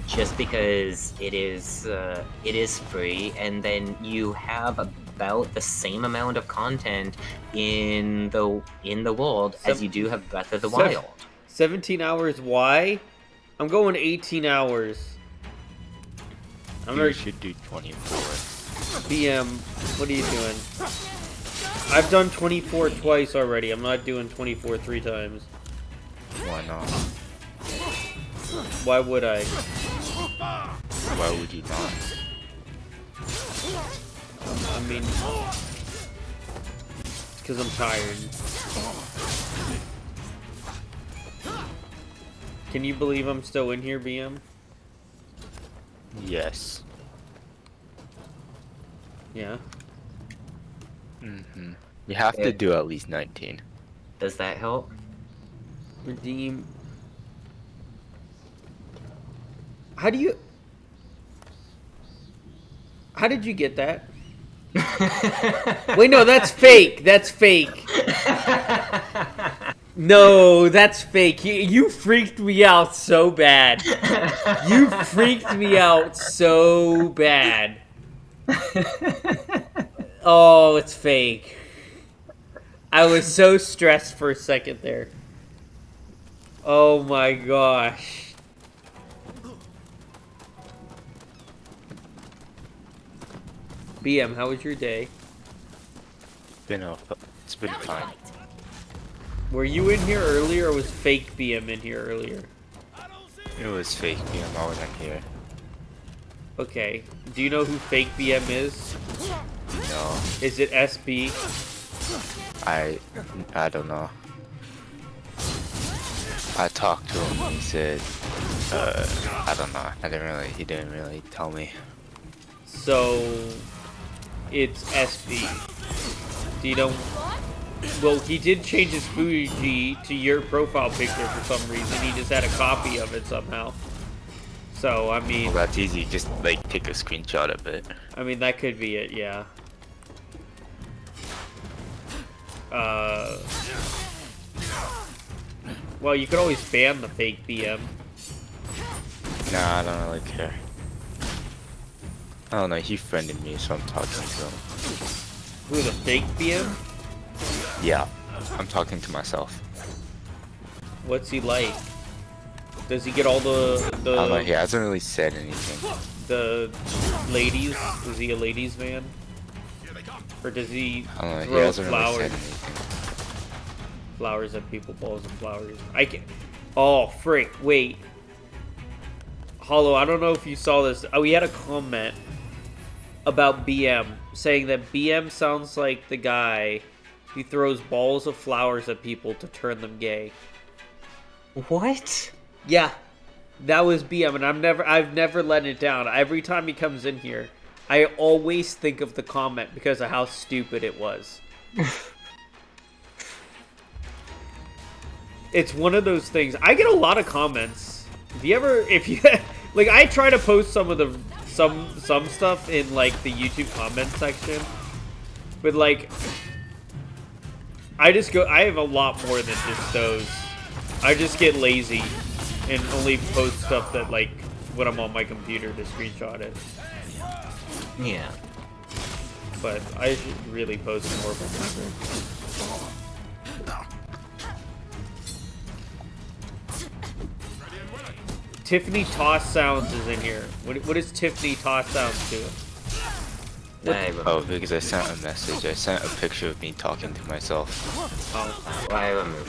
just because it is free, and then you have about the same amount of content in the world as you do have Breath of the Wild. 17 hours, why? I'm going 18 hours. You should do 24. BM, what are you doing? I've done 24 twice already. I'm not doing 24 3 times. Why not? Why would I? Why would you not? I mean, because I'm tired. Can you believe I'm still in here, BM? Yes. Yeah. Mm-hmm. You have to do at least 19. Does that help? Redeem. How did you get that? Wait, no, that's fake. That's fake. No, that's fake. You freaked me out so bad. You freaked me out so bad. Oh, it's fake. I was so stressed for a second there. Oh my gosh. BM, how was your day? It's been fine. Were you in here earlier, or was fake BM in here earlier? It was fake BM, I wasn't here. Okay. Do you know who fake BM is? No. Is it SB? I don't know. I talked to him, he said, I don't know. He didn't really tell me. So, it's SB. Do you know? Well, he did change his Fuji to your profile picture for some reason. He just had a copy of it somehow. So, I mean... Well, that's easy. Just, like, take a screenshot of it. I mean, that could be it, yeah. Well, you could always ban the fake BM. Nah, I don't really care. I don't know, he friended me, so I'm talking to him. Who, the fake BM? Yeah, I'm talking to myself. What's he like? Does he get all the I don't know, he hasn't really said anything. The ladies? Is he a ladies man? Or does he I don't know, he throw hasn't flowers? really said anything. Flowers at people, balls and flowers. I can. Oh, frick! Wait. Hollow, I don't know if you saw this. Oh, we had a comment about BM saying that BM sounds like the guy who throws balls of flowers at people to turn them gay. What? Yeah, that was BM, and I've never let it down. Every time he comes in here, I always think of the comment because of how stupid it was. It's one of those things. I get a lot of comments. If you like, I try to post some of the some stuff in like the YouTube comment section, but like, I have a lot more than just those. I just get lazy and only post stuff that like when I'm on my computer to screenshot it. Yeah. But I should really post more of them. Tiffany Toss Sounds is in here. What is Tiffany Toss Sounds to? Oh, because I sent a message. I sent a picture of me talking to myself. Oh. Why remove?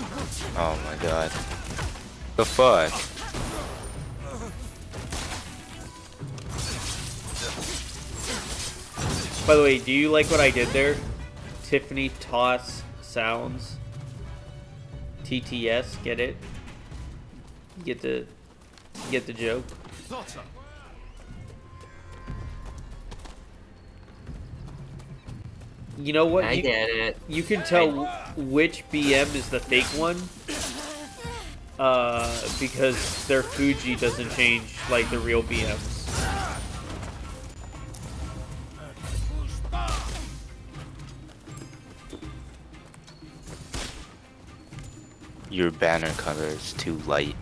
Oh my god. The fuck? By the way, do you like what I did there? Tiffany Toss Sounds. TTS, get it? Get the joke? You know what? I get it. You can tell which BM is the fake one. Because their Fuji doesn't change like the real BMs. Your banner color is too light.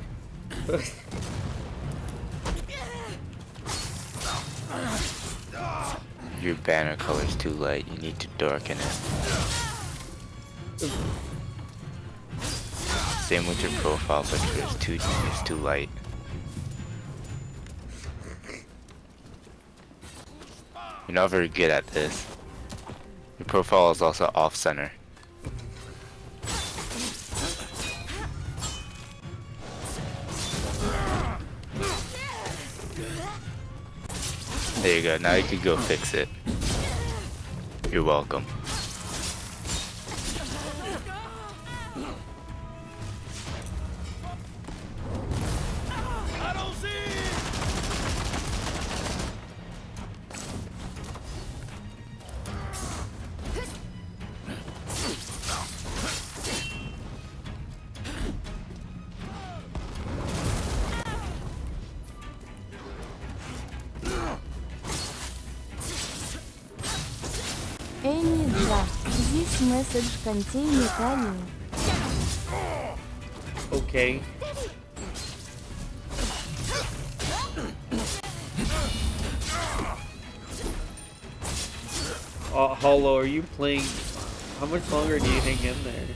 Your banner color is too light. You need to darken it. Same with your profile picture. It's too light. You're not very good at this. Your profile is also off center. There you go, now you can go fix it. You're welcome. This message contains Italian. Okay. Hollow, are you playing? How much longer do you hang in there?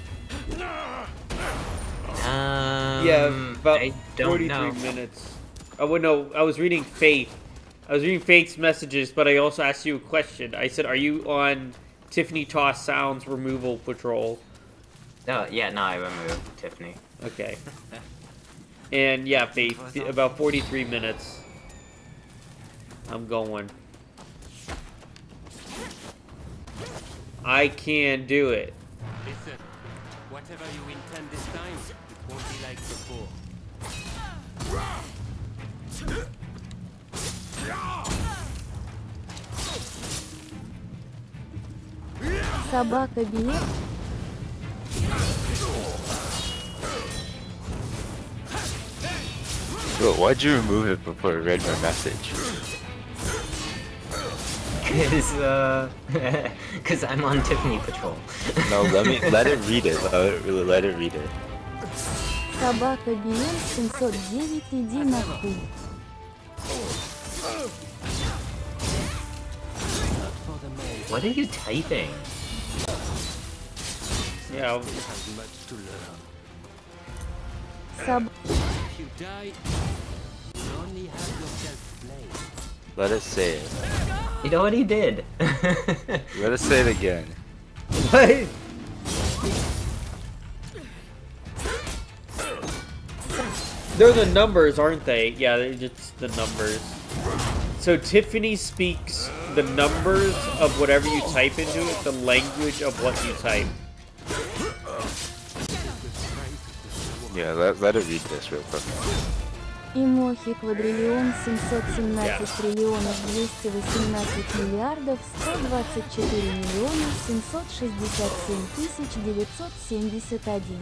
Yeah, about 43 minutes. Oh, no, I was reading Faith. I was reading Faith's messages, but I also asked you a question. I said, are you on Tiffany Toss Sounds removal patrol? Oh, yeah, no, I removed Tiffany. Okay. And yeah, Faith, about 43 minutes. I'm going. I can do it. Listen, whatever you intend this time, it won't be like before. Собака билет. Bro, why'd you remove it before I read my message? Cause I'm on Tiffany patrol. No, let it read it. Let it read it. Собака билет 709, иди нахуй. What are you typing? Yeah. If you die, you only have yourself blamed. Let it say it. It already did. Let it say it again. What? They're the numbers, aren't they? Yeah, they're just the numbers. So Tiffany speaks the numbers of whatever you type into it, the language of what you type. Yeah, let it read this real quick. Имохи квадриллион 717 триллионов 218 миллиардов 124 миллиона 767 тысяч 971.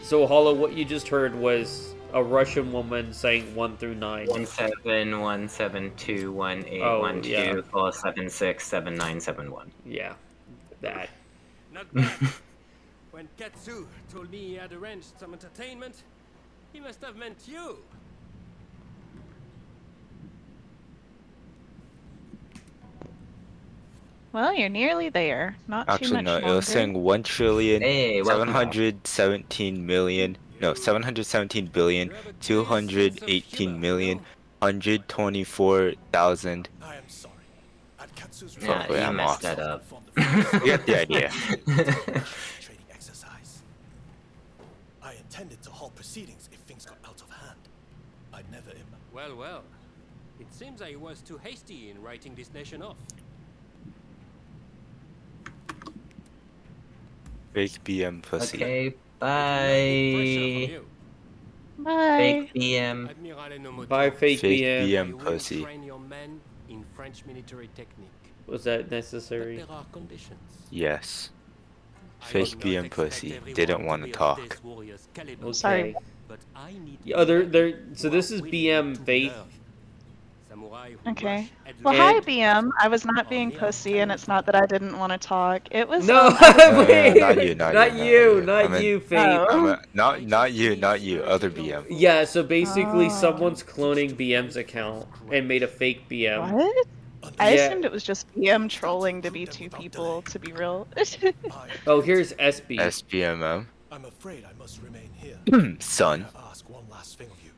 So Hollow, what you just heard was a Russian woman saying 1 through 9. 171721881247679771. Yeah, that. Not bad. When Katsu told me he had arranged some entertainment, he must have meant you. Well, you're nearly there. Not too Actually, much no, longer. it was saying 1,717,000,000. Hey, welcome back. 717,118,124,000. I am sorry. At Katsu's Yeah, Hopefully you I'm messed off. that up. You get the idea. training exercise. I intended to halt proceedings if things got out of hand. I never Well, well. It seems I was too hasty in writing this nation off. Fake BM pussy. Okay, bye. Bye. Fake BM. Bye, fake Fake BM. BM pussy. Train your men in French military technique. Was that necessary? But there are conditions. Yes. I Fake do not BM expect pussy. everyone Didn't want be to of talk. this warrior's caliber. Okay. Sorry. But I need Yeah, so this is BM Faith. samurai who Okay. rush at Well, And- hi, BM. I was not being pussy, and it's not that I didn't want to talk. It was. No, Wait, not you, not not you, I mean, you, Faith. Oh. not you, other BM. Yeah, so basically Oh. someone's cloning BM's account and made a fake BM. What? I Yeah. assumed it was just BM trolling to be two people, to be real. Oh, here's SB. SBMM. I'm afraid I must remain here. Son. I ask one last thing of you.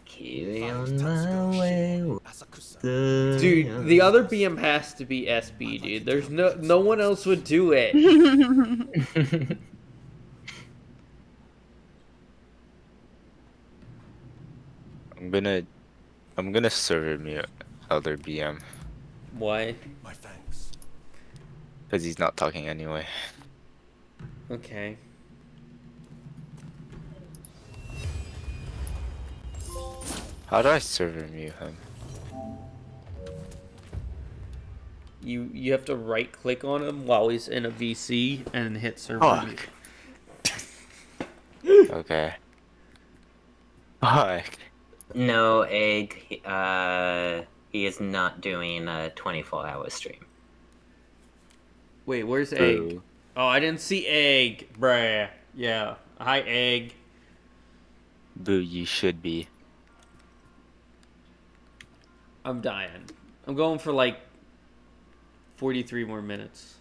Carry on my way. Dude, the other BM has to be SB, dude. There's no one else would do it. I'm gonna server mute other BM Why? My thanks. because he's not talking anyway. Okay. How do I server mute him? You have to right click on him while he's in a VC and hit server mute. Okay. Fuck. No, Egg. He is not doing a 24-hour stream. Wait, where's Egg? Oh, I didn't see Egg, bruh. Yeah. Hi, Egg. Boo, you should be. I'm dying. I'm going for like 43 more minutes.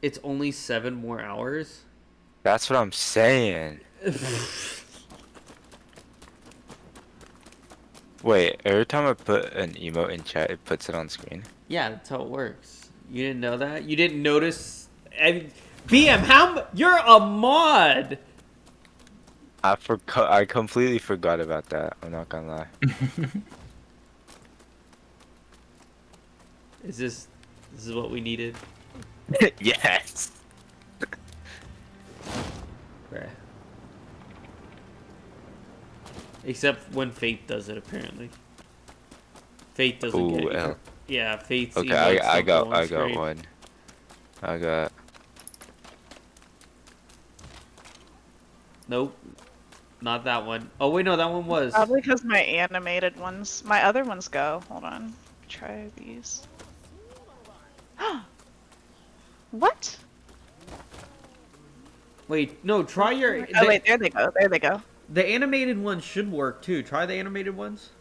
It's only 7 more hours? That's what I'm saying. Wait, every time I put an emote in chat, it puts it on screen? Yeah, that's how it works. You didn't know that? You didn't notice? BM, you're a mod! I completely forgot about that. I'm not gonna lie. This is what we needed? Yes. Bruh. Except when Fate does it, apparently. Fate doesn't get it. Yeah, Fate's okay. I got one. I got. Nope, not that one. Oh wait, no, that one was. Probably because my animated ones, my other ones go. Hold on, try these. What? Wait, no, try your. Oh wait, there they go. There they go. The animated ones should work too. Try the animated ones.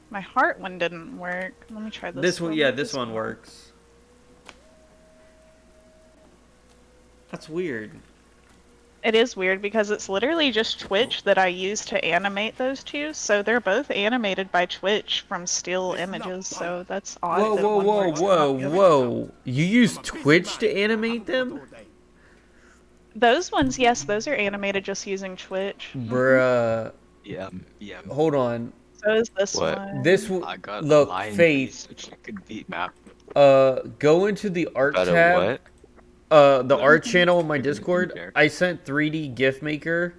My heart one didn't work. Let me try this. This one, yeah, this one works. That's weird. It is weird because it's literally just Twitch that I use to animate those two, so they're both animated by Twitch from still images, so that's odd. Whoa. You use Twitch to animate them? Those ones, yes, those are animated just using Twitch. Bruh. Yeah. Hold on. So is this one. This look, Faith. Go into the art tab. What? The art channel on my Discord. I sent 3D GIF maker,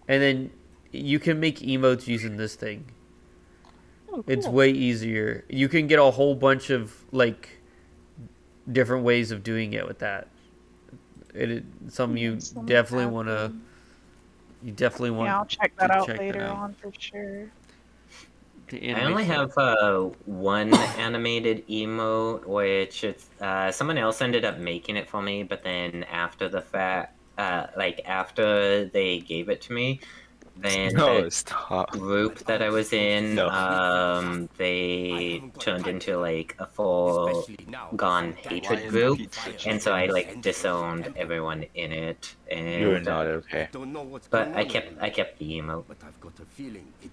and then you can make emotes using this thing. Oh, cool. It's way easier. You can get a whole bunch of like different ways of doing it with that. Some you definitely want to. You definitely want. Yeah, I'll check that out later on for sure. I only have one animated emote, which it's someone else ended up making it for me, but then after the fact, like after they gave it to me, then the group that I was in, they turned into like a full gone hatred group, and so I like disowned everyone in it. And You're not okay. But I kept the emote.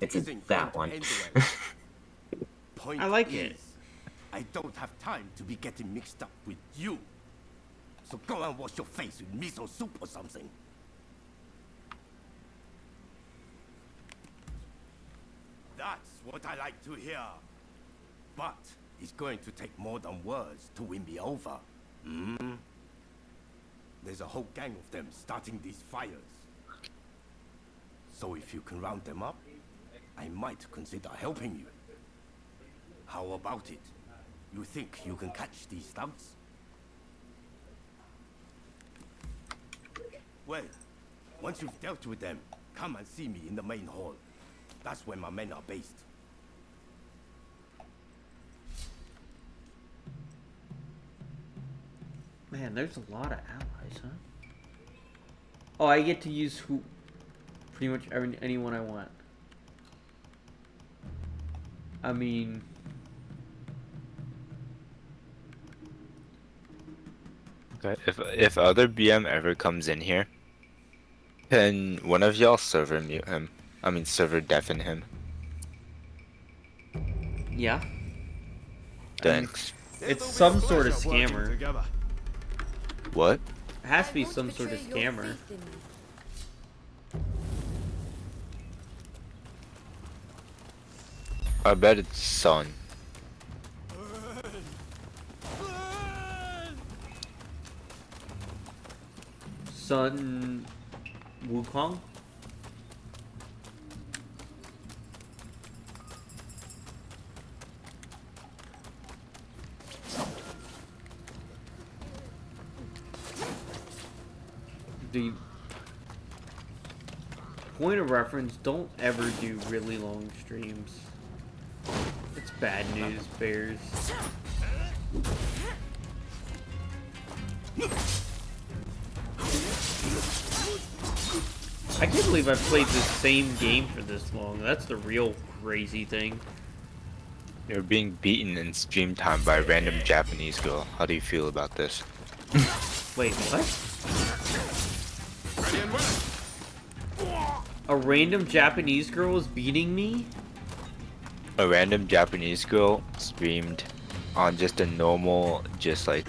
It's that one. Point I like it. is, I don't have time to be getting mixed up with you. So go and wash your face with miso soup or something. That's what I like to hear. But it's going to take more than words to win me over. There's a whole gang of them starting these fires. So if you can round them up, I might consider helping you. How about it? You think you can catch these thugs? Well, once you've dealt with them, come and see me in the main hall. That's where my men are based. Man, there's a lot of allies, huh? Oh, I get to use pretty much anyone I want. I mean, Okay, if other BM ever comes in here, can one of y'all server mute him? I mean server deafen him. yeah. Thanks. It's some sort of scammer. What? It has to be some sort of scammer. I bet it's Sun. Sun Wukong? point of reference, don't ever do really long streams. It's bad news, bears. I can't believe I've played the same game for this long. That's the real crazy thing. You're being beaten in stream time by a random Japanese girl. How do you feel about this? Wait, what? A random Japanese girl was beating me? A random Japanese girl streamed on just a normal, just like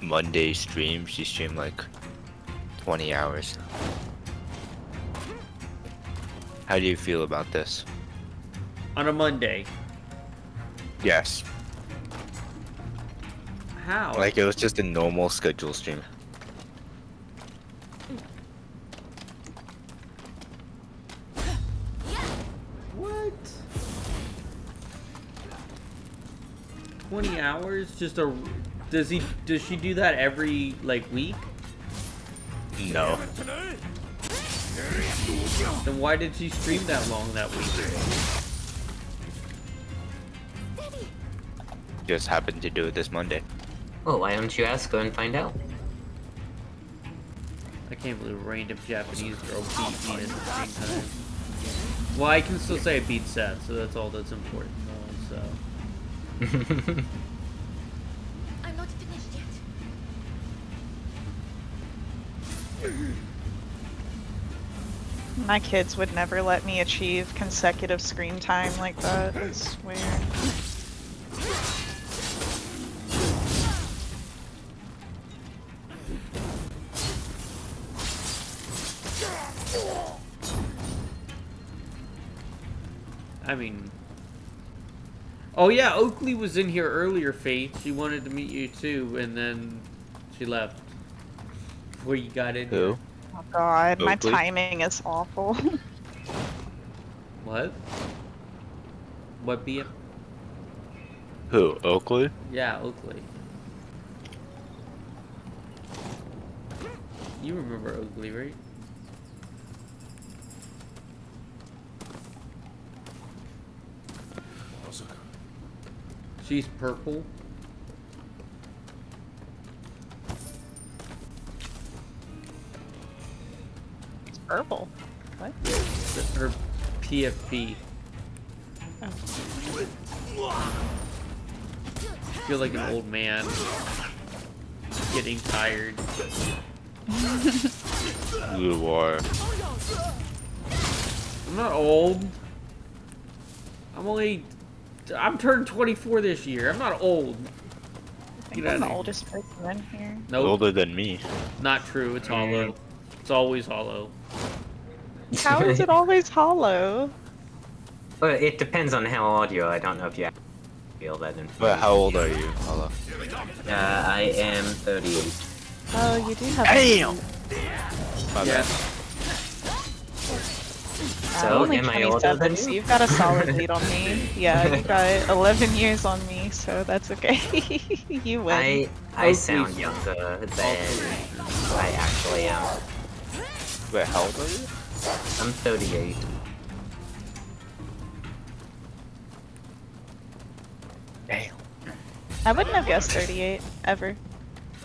Monday stream. She streamed like 20 hours. How do you feel about this? On a Monday? Yes. How? Like it was just a normal schedule stream. What? 20 hours? Just a... Does she do that every, like, week? No. Then why did she stream that long that week? Just happened to do it this Monday. Well, why don't you ask her and find out? I can't believe a random Japanese girl beat me at the same time. Well, I can still say I beat Seth, so that's all that's important, though, so... I'm not finished yet. My kids would never let me achieve consecutive screen time like that, I swear. I mean... Oh yeah, Oakley was in here earlier, Faith. She wanted to meet you too, and then she left. Before you got in here. Oh god, my Oakley? timing is awful. What? What BM? Who? Oakley? Yeah, Oakley. You remember Oakley, right? She's purple. It's purple. What? Her PFP. Oh. I feel like an old man. Getting tired. You are. I'm not old. I'm turning 24 this year. I'm not old. I think I'm the oldest person in here. Nope. Older than me. Not true. It's hollow. It's always hollow. How is it always hollow? Well, it depends on how old you are. I don't know if you feel that in. But how old are you, Hello? I am 38. Oh, you do have. Damn! My Yeah. bad. So, only am I older 27, than so you? you've got a solid lead on me. Yeah, you've got 11 years on me, so that's okay. You win. I sound younger than I actually am. Wait, how old are you? I'm 38. Damn. I wouldn't have guessed 38, ever.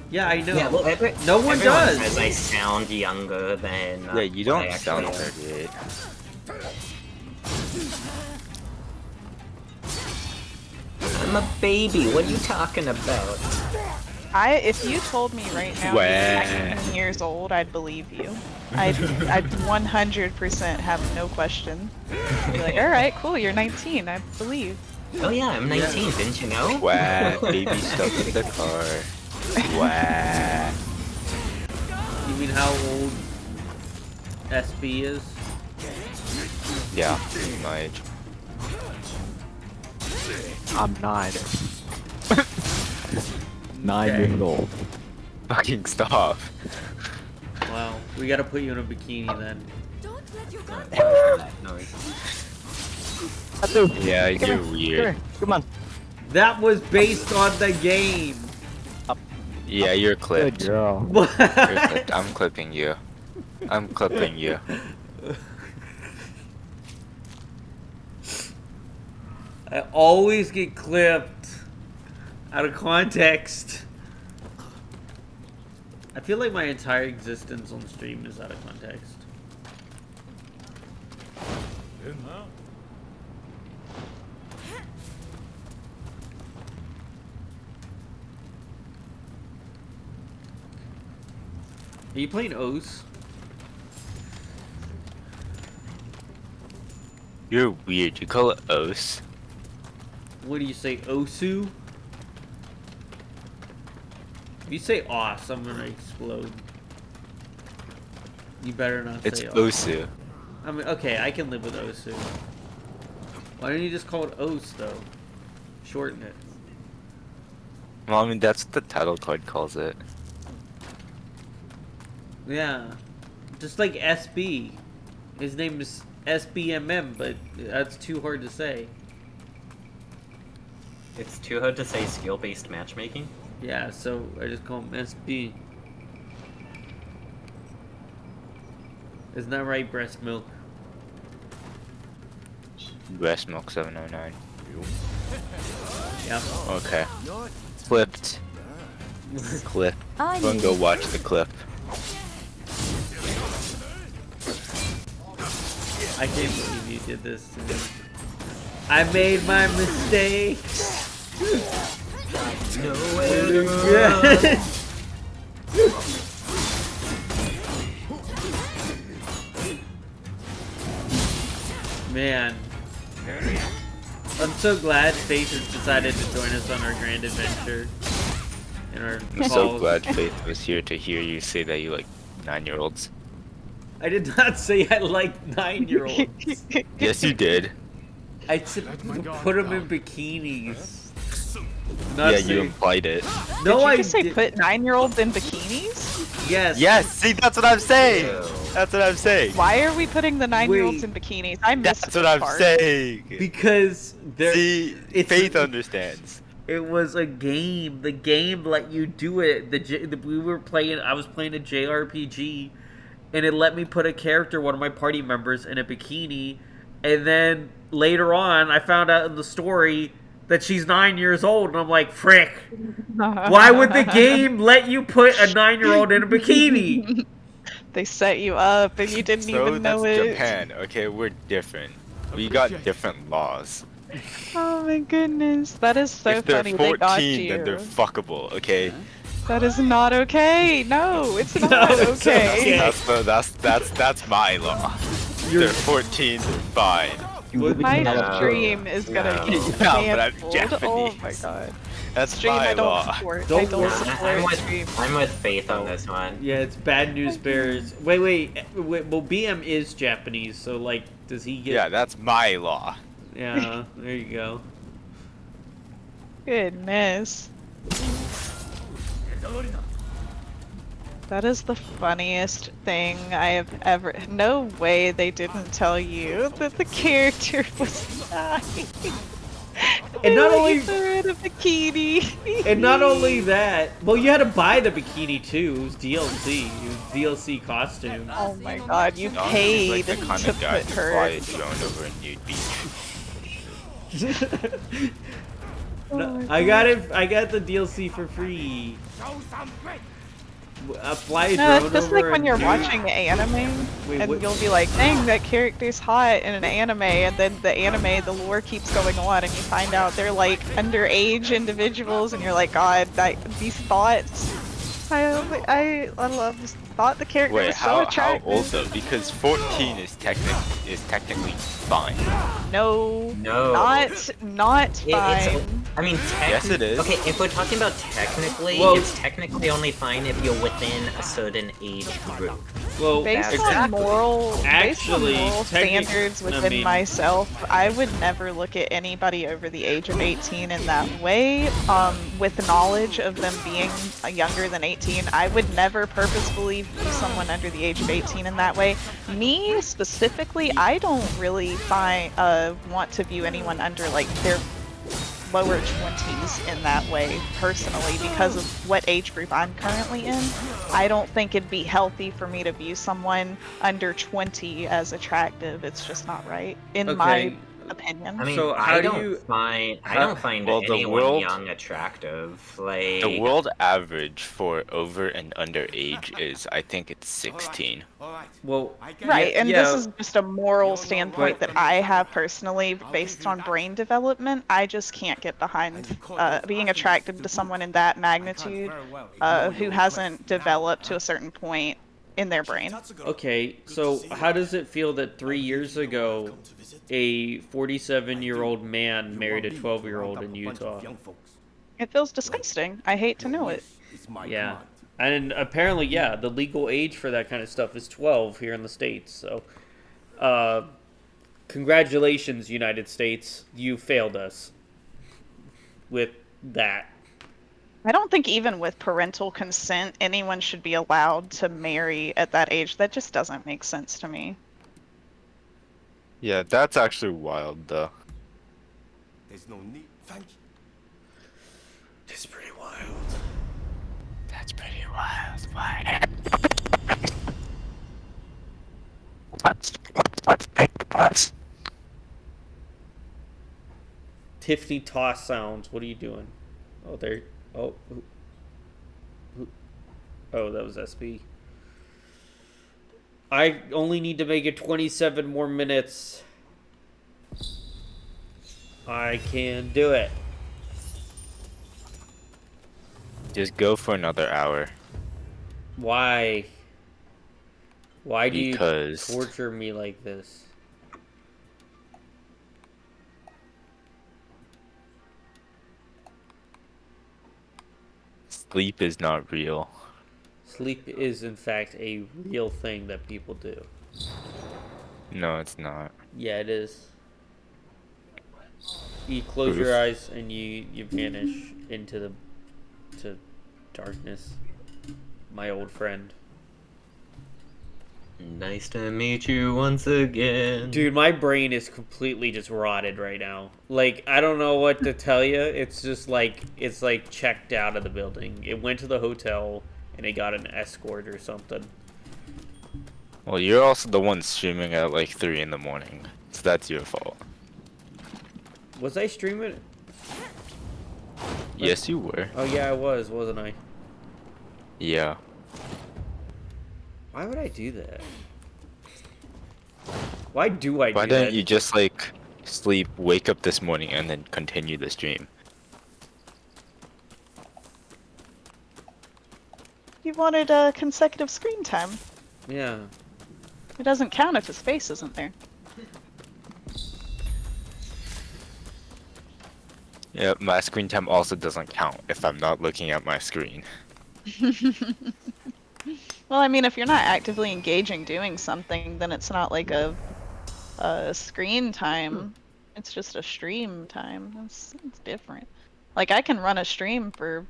Yeah, I know. Yeah, well, no one everyone does. says I sound younger than. Yeah, you don't I sound actually am. 38. I'm a baby. What are you talking about? If you told me right now you're 19 years old, I'd believe you. I'd 100% have no question. Be like, all right, cool, you're 19, I believe. Oh yeah, I'm 19. Didn't you know? Wow, baby stuck in the car. Wow. You mean how old SB is? Yeah, my age. I'm 9. 9 years old. Fucking stop. Wow, we gotta put you in a bikini then. Yeah, you're weird. Come on. That was based on the game. Yeah, you're clipped. Good girl. You're clipped. I'm clipping you. I'm clipping you. I always get clipped out of context. I feel like my entire existence on stream is out of context. Are you playing O's? You're weird. You call it Os? What do you say, Osu? If you say Os, I'm gonna explode. You better not It's say Os. Osu. I mean, okay, I can live with Osu. Why don't you just call it Os, though? Shorten it. Well, I mean, that's what the title card calls it. Yeah. Just like SB. His name is SBMM, but that's too hard to say. It's too hard to say skill-based matchmaking? Yeah, so I just call him SB. Isn't that right, breast milk? Breast milk 709. Yep. Okay. Flipped. Clip. I'm gonna go watch the clip. I can't believe you did this to me. I made my mistakes. Nowhere to go. Man. I'm so glad Faith has decided to join us on our grand adventure. In our I'm so glad Faith was here to hear you say that you like 9-year-olds. I did not say I like 9-year-olds. Yes, you did. I said put them in bikinis. Not Yeah, saying... you implied it. No, Did you just say put 9-year-olds in bikinis? Yes. Yes, see, that's what I'm saying. That's what I'm saying. Why are we putting the 9-year-olds in bikinis? I missed That's what I'm saying. Because see, Faith understands. It was a game. The game let you do it. We were playing. I was playing a JRPG, and it let me put a character, one of my party members, in a bikini, and then later on, I found out in the story that she's 9 years old, and I'm like, frick. Why would the game let you put a 9-year-old in a bikini? They set you up, and you didn't even know that's it. Japan, okay? We're different. We got different laws. Oh my goodness, that is so If they're funny. 14, They got you. then they're fuckable, okay? That is not okay. No, it's not okay. That's my law. If they're 14, they're fine. My stream is gonna get Yeah, but I'm canceled. Japanese. Oh my god. That's Stream my I don't law. support. Don't I don't worry. support I'm with Faith on this one. Yeah, it's Bad News Bears. Wait. Well, BM is Japanese, so like, does he get? Yeah, that's my law. Yeah, there you go. Goodness. That is the funniest thing I have ever. No way they didn't tell you that the character was 9. And not only they're in a bikini. And not only that, well, you had to buy the bikini too. It was DLC. It was DLC costume. Oh my god, you No, he's paid like the kind to of guy put to her. fly a drone over a nude beach. No, I got it. I got the DLC for free. Fly a No, drone it's just over like a when you're nude- watching anime, Wait, and what- you'll be like, dang, that character's hot in an anime, and then the anime, the lore keeps going on, and you find out they're like underage individuals, and you're like, God, these thoughts. I thought the character Wait, was so how attractive. old though? Because 14 is technically fine. No, No. not It's, fine. I mean, Yes, it is. Okay, if we're talking about technically, Well- it's technically only fine if you're within a certain age group. Well, Based Exactly. on moral Actually, standards I within mean- myself, I would never look at anybody over the age of 18 in that way. With knowledge of them being younger than 18, I would never purposefully view someone under the age of 18 in that way. Me specifically, I don't really want to view anyone under like their lower 20s in that way personally because of what age group I'm currently in. I don't think it'd be healthy for me to view someone under 20 as attractive. It's just not right in my opinion. I mean, So I how do don't you? find Well, the anyone world young attractive. the Like, world average for over and under age is, I think it's 16. Well, Right, and this is just a moral But standpoint that I have personally based on brain development. I just can't get behind being attracted to someone in that magnitude who hasn't developed to a certain point in their brain. okay, so how does it feel that 3 years ago, a 47-year-old man married a 12-year-old in Utah? It feels disgusting. I hate to know it. Yeah. And apparently, yeah, the legal age for that kind of stuff is 12 here in the States. So, congratulations, United States. You failed us with that. I don't think even with parental consent, anyone should be allowed to marry at that age. That just doesn't make sense to me. Yeah, that's actually wild, though. There's no need. Thank you. It's pretty wild. That's pretty wild. Why? Let's Tiffany toss sounds. What are you doing? Oh, there. Oh. Oh, that was SB. I only need to make it 27 more minutes. I can do it. Just go for another hour. Why? Why do Because you torture me like this? sleep is not real. Sleep is, in fact, a real thing that people do. No, it's not. Yeah, it is. You close your eyes and you vanish into darkness. My old friend. nice to meet you once again. Dude, my brain is completely just rotted right now. Like, I don't know what to tell you. It's just like, it's like checked out of the building. It went to the hotel and it got an escort or something. Well, you're also the one streaming at like 3 in the morning, so that's your fault. Was I streaming? Yes, you were. Oh yeah, I was, wasn't I? Yeah. Why would I do that? Why do I Why do that? don't you just like sleep, wake up this morning, and then continue the stream? You wanted consecutive screen time. Yeah. It doesn't count if his face isn't there. Yeah, my screen time also doesn't count if I'm not looking at my screen. Well, I mean, if you're not actively engaging doing something, then it's not like a screen time. It's just a stream time. It's different. Like, I can run a stream for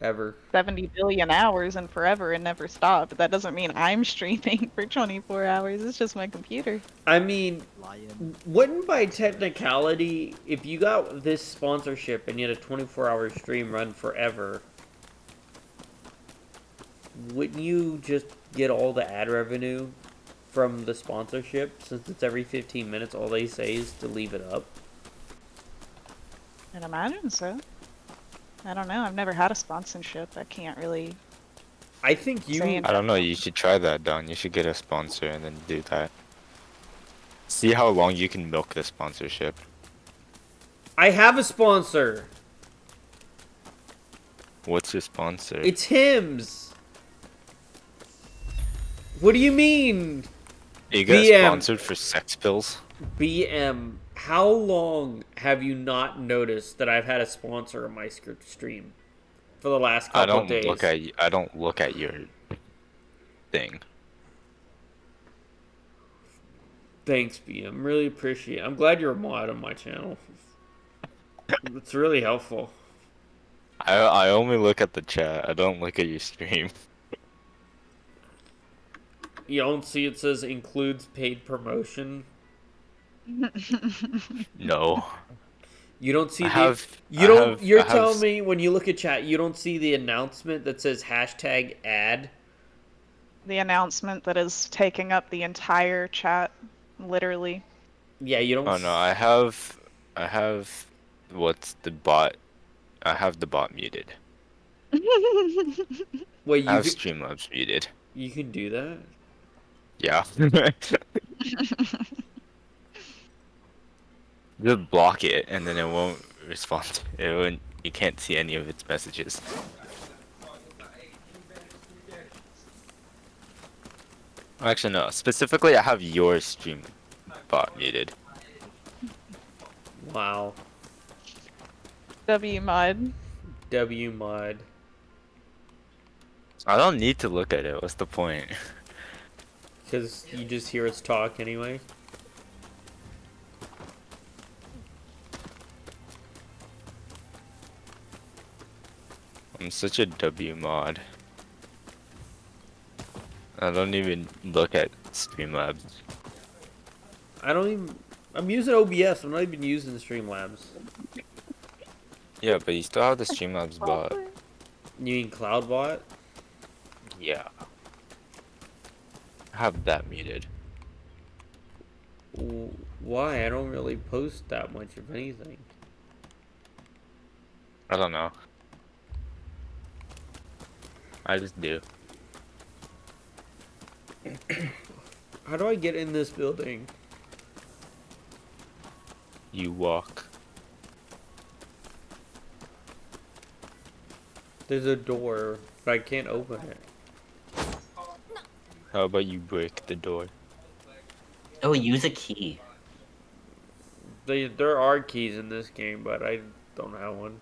ever 70 billion hours and forever and never stop, but that doesn't mean I'm streaming for 24 hours. It's just my computer. I mean, wouldn't by technicality, if you got this sponsorship and you had a 24-hour stream run forever, wouldn't you just get all the ad revenue from the sponsorship, since it's every 15 minutes, all they say is to leave it up? I'd imagine so. I don't know. I've never had a sponsorship. I can't really. I think you. I don't know. You should try that, Don. You should get a sponsor and then do that. See how long you can milk the sponsorship. I have a sponsor. What's your sponsor? It's Hims. What do you mean? You got sponsored for sex pills? BM, how long have you not noticed that I've had a sponsor on my stream for the last couple days? I don't look at your thing. Thanks, BM. Really appreciate it. I'm glad you're a mod on my channel. It's really helpful. I only look at the chat. I don't look at your stream. You don't see it says includes paid promotion? No. You don't see you're telling me when you look at chat, you don't see the announcement that says hashtag ad? The announcement that is taking up the entire chat, literally. Yeah, you don't. Oh no, I have, what's the bot? I have the bot muted. Wait, I you have could. Streamlabs muted. You can do that. Yeah. Just block it, and then it won't respond. It won't. You can't see any of its messages. Actually, no. Specifically, I have your stream bot muted. Wow. W mod. W mod. I don't need to look at it. What's the point? Because you just hear us talk anyway. I'm such a W mod. I don't even look at Streamlabs. I don't even. I'm using OBS. I'm not even using Streamlabs. Yeah, but you still have the Streamlabs bot. You mean CloudBot? Yeah. I have that muted. Why? I don't really post that much of anything. I don't know. I just do. How do I get in this building? You walk. There's a door, but I can't open it. How about you break the door? Oh, use a key. There are keys in this game, but I don't have one.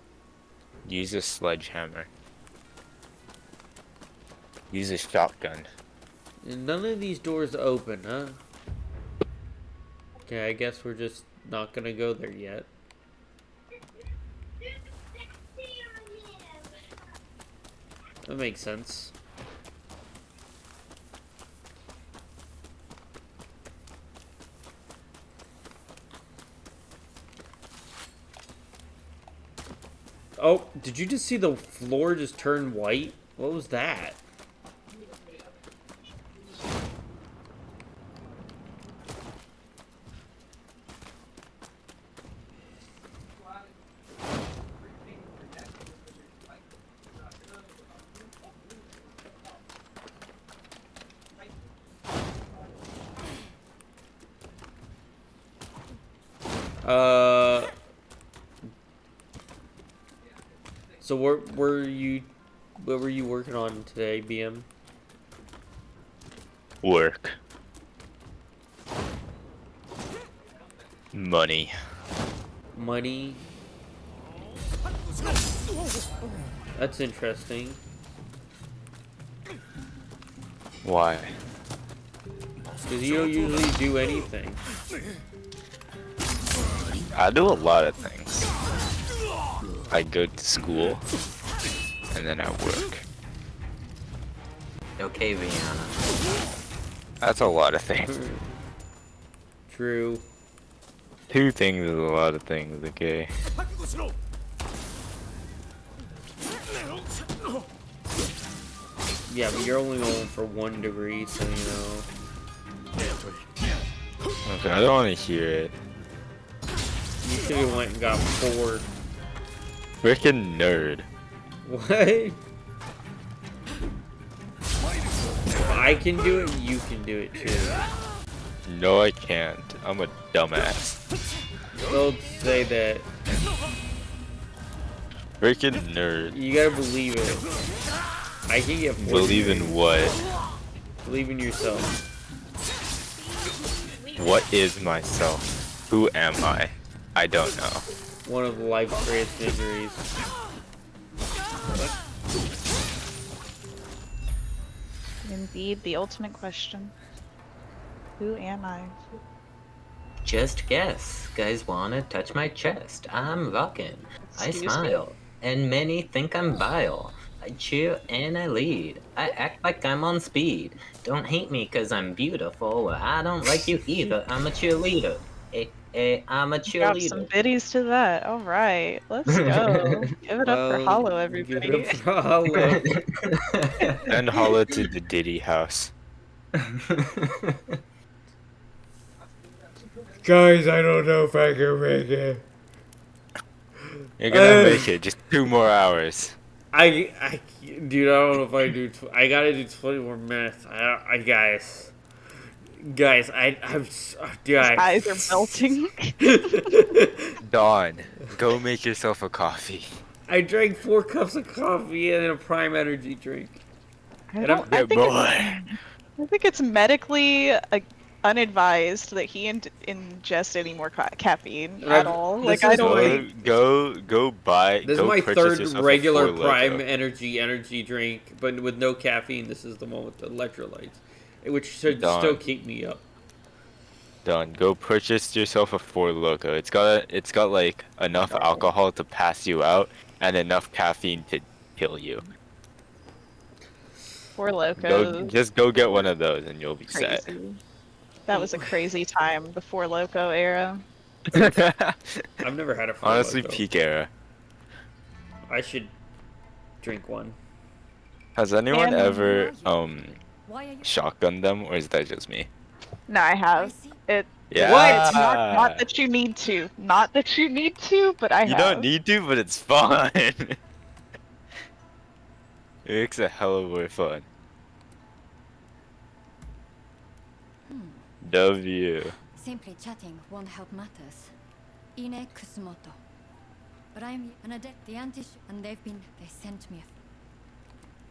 Use a sledgehammer. Use a shotgun. And none of these doors open, huh? Okay, I guess we're just not gonna go there yet. That makes sense. Oh, did you just see the floor just turn white? What was that? So what were you working on today, BM? Work. Money. Money. That's interesting. Why? Because you don't usually do anything. I do a lot of things. I go to school, and then I work. Okay, Rihanna. That's a lot of things. True. 2 things is a lot of things, okay? Yeah, but you're only going for 1 degree, so you know. Okay, I don't want to hear it. You should have went and got 4. Freaking nerd. What? If I can do it, you can do it too. No, I can't. I'm a dumbass. Don't say that. Freaking nerd. You gotta believe it. I can get 4 Believe degrees. in what? Believe in yourself. What is myself? Who am I? I don't know. One of life's greatest miseries. Indeed, the ultimate question. Who am I? Just guess. Guys wanna touch my chest. I'm rockin'. I Excuse me? smile. And many think I'm vile. I cheer and I lead. I act like I'm on speed. Don't hate me cause I'm beautiful. I don't like you either. I'm a cheerleader. I'm a Got cheerleader. some biddies to that. All right, let's go. Give it up for Hollow, everybody. Give it up for Hollow. And holla to the Diddy house. Guys, I don't know if I can make it. You're gonna make it. Just 2 more hours. Dude, I don't know if I do. I gotta do 20 more minutes. Guys, dude, His eyes are melting. Dawn, go make yourself a coffee. I drank 4 cups of coffee and a Prime Energy drink. I think it's medically unadvised that he ingest any more caffeine at all. Like I don't. Go buy. This is my 3rd regular Prime energy drink, but with no caffeine. This is the one with the electrolytes, which should still keep me up. Done. Go purchase yourself a 4 Loco. It's got like enough alcohol to pass you out and enough caffeine to kill you. 4 Loco. Just go get one of those and you'll be set. That was a crazy time, the 4 Loco era. I've never had a 4 Honestly, Loco. peak era. I should drink one. Has anyone ever shotgunned them, or is that just me? No, I have. Yeah. What? Not that you need to. Not that you need to, but I have. You don't need to, but it's fun. It makes a hell of a lot of fun. W. Simply chatting won't help matters. Ine Kusumoto. But I'm an adept, the antish, and they sent me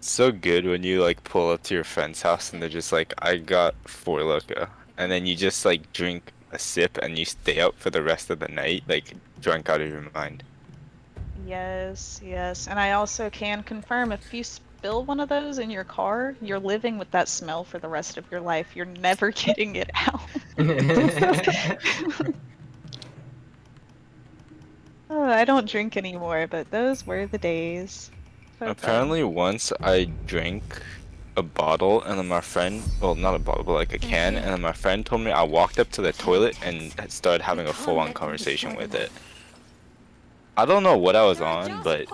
So good when you like pull up to your friend's house and they're just like, I got 4 Loco. And then you just like drink a sip and you stay out for the rest of the night, like drunk out of your mind. Yes, yes. And I also can confirm if you spill one of those in your car, you're living with that smell for the rest of your life. You're never getting it out. Oh, I don't drink anymore, but those were the days. So Apparently once I drank a bottle and then my friend, well not a bottle but like a can, and then my friend told me I walked up to the toilet and started having a full-on conversation with it. I don't know what I was on, but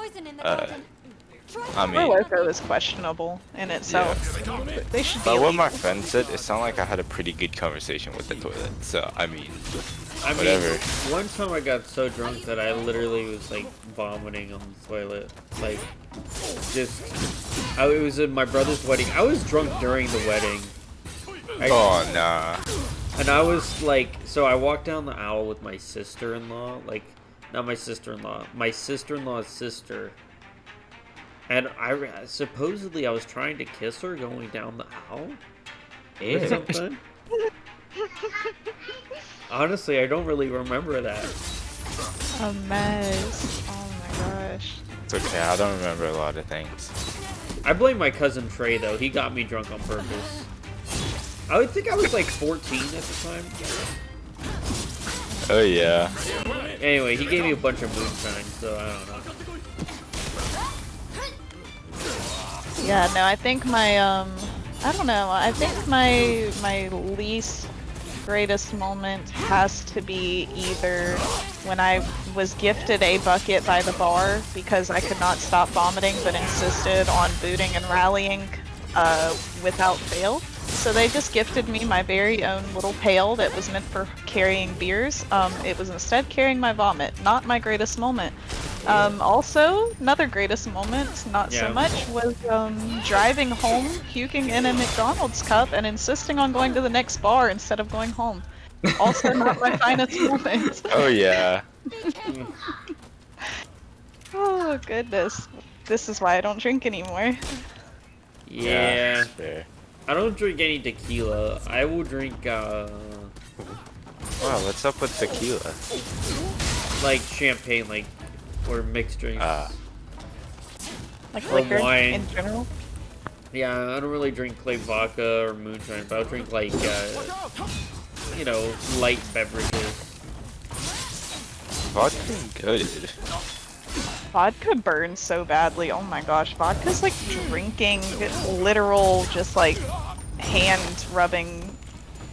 I mean, Loco is questionable in itself. Yeah. They should be But what illegal. my friend said, it sounded like I had a pretty good conversation with the toilet. So I mean, whatever. One time I got so drunk that I literally was like vomiting on the toilet. Like, it was at my brother's wedding. I was drunk during the wedding. Oh nah. And I was like, so I walked down the aisle with my sister-in-law, like, not my sister-in-law, my sister-in-law's sister. And supposedly I was trying to kiss her going down the aisle or something. Honestly, I don't really remember that. A mess. Oh my gosh. It's okay, I don't remember a lot of things. I blame my cousin Trey though. He got me drunk on purpose. I would think I was like 14 at the time. Oh yeah. Anyway, he gave me a bunch of moonshine, so I don't know. Yeah, no, I think my I don't know. I think my least greatest moment has to be either when I was gifted a bucket by the bar because I could not stop vomiting but insisted on booting and rallying without fail. So they just gifted me my very own little pail that was meant for carrying beers. It was instead carrying my vomit. Not my greatest moment. Also, another greatest moment, not so much, was driving home, puking in a McDonald's cup, and insisting on going to the next bar instead of going home. Also not my finest moment. Oh yeah. Oh goodness. This is why I don't drink anymore. Yeah. Fair. I don't drink any tequila. I will drink, Wow, what's up with tequila? like champagne, like, or mixed drinks. Like or liquor wine. in general? Yeah, I don't really drink like vodka or moonshine, but I'll drink like, you know, light beverages. Vodka's good. Vodka burns so badly. Oh my gosh, vodka's like drinking literal, just like hand rubbing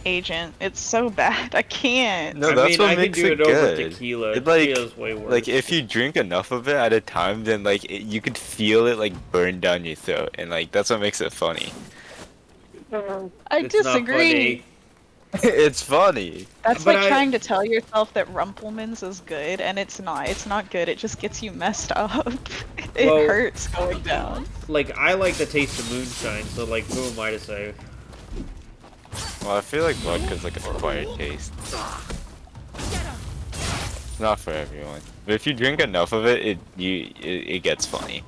agent. It's so bad. I can't. No, that's what makes it good. Over tequila. It, like, Tequila's way worse. like if you drink enough of it at a time, then like you could feel it like burn down your throat, and like that's what makes it funny. I It's not disagree. It's funny. That's But like trying to tell yourself that Rumpelmans is good, and it's not. It's not good. It just gets you messed up. It Well, hurts going down. Like, I like the taste of moonshine, so like, who am I to say? Well, I feel like vodka's like an acquired taste. It's not for everyone. But if you drink enough of it, it gets funny.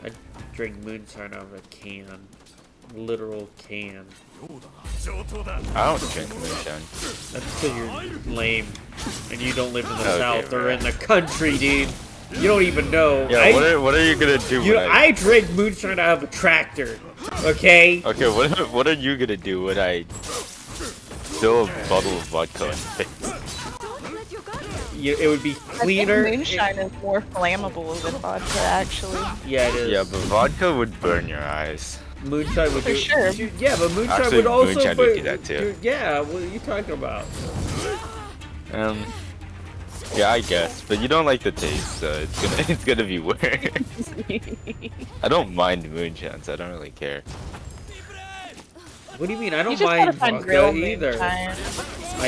I drink moonshine out of a can. Literal can. I don't drink moonshine. That's because you're lame. And you don't live in the Okay, south or right. in the country, dude. You don't even know. Yeah, what are you gonna do when I drink moonshine out of a tractor. Okay? Okay, what are you gonna do when I fill a bottle of vodka in face? It would be cleaner. I think moonshine is more flammable than vodka, actually. Yeah, it is. Yeah, but vodka would burn your eyes. Moonshine would For do sure. Yeah, but moonshine Actually, would also moonshine would do that too. Yeah, what are you talking about? Yeah, I guess, but you don't like the taste, so it's gonna be worse. I don't mind moonshines. I don't really care. What do you mean? I You don't just gotta mind find vodka real either. moonshine.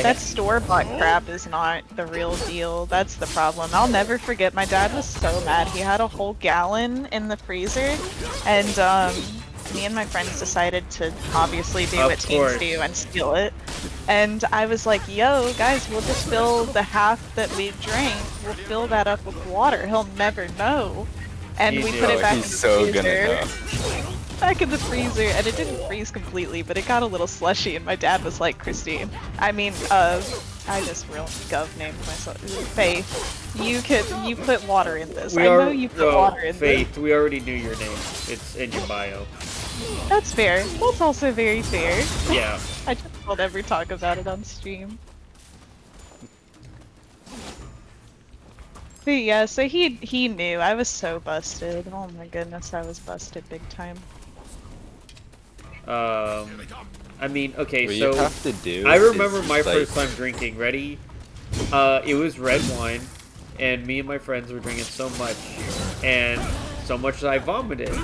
That store-bought crap is not the real deal. That's the problem. I'll never forget. My dad was so mad. He had a whole gallon in the freezer, and me and my friends decided to obviously do Of what teens course. do and steal it. And I was like, "Yo, guys, we'll just fill the half that we drank. We'll fill that up with water. He'll never know." And we put it back in the He's so freezer. gonna know. Back in the freezer, and it didn't freeze completely, but it got a little slushy, and my dad was like, Christine, I mean, I just real gov named myself, Faith, you put water in this. I know you put water in Faith, this. we already knew your name. It's in your bio. That's fair. That's also very fair. Yeah. I just will never talk about it on stream. But yeah, so he knew. I was so busted. Oh my goodness, I was busted big time. I mean, okay, What so you have to do I remember is, my like- first time drinking. Ready? It was red wine, and me and my friends were drinking so much that I vomited.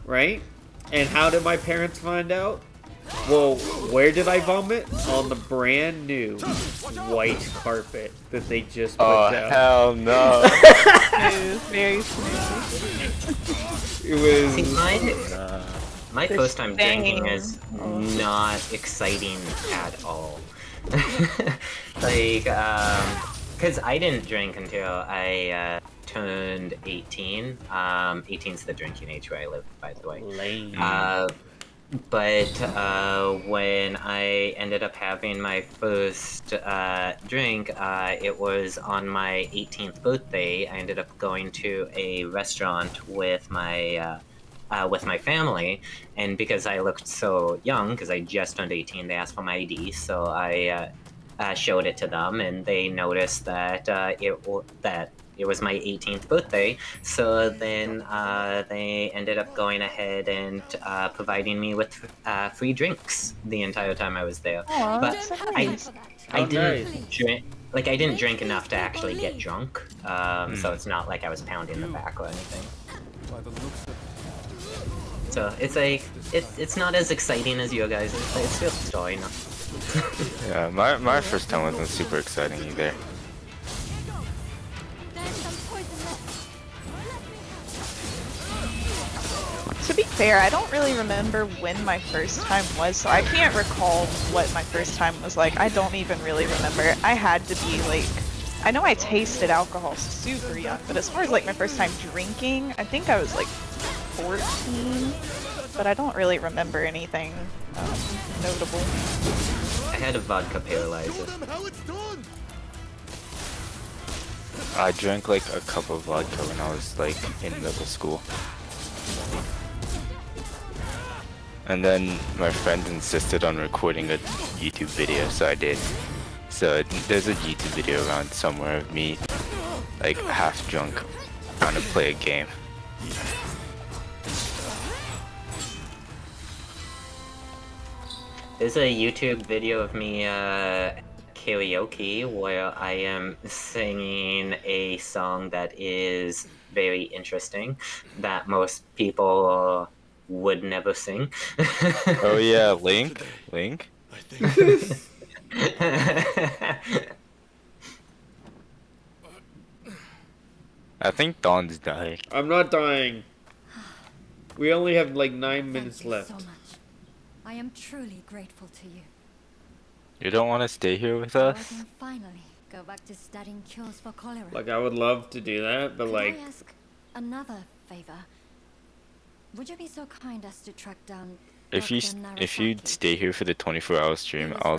Right? And how did my parents find out? Well, where did I vomit? On the brand new white carpet that they just put down. Hell no. Smooth, very smooth. It was. See, my The first time drinking stain. is not exciting at all. Like, because I didn't drink until I turned 18. 18's the drinking age where I live, by the way. Lame. But when I ended up having my first drink, it was on my 18th birthday. I ended up going to a restaurant with my family, and because I looked so young, because I just turned 18, they asked for my ID, so I showed it to them, and they noticed that it was my 18th birthday, so then they ended up going ahead and providing me with free drinks the entire time I was there. Aw, But that's so I nice. didn't drink. Like, I didn't drink enough to actually get drunk, so it's not like I was pounding the back or anything. So it's like it's not as exciting as your guys'. It's still a story now. Yeah, my first time wasn't super exciting either. To be fair, I don't really remember when my first time was, so I can't recall what my first time was like. I don't even really remember. I had to be like, I know I tasted alcohol super young, but as far as like my first time drinking, I think I was like 14, but I don't really remember anything notable. I had a vodka paralyzer. I drank like a cup of vodka when I was like in middle school. And then my friend insisted on recording a YouTube video, so I did. So there's a YouTube video around somewhere of me, like half drunk, trying to play a game. There's a YouTube video of me karaoke where I am singing a song that is very interesting that most people would never sing. Oh yeah, Link? I think. I think Dawn's dying. I'm not dying. We only have like 9 minutes Thank you left. so much. I am truly grateful to you. You don't want to stay here with So I us? can finally go back to studying cures for cholera. Like, I would love to do that, but Could like... I ask another favor? Would you be so kind as to track down If you Dr. stay here for the 24-hour stream, I'll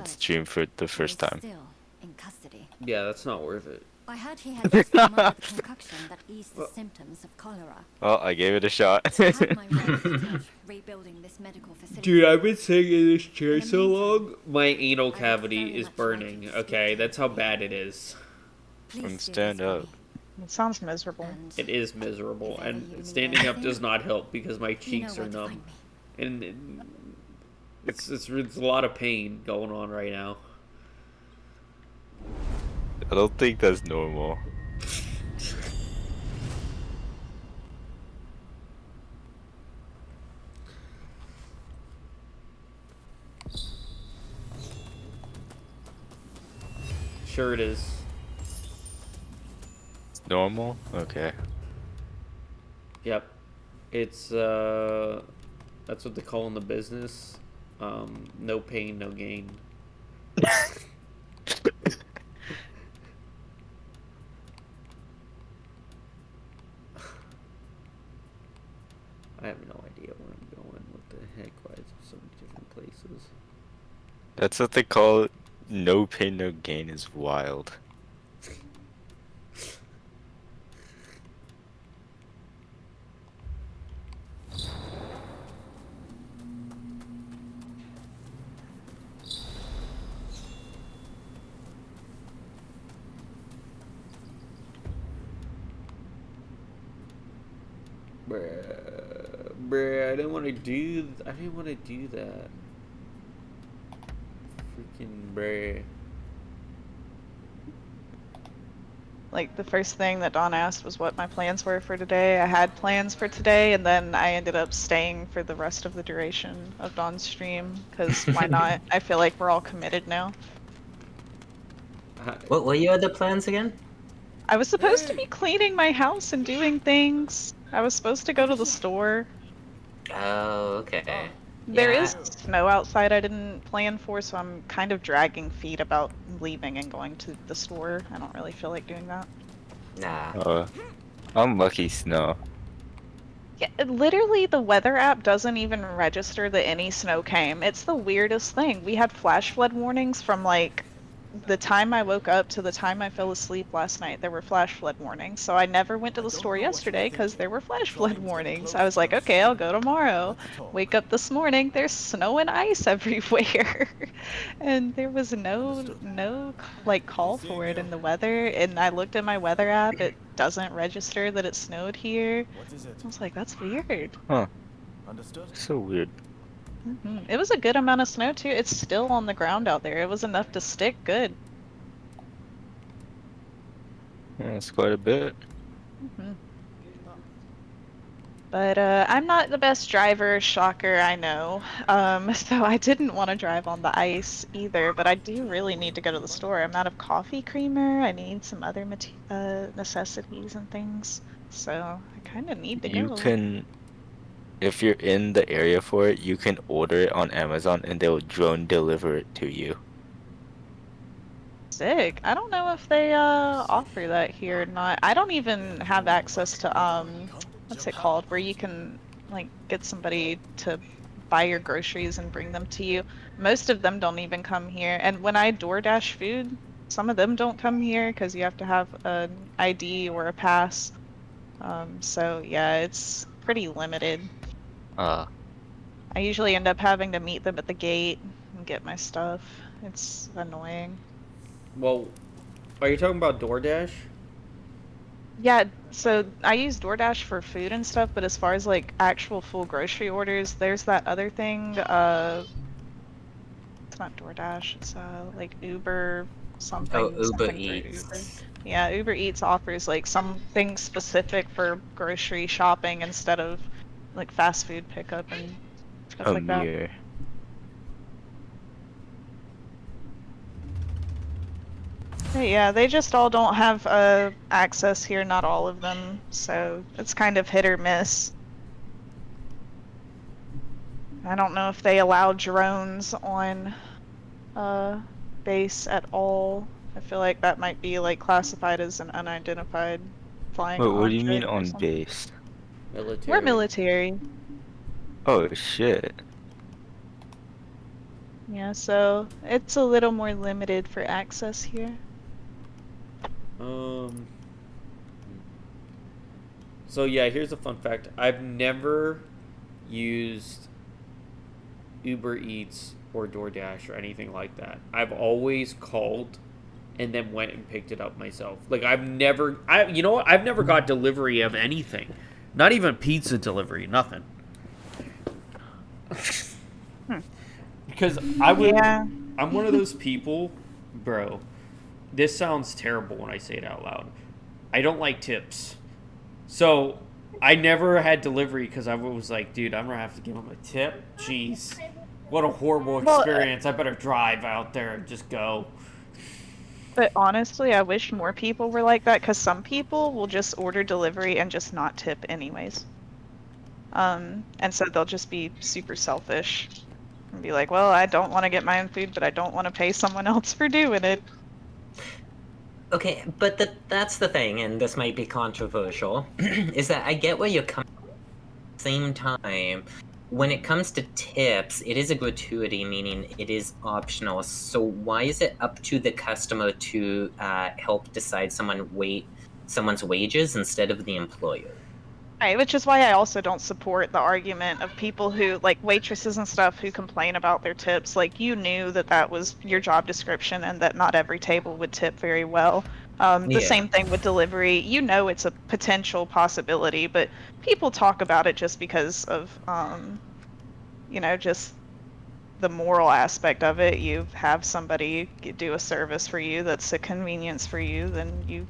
stream for the first time. Still in custody. Yeah, that's not worth it. I heard he had just come up with a concoction that eased the symptoms of cholera. Well, I gave it a shot. I had my work cut out rebuilding this medical facility. Dude, I've been sitting in this chair so long, my anal cavity is burning, okay? That's how bad it is. And stand up. It sounds miserable. It is miserable, and standing up does not help because my cheeks are numb. And it's a lot of pain going on right now. I don't think that's normal. Sure it is. It's normal? Okay. Yep. It's that's what they call in the business. No pain, no gain. I have no idea where I'm going. What the heck? Why is there so many different places? That's what they call no pain, no gain is wild. Bruh, I didn't want to do that. Freaking bruh. Like, the first thing that Dawn asked was what my plans were for today. I had plans for today, and then I ended up staying for the rest of the duration of Dawn's stream, because why not? I feel like we're all committed now. What were your other plans again? I was supposed to be cleaning my house and doing things. I was supposed to go to the store. Oh, okay. There is snow outside I didn't plan for, so I'm kind of dragging feet about leaving and going to the store. I don't really feel like doing that. Nah. Unlucky snow. Yeah, literally the weather app doesn't even register that any snow came. It's the weirdest thing. We had flash flood warnings from like the time I woke up to the time I fell asleep last night. There were flash flood warnings, so I never went to the store yesterday because there were flash flood warnings. I was like, okay, I'll go tomorrow. Wake up this morning, there's snow and ice everywhere. And there was no like call for it in the weather, and I looked at my weather app, it doesn't register that it snowed here. I was like, that's weird. Huh. Understood? So weird. It was a good amount of snow too. It's still on the ground out there. It was enough to stick good. Yeah, it's quite a bit. But I'm not the best driver, shocker, I know. So I didn't want to drive on the ice either, but I do really need to go to the store. I'm out of coffee creamer. I need some other necessities and things. So I kind of need to go. You can, if you're in the area for it, you can order it on Amazon and they'll drone deliver it to you. Sick. I don't know if they offer that here or not. I don't even have access to what's it called, where you can like get somebody to buy your groceries and bring them to you. Most of them don't even come here, and when I DoorDash food, some of them don't come here because you have to have an ID or a pass. So yeah, it's pretty limited. I usually end up having to meet them at the gate and get my stuff. It's annoying. Well, are you talking about DoorDash? Yeah, so I use DoorDash for food and stuff, but as far as like actual full grocery orders, there's that other thing, it's not DoorDash, it's like Uber something. Oh, Uber something Eats. Uber. Yeah, Uber Eats offers like something specific for grocery shopping instead of like fast food pickup and stuff like that. Yeah, they just all don't have access here, not all of them, so it's kind of hit or miss. I don't know if they allow drones on base at all. I feel like that might be like classified as an unidentified flying Wait, what do you mean object or on something. base? Military. We're military. Oh shit. Yeah, so it's a little more limited for access here. So yeah, here's a fun fact. I've never used Uber Eats or DoorDash or anything like that. I've always called and then went and picked it up myself. Like you know what? I've never got delivery of anything. Not even pizza delivery, nothing. Because I'm one of those people, bro. This sounds terrible when I say it out loud. I don't like tips. So I never had delivery because I was like, dude, I'm going to have to give him a tip. Jeez. What a horrible experience. I better drive out there and just go. But honestly, I wish more people were like that, because some people will just order delivery and just not tip anyways. And so they'll just be super selfish and be like, well, I don't want to get my own food, but I don't want to pay someone else for doing it. Okay, but that's the thing, and this might be controversial, is that I get where you're coming from. At the same time, when it comes to tips, it is a gratuity, meaning it is optional. So why is it up to the customer to help decide someone's wages instead of the employer? Right, which is why I also don't support the argument of people who, like waitresses and stuff, who complain about their tips. Like, you knew that that was your job description and that not every table would tip very well. The same thing with delivery. You know it's a potential possibility, but people talk about it just because of, you know, just the moral aspect of it. You have somebody do a service for you that's a convenience for you, then you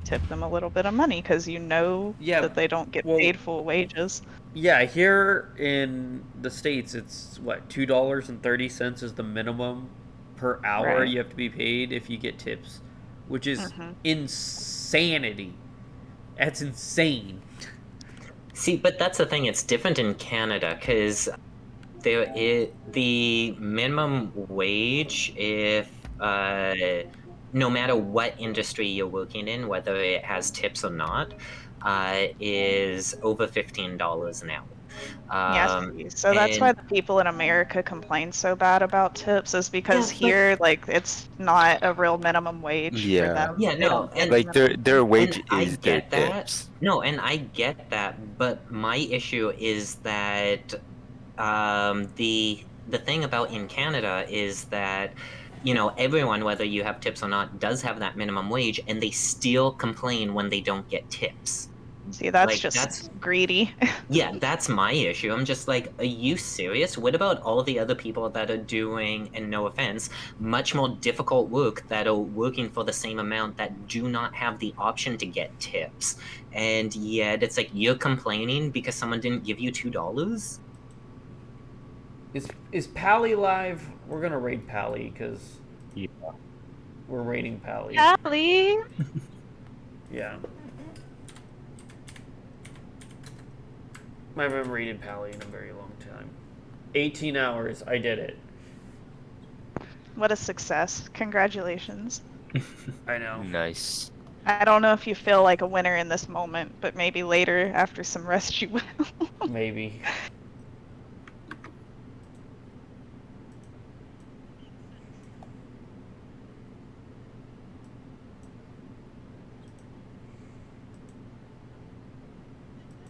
tip them a little bit of money because you know that they don't get paid full wages. Yeah, here in the States, it's what, $2.30 is the minimum per hour you have to be paid if you get tips, which is insanity. That's insane. See, but that's the thing, it's different in Canada, because the minimum wage, if no matter what industry you're working in, whether it has tips or not, is over $15 an hour. Yes, so that's why the people in America complain so bad about tips, is because here, like, it's not a real minimum wage for them. Yeah, no, and like their wage I is their get that. tips. No, and I get that, but my issue is that the thing about in Canada is that, you know, everyone, whether you have tips or not, does have that minimum wage, and they still complain when they don't get tips. See, that's just greedy. Yeah, that's my issue. I'm just like, are you serious? What about all the other people that are doing, and no offense, much more difficult work, that are working for the same amount, that do not have the option to get tips? And yet it's like, you're complaining because someone didn't give you $2? Is Pally live? We're gonna raid Pally because we're raiding Pally. Pally. Yeah. I haven't raided Pally in a very long time. 18 hours. I did it. What a success! Congratulations. I know. Nice. I don't know if you feel like a winner in this moment, but maybe later after some rest you will. Maybe.